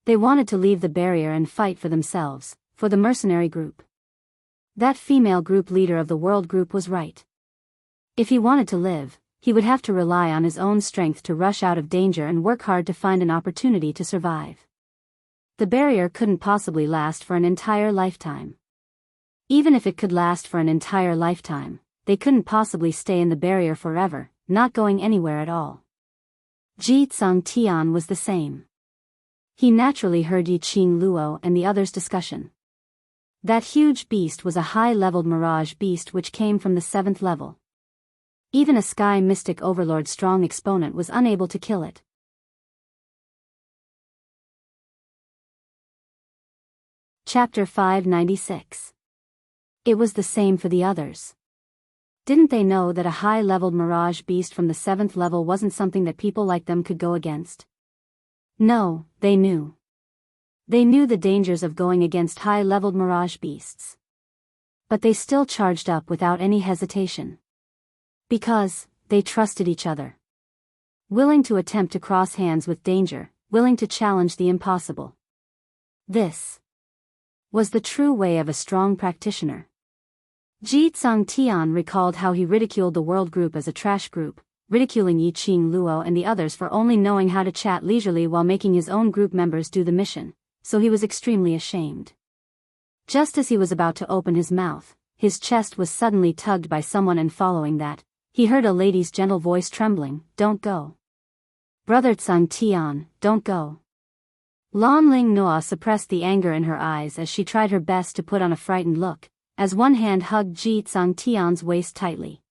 They wanted to leave the barrier and fight for themselves, for the mercenary group. That female group leader of the world group was right. If he wanted to live, he would have to rely on his own strength to rush out of danger and work hard to find an opportunity to survive. The barrier couldn't possibly last for an entire lifetime. Even if it could last for an entire lifetime, they couldn't possibly stay in the barrier forever, not going anywhere at all. Ji Tsangtian was the same. He naturally heard Yi Qing Luo and the others' discussion. That huge beast was a high-leveled mirage beast which came from the 7th level. Even a sky mystic overlord strong exponent was unable to kill it. Chapter 596. It was the same for the others. Didn't they know that a high-leveled mirage beast from the 7th level wasn't something that people like them could go against? No, they knew. They knew the dangers of going against high-leveled mirage beasts. But they still charged up without any hesitation. Because they trusted each other. Willing to attempt to cross hands with danger, willing to challenge the impossible. This was the true way of a strong practitioner. Ji Tsangtian recalled how he ridiculed the world group as a trash group, ridiculing Yi Qing Luo and the others for only knowing how to chat leisurely while making his own group members do the mission, so he was extremely ashamed. Just as he was about to open his mouth, his chest was suddenly tugged by someone, and following that, he heard a lady's gentle voice trembling, "Don't go. Brother Tsangtian, don't go." Lan Ling Noa suppressed the anger in her eyes as she tried her best to put on a frightened look, as one hand hugged Ji Tsangtian's waist tightly.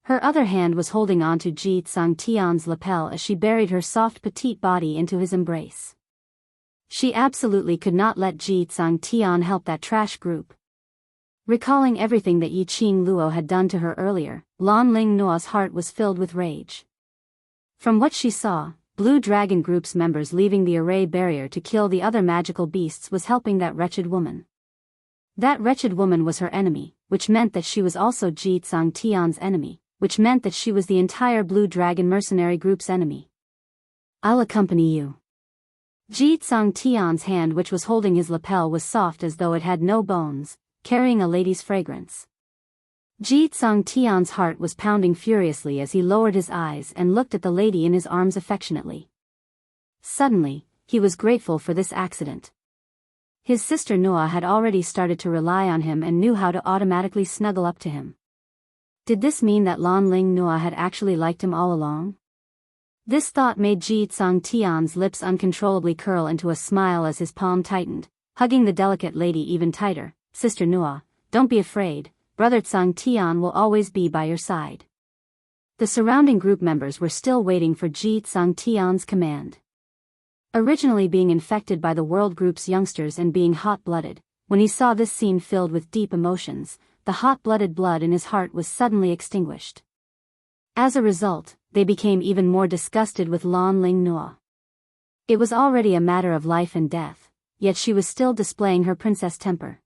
Her other hand was holding onto Ji Tsangtian's lapel as she buried her soft petite body into his embrace. She absolutely could not let Ji Tsangtian help that trash group. Recalling everything that Yi Qing Luo had done to her earlier, Lan Ling Noa's heart was filled with rage. From what she saw, Blue Dragon Group's members leaving the array barrier to kill the other magical beasts was helping that wretched woman. That wretched woman was her enemy, which meant that she was also Ji Tsangtian's enemy, which meant that she was the entire Blue Dragon mercenary group's enemy. "I'll accompany you." Ji Tsangtian's hand, which was holding his lapel, was soft as though it had no bones, carrying a lady's fragrance. Ji Tsangtian's heart was pounding furiously as he lowered his eyes and looked at the lady in his arms affectionately. Suddenly, he was grateful for this accident. His sister Noah had already started to rely on him and knew how to automatically snuggle up to him. Did this mean that Lan Ling Noah had actually liked him all along? This thought made Ji Tsangtian's lips uncontrollably curl into a smile as his palm tightened, hugging the delicate lady even tighter. "Sister Noah, don't be afraid, Brother Tsangtian will always be by your side." The surrounding group members were still waiting for Ji Tsangtian's command. Originally being infected by the world group's youngsters and being hot-blooded, when he saw this scene filled with deep emotions, the hot-blooded blood in his heart was suddenly extinguished. As a result, they became even more disgusted with Lan Ling Noa. It was already a matter of life and death, yet she was still displaying her princess temper.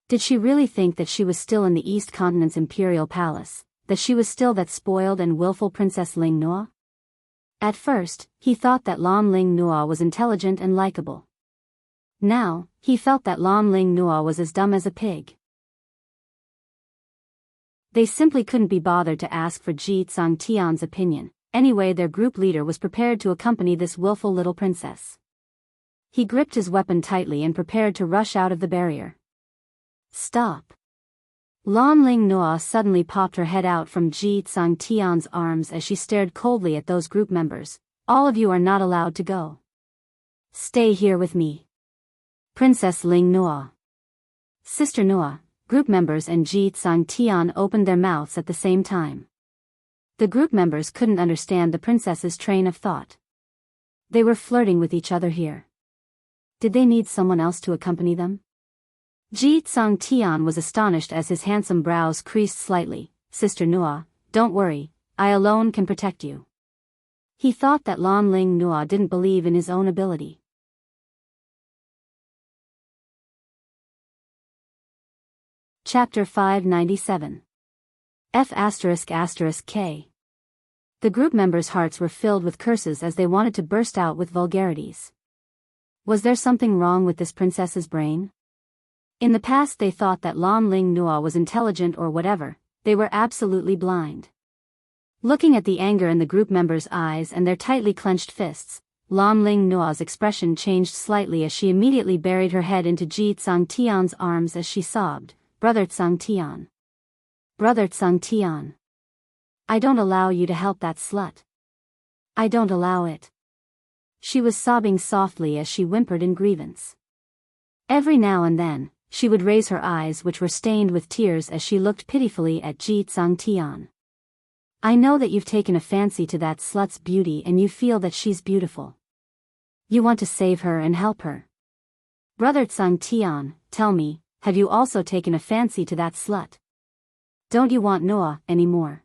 Did she really think that she was still in the East Continent's imperial palace, that she was still that spoiled and willful Princess Ling Noa? At first, he thought that Lan Ling Noa was intelligent and likable. Now, he felt that Lan Ling Noa was as dumb as a pig. They simply couldn't be bothered to ask for Ji Tsangtian's opinion. Anyway, their group leader was prepared to accompany this willful little princess. He gripped his weapon tightly and prepared to rush out of the barrier. "Stop." Lan Ling Noa suddenly popped her head out from Ji Tsangtian's arms as she stared coldly at those group members. "All of you are not allowed to go. Stay here with me." Princess Ling Noa, Sister Noa, group members and Ji Tsangtian opened their mouths at the same time. The group members couldn't understand the princess's train of thought. They were flirting with each other here. Did they need someone else to accompany them? Ji Tsung Tian was astonished as his handsome brows creased slightly. Sister Nua, don't worry, I alone can protect you. He thought that Lan Ling Nua didn't believe in his own ability. Chapter 597. F***K. The group members' hearts were filled with curses as they wanted to burst out with vulgarities. Was there something wrong with this princess's brain? In the past they thought that Lan Ling Nua was intelligent or whatever, they were absolutely blind. Looking at the anger in the group members' eyes and their tightly clenched fists, Lan Ling Nua's expression changed slightly as she immediately buried her head into Ji Tsung Tian's arms as she sobbed, Brother Tsung Tian. Brother Tsung Tian. I don't allow you to help that slut. I don't allow it. She was sobbing softly as she whimpered in grievance. Every now and then, she would raise her eyes which were stained with tears as she looked pitifully at Ji Tsung Tian. I know that you've taken a fancy to that slut's beauty and you feel that she's beautiful. You want to save her and help her. Brother Tsung Tian, tell me, have you also taken a fancy to that slut? Don't you want Noah anymore?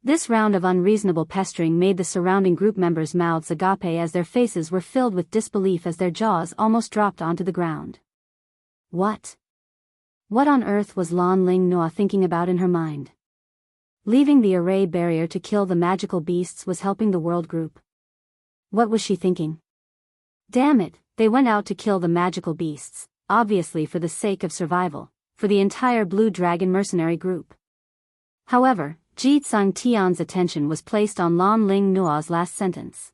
This round of unreasonable pestering made the surrounding group members' mouths agape as their faces were filled with disbelief as their jaws almost dropped onto the ground. What? What on earth was Lan Ling Noah thinking about in her mind? Leaving the array barrier to kill the magical beasts was helping the world group. What was she thinking? Damn it, they went out to kill the magical beasts, obviously for the sake of survival, for the entire Blue Dragon mercenary group. However, Ji Tsung Tian's attention was placed on Lan Ling Nua's last sentence.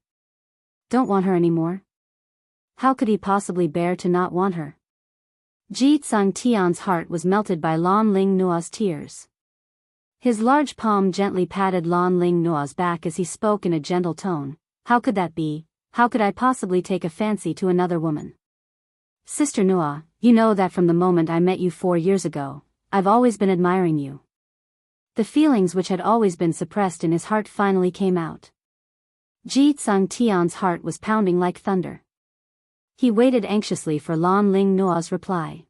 Don't want her anymore? How could he possibly bear to not want her? Ji Tsung Tian's heart was melted by Lan Ling Nua's tears. His large palm gently patted Lan Ling Nua's back as he spoke in a gentle tone. How could that be? How could I possibly take a fancy to another woman? Sister Nua, you know that from the moment I met you 4 years ago, I've always been admiring you. The feelings which had always been suppressed in his heart finally came out. Ji Tsung Tian's heart was pounding like thunder. He waited anxiously for Lan Ling Nua's reply.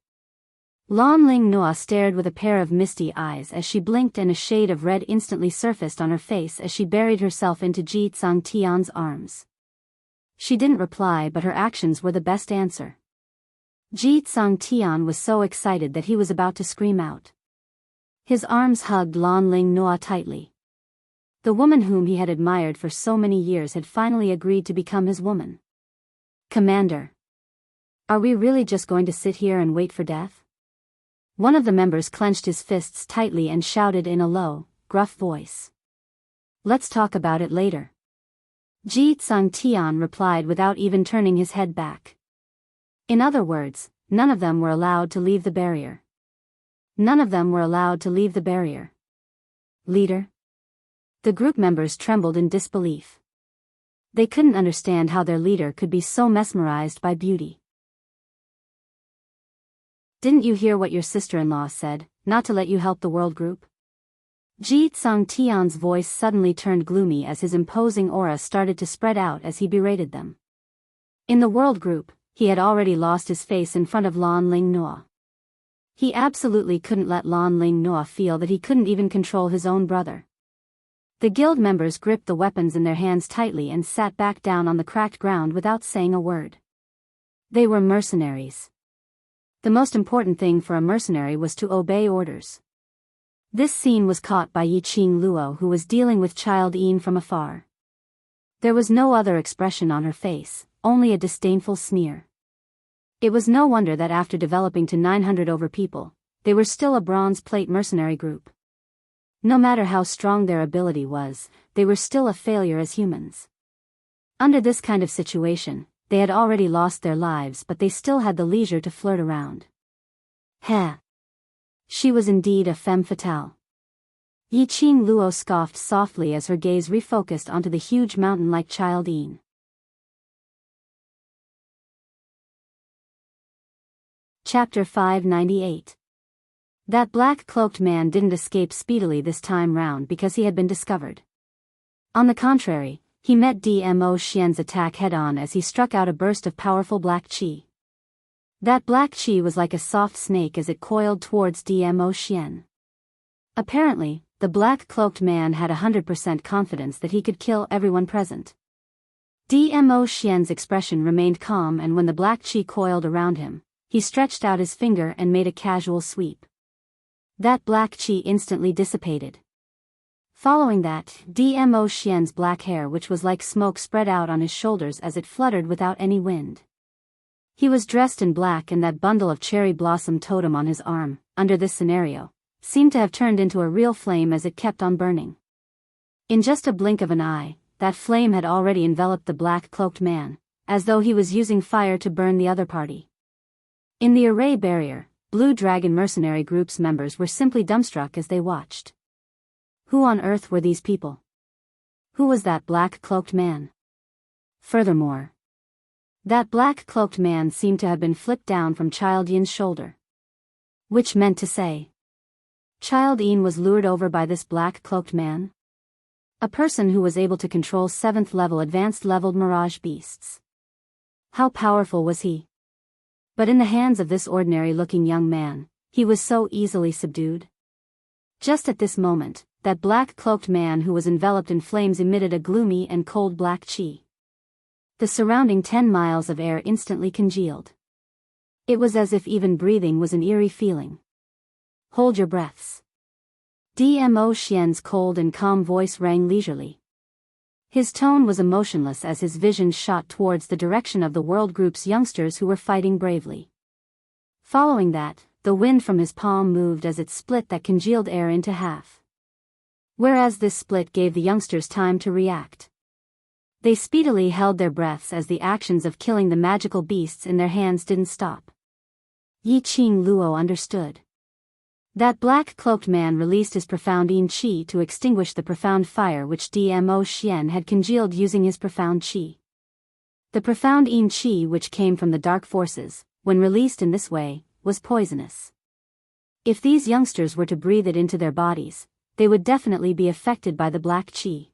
Lan Ling Nua stared with a pair of misty eyes as she blinked and a shade of red instantly surfaced on her face as she buried herself into Ji Tsung Tian's arms. She didn't reply but her actions were the best answer. Ji Tsung Tian was so excited that he was about to scream out. His arms hugged Lan Ling Nua tightly. The woman whom he had admired for so many years had finally agreed to become his woman. Commander. Are we really just going to sit here and wait for death? One of the members clenched his fists tightly and shouted in a low, gruff voice. Let's talk about it later. Ji Tsung Tian replied without even turning his head back. In other words, none of them were allowed to leave the barrier. None of them were allowed to leave the barrier. Leader? The group members trembled in disbelief. They couldn't understand how their leader could be so mesmerized by beauty. Didn't you hear what your sister-in-law said, not to let you help the world group? Ji Tsung Tian's voice suddenly turned gloomy as his imposing aura started to spread out as he berated them. In the world group, he had already lost his face in front of Lan Ling Nua. He absolutely couldn't let Lan Ling Nua feel that he couldn't even control his own brother. The guild members gripped the weapons in their hands tightly and sat back down on the cracked ground without saying a word. They were mercenaries. The most important thing for a mercenary was to obey orders. This scene was caught by Yi Qing Luo, who was dealing with Child Yin from afar. There was no other expression on her face, only a disdainful sneer. It was no wonder that after developing to 900 over people, they were still a bronze plate mercenary group. No matter how strong their ability was, they were still a failure as humans. Under this kind of situation, they had already lost their lives but they still had the leisure to flirt around. Heh. She was indeed a femme fatale. Yi Qing Luo scoffed softly as her gaze refocused onto the huge mountain like Child Yin. Chapter 598. That black-cloaked man didn't escape speedily this time round because he had been discovered. On the contrary, he met Dmo Xian's attack head-on as he struck out a burst of powerful black qi. That black chi was like a soft snake as it coiled towards Dmo Xian. Apparently, the black-cloaked man had 100% confidence that he could kill everyone present. Dmo Xian's expression remained calm, and when the black chi coiled around him, he stretched out his finger and made a casual sweep. That black chi instantly dissipated. Following that, Dmo Xian's black hair, which was like smoke, spread out on his shoulders as it fluttered without any wind. He was dressed in black, and that bundle of cherry blossom totem on his arm, under this scenario, seemed to have turned into a real flame as it kept on burning. In just a blink of an eye, that flame had already enveloped the black-cloaked man, as though he was using fire to burn the other party. In the array barrier, Blue Dragon mercenary group's members were simply dumbstruck as they watched. Who on earth were these people? Who was that black-cloaked man? Furthermore, that black-cloaked man seemed to have been flipped down from Child Yin's shoulder. Which meant to say, Child Yin was lured over by this black-cloaked man? A person who was able to control 7th-level advanced-leveled mirage beasts. How powerful was he? But in the hands of this ordinary-looking young man, he was so easily subdued. Just at this moment, that black-cloaked man who was enveloped in flames emitted a gloomy and cold black chi. The surrounding 10 miles of air instantly congealed. It was as if even breathing was an eerie feeling. Hold your breaths. Dmo Xian's cold and calm voice rang leisurely. His tone was emotionless as his vision shot towards the direction of the World Group's youngsters who were fighting bravely. Following that, the wind from his palm moved as it split that congealed air into half. Whereas this split gave the youngsters time to react. They speedily held their breaths as the actions of killing the magical beasts in their hands didn't stop. Yi Qing Luo understood. That black-cloaked man released his profound yin chi to extinguish the profound fire which Dmo Xian had congealed using his profound chi. The profound yin chi, which came from the dark forces, when released in this way, was poisonous. If these youngsters were to breathe it into their bodies, they would definitely be affected by the black chi.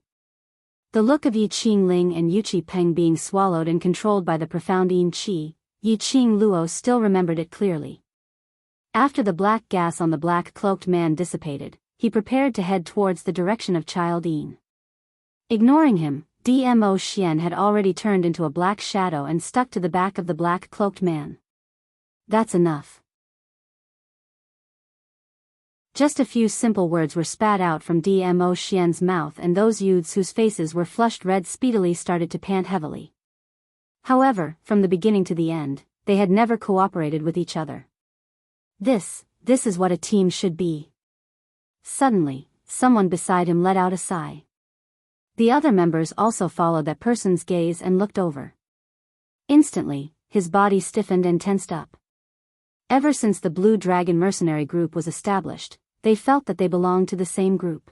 The look of Yi Qingling and Yu Qi Peng being swallowed and controlled by the profound yin chi, Yi Qing Luo still remembered it clearly. After the black gas on the black-cloaked man dissipated, he prepared to head towards the direction of Child Yin. Ignoring him, Dmo Xian had already turned into a black shadow and stuck to the back of the black-cloaked man. That's enough. Just a few simple words were spat out from Dmo Xian's mouth, and those youths whose faces were flushed red speedily started to pant heavily. However, from the beginning to the end, they had never cooperated with each other. This is what a team should be. Suddenly, someone beside him let out a sigh. The other members also followed that person's gaze and looked over. Instantly, his body stiffened and tensed up. Ever since the Blue Dragon mercenary group was established, they felt that they belonged to the same group.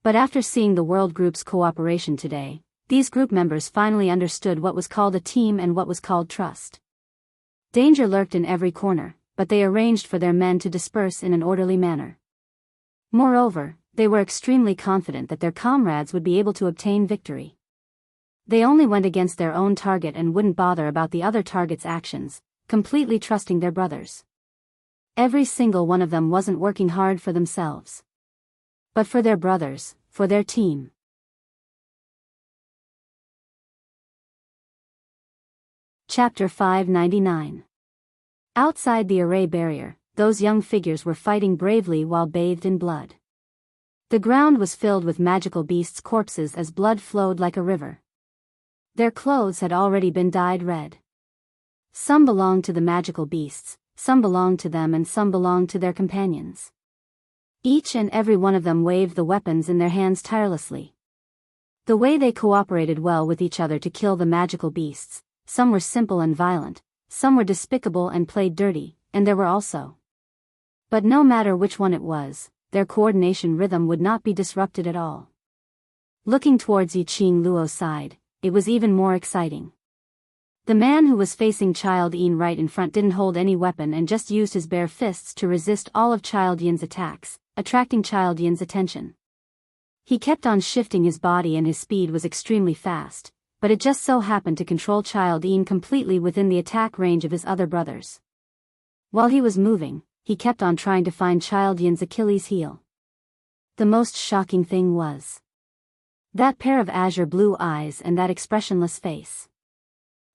But after seeing the World Group's cooperation today, these group members finally understood what was called a team and what was called trust. Danger lurked in every corner, but they arranged for their men to disperse in an orderly manner. Moreover, they were extremely confident that their comrades would be able to obtain victory. They only went against their own target and wouldn't bother about the other target's actions, completely trusting their brothers. Every single one of them wasn't working hard for themselves, but for their brothers, for their team. Chapter 599. Outside the array barrier, those young figures were fighting bravely while bathed in blood. The ground was filled with magical beasts' corpses as blood flowed like a river. Their clothes had already been dyed red. Some belonged to the magical beasts, some belonged to them, and some belonged to their companions. Each and every one of them waved the weapons in their hands tirelessly. The way they cooperated well with each other to kill the magical beasts, some were simple and violent, some were despicable and played dirty, and there were also. But no matter which one it was, their coordination rhythm would not be disrupted at all. Looking towards Yi Qing Luo's side, it was even more exciting. The man who was facing Child Yin right in front didn't hold any weapon and just used his bare fists to resist all of Child Yin's attacks, attracting Child Yin's attention. He kept on shifting his body and his speed was extremely fast, but it just so happened to control Child Ian completely within the attack range of his other brothers. While he was moving, he kept on trying to find Child Ian's Achilles heel. The most shocking thing was that pair of azure blue eyes and that expressionless face.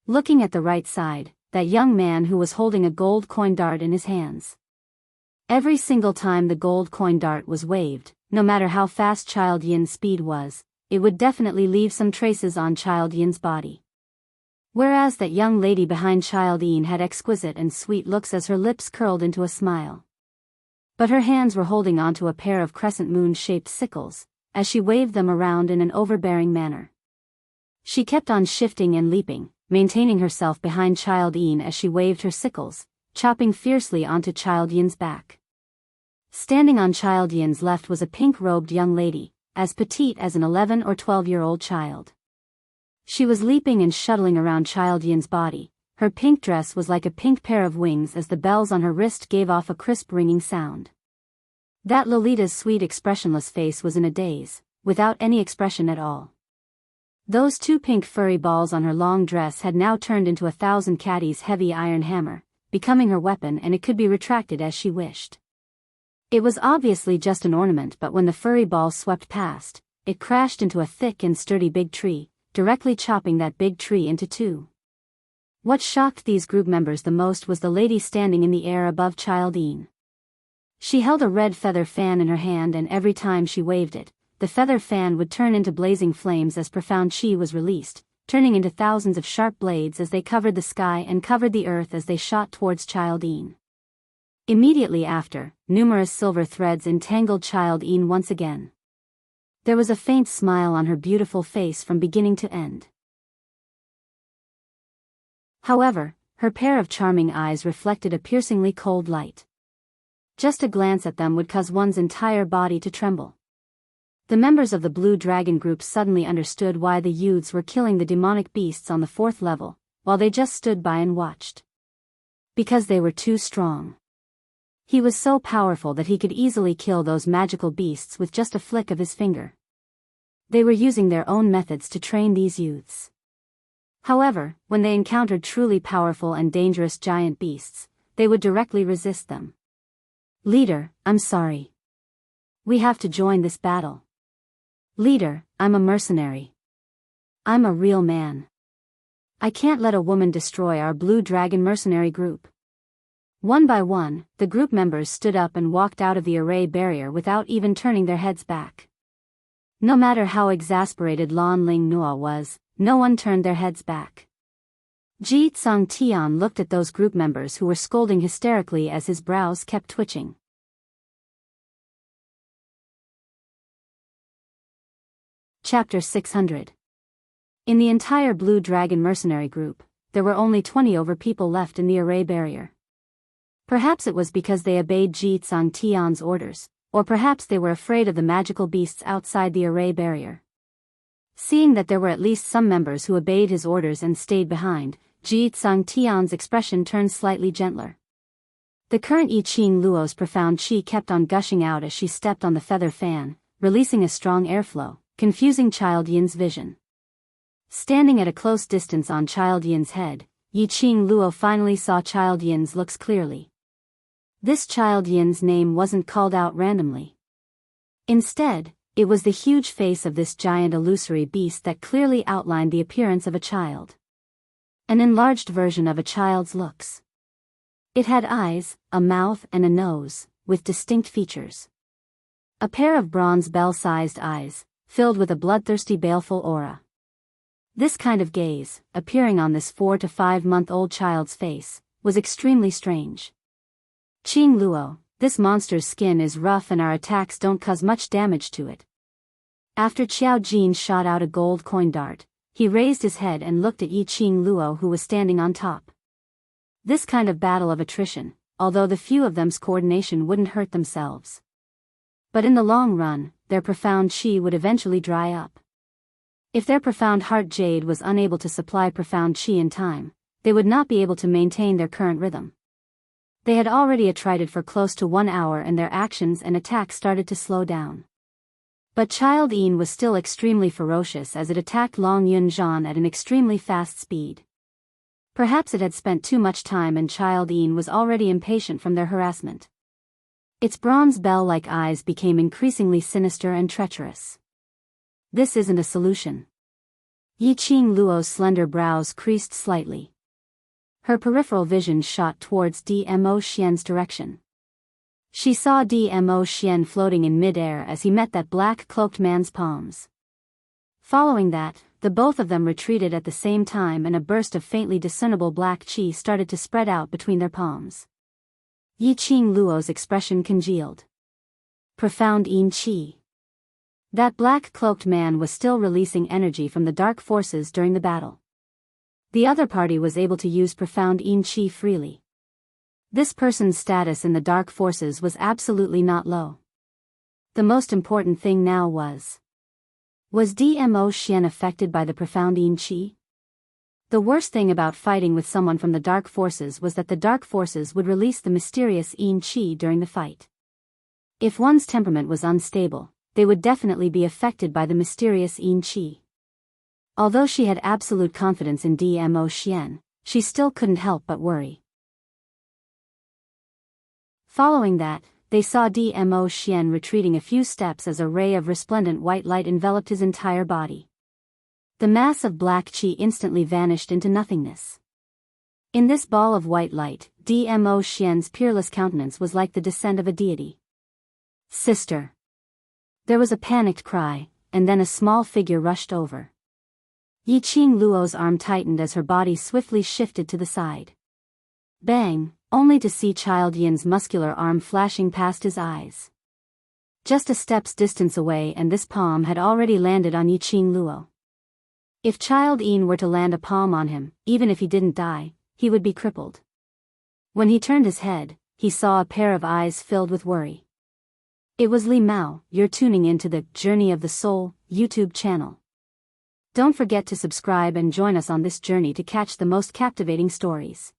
Looking at the right side, that young man who was holding a gold coin dart in his hands. Every single time the gold coin dart was waved, no matter how fast Child Ian's speed was, it would definitely leave some traces on Child Ian's body. Whereas that young lady behind Child Ian had exquisite and sweet looks as her lips curled into a smile. But her hands were holding onto a pair of crescent moon-shaped sickles, as she waved them around in an overbearing manner. She kept on shifting and leaping, maintaining herself behind Child Ian as she waved her sickles, chopping fiercely onto Child Ian's back. Standing on Child Ian's left was a pink-robed young lady, as petite as an 11 or 12-year-old child. She was leaping and shuttling around Child Ian's body. Her pink dress was like a pink pair of wings as the bells on her wrist gave off a crisp ringing sound. That Lolita's sweet expressionless face was in a daze, without any expression at all. Those two pink furry balls on her long dress had now turned into 1,000 Caddy's heavy iron hammer, becoming her weapon, and it could be retracted as she wished. It was obviously just an ornament, but when the furry ball swept past, it crashed into a thick and sturdy big tree, directly chopping that big tree into two. What shocked these group members the most was the lady standing in the air above Child Ian. She held a red feather fan in her hand, and every time she waved it, the feather fan would turn into blazing flames as profound chi was released, turning into thousands of sharp blades as they covered the sky and covered the earth as they shot towards Child Ian. Immediately after, numerous silver threads entangled Child Ian once again. There was a faint smile on her beautiful face from beginning to end. However, her pair of charming eyes reflected a piercingly cold light. Just a glance at them would cause one's entire body to tremble. The members of the Blue Dragon group suddenly understood why the youths were killing the demonic beasts on the 4th level, while they just stood by and watched. Because they were too strong. He was so powerful that he could easily kill those magical beasts with just a flick of his finger. They were using their own methods to train these youths. However, when they encountered truly powerful and dangerous giant beasts, they would directly resist them. Leader, I'm sorry. We have to join this battle. Leader, I'm a mercenary. I'm a real man. I can't let a woman destroy our Blue Dragon mercenary group. One by one, the group members stood up and walked out of the array barrier without even turning their heads back. No matter how exasperated Lan Ling Nua was, no one turned their heads back. Ji Tsang Tian looked at those group members who were scolding hysterically as his brows kept twitching. Chapter 600. In the entire Blue Dragon mercenary group, there were only 20 over people left in the array barrier. Perhaps it was because they obeyed Ji Tsang Tian's orders, or perhaps they were afraid of the magical beasts outside the array barrier. Seeing that there were at least some members who obeyed his orders and stayed behind, Ji Tsang Tian's expression turned slightly gentler. The current I Ching Luo's profound chi kept on gushing out as she stepped on the feather fan, releasing a strong airflow, confusing Child Ian's vision. Standing at a close distance on Child Ian's head, Yi Ching Luo finally saw Child Ian's looks clearly. This Child Ian's name wasn't called out randomly. Instead, it was the huge face of this giant illusory beast that clearly outlined the appearance of a child. An enlarged version of a child's looks. It had eyes, a mouth and a nose, with distinct features. A pair of bronze bell-sized eyes, filled with a bloodthirsty baleful aura. This kind of gaze, appearing on this 4 to 5 month old child's face, was extremely strange. Ching Luo, this monster's skin is rough and our attacks don't cause much damage to it. After Qiao Jin shot out a gold coin dart, he raised his head and looked at Yi Ching Luo who was standing on top. This kind of battle of attrition, although the few of them's coordination wouldn't hurt themselves. But in the long run, their profound chi would eventually dry up. If their profound heart jade was unable to supply profound chi in time, they would not be able to maintain their current rhythm. They had already attrited for close to 1 hour and their actions and attacks started to slow down. But Child Yin was still extremely ferocious as it attacked Long Yun Zhan at an extremely fast speed. Perhaps it had spent too much time and Child Yin was already impatient from their harassment. Its bronze bell-like eyes became increasingly sinister and treacherous. This isn't a solution. Yi Qing Luo's slender brows creased slightly. Her peripheral vision shot towards Dmo Xian's direction. She saw Dmo Xian floating in mid-air as he met that black-cloaked man's palms. Following that, the both of them retreated at the same time and a burst of faintly discernible black qi started to spread out between their palms. Yi Qing Luo's expression congealed. Profound yin qi. That black-cloaked man was still releasing energy from the dark forces during the battle. The other party was able to use profound yin qi freely. This person's status in the dark forces was absolutely not low. The most important thing now was Dmo Xian affected by the profound yin qi? The worst thing about fighting with someone from the dark forces was that the dark forces would release the mysterious yin qi during the fight. If one's temperament was unstable, they would definitely be affected by the mysterious yin qi. Although she had absolute confidence in Dmo Xian, she still couldn't help but worry. Following that, they saw Dmo Xian retreating a few steps as a ray of resplendent white light enveloped his entire body. The mass of black qi instantly vanished into nothingness. In this ball of white light, Dmo Xian's peerless countenance was like the descent of a deity. "Sister!" There was a panicked cry, and then a small figure rushed over. Yi Qing Luo's arm tightened as her body swiftly shifted to the side. Bang! Only to see Child Yin's muscular arm flashing past his eyes. Just a step's distance away and this palm had already landed on Yi Qing Luo. If Child Yin were to land a palm on him, even if he didn't die, he would be crippled. When he turned his head, he saw a pair of eyes filled with worry. It was Li Mao. You're tuning into the Journey of the Soul YouTube channel. Don't forget to subscribe and join us on this journey to catch the most captivating stories.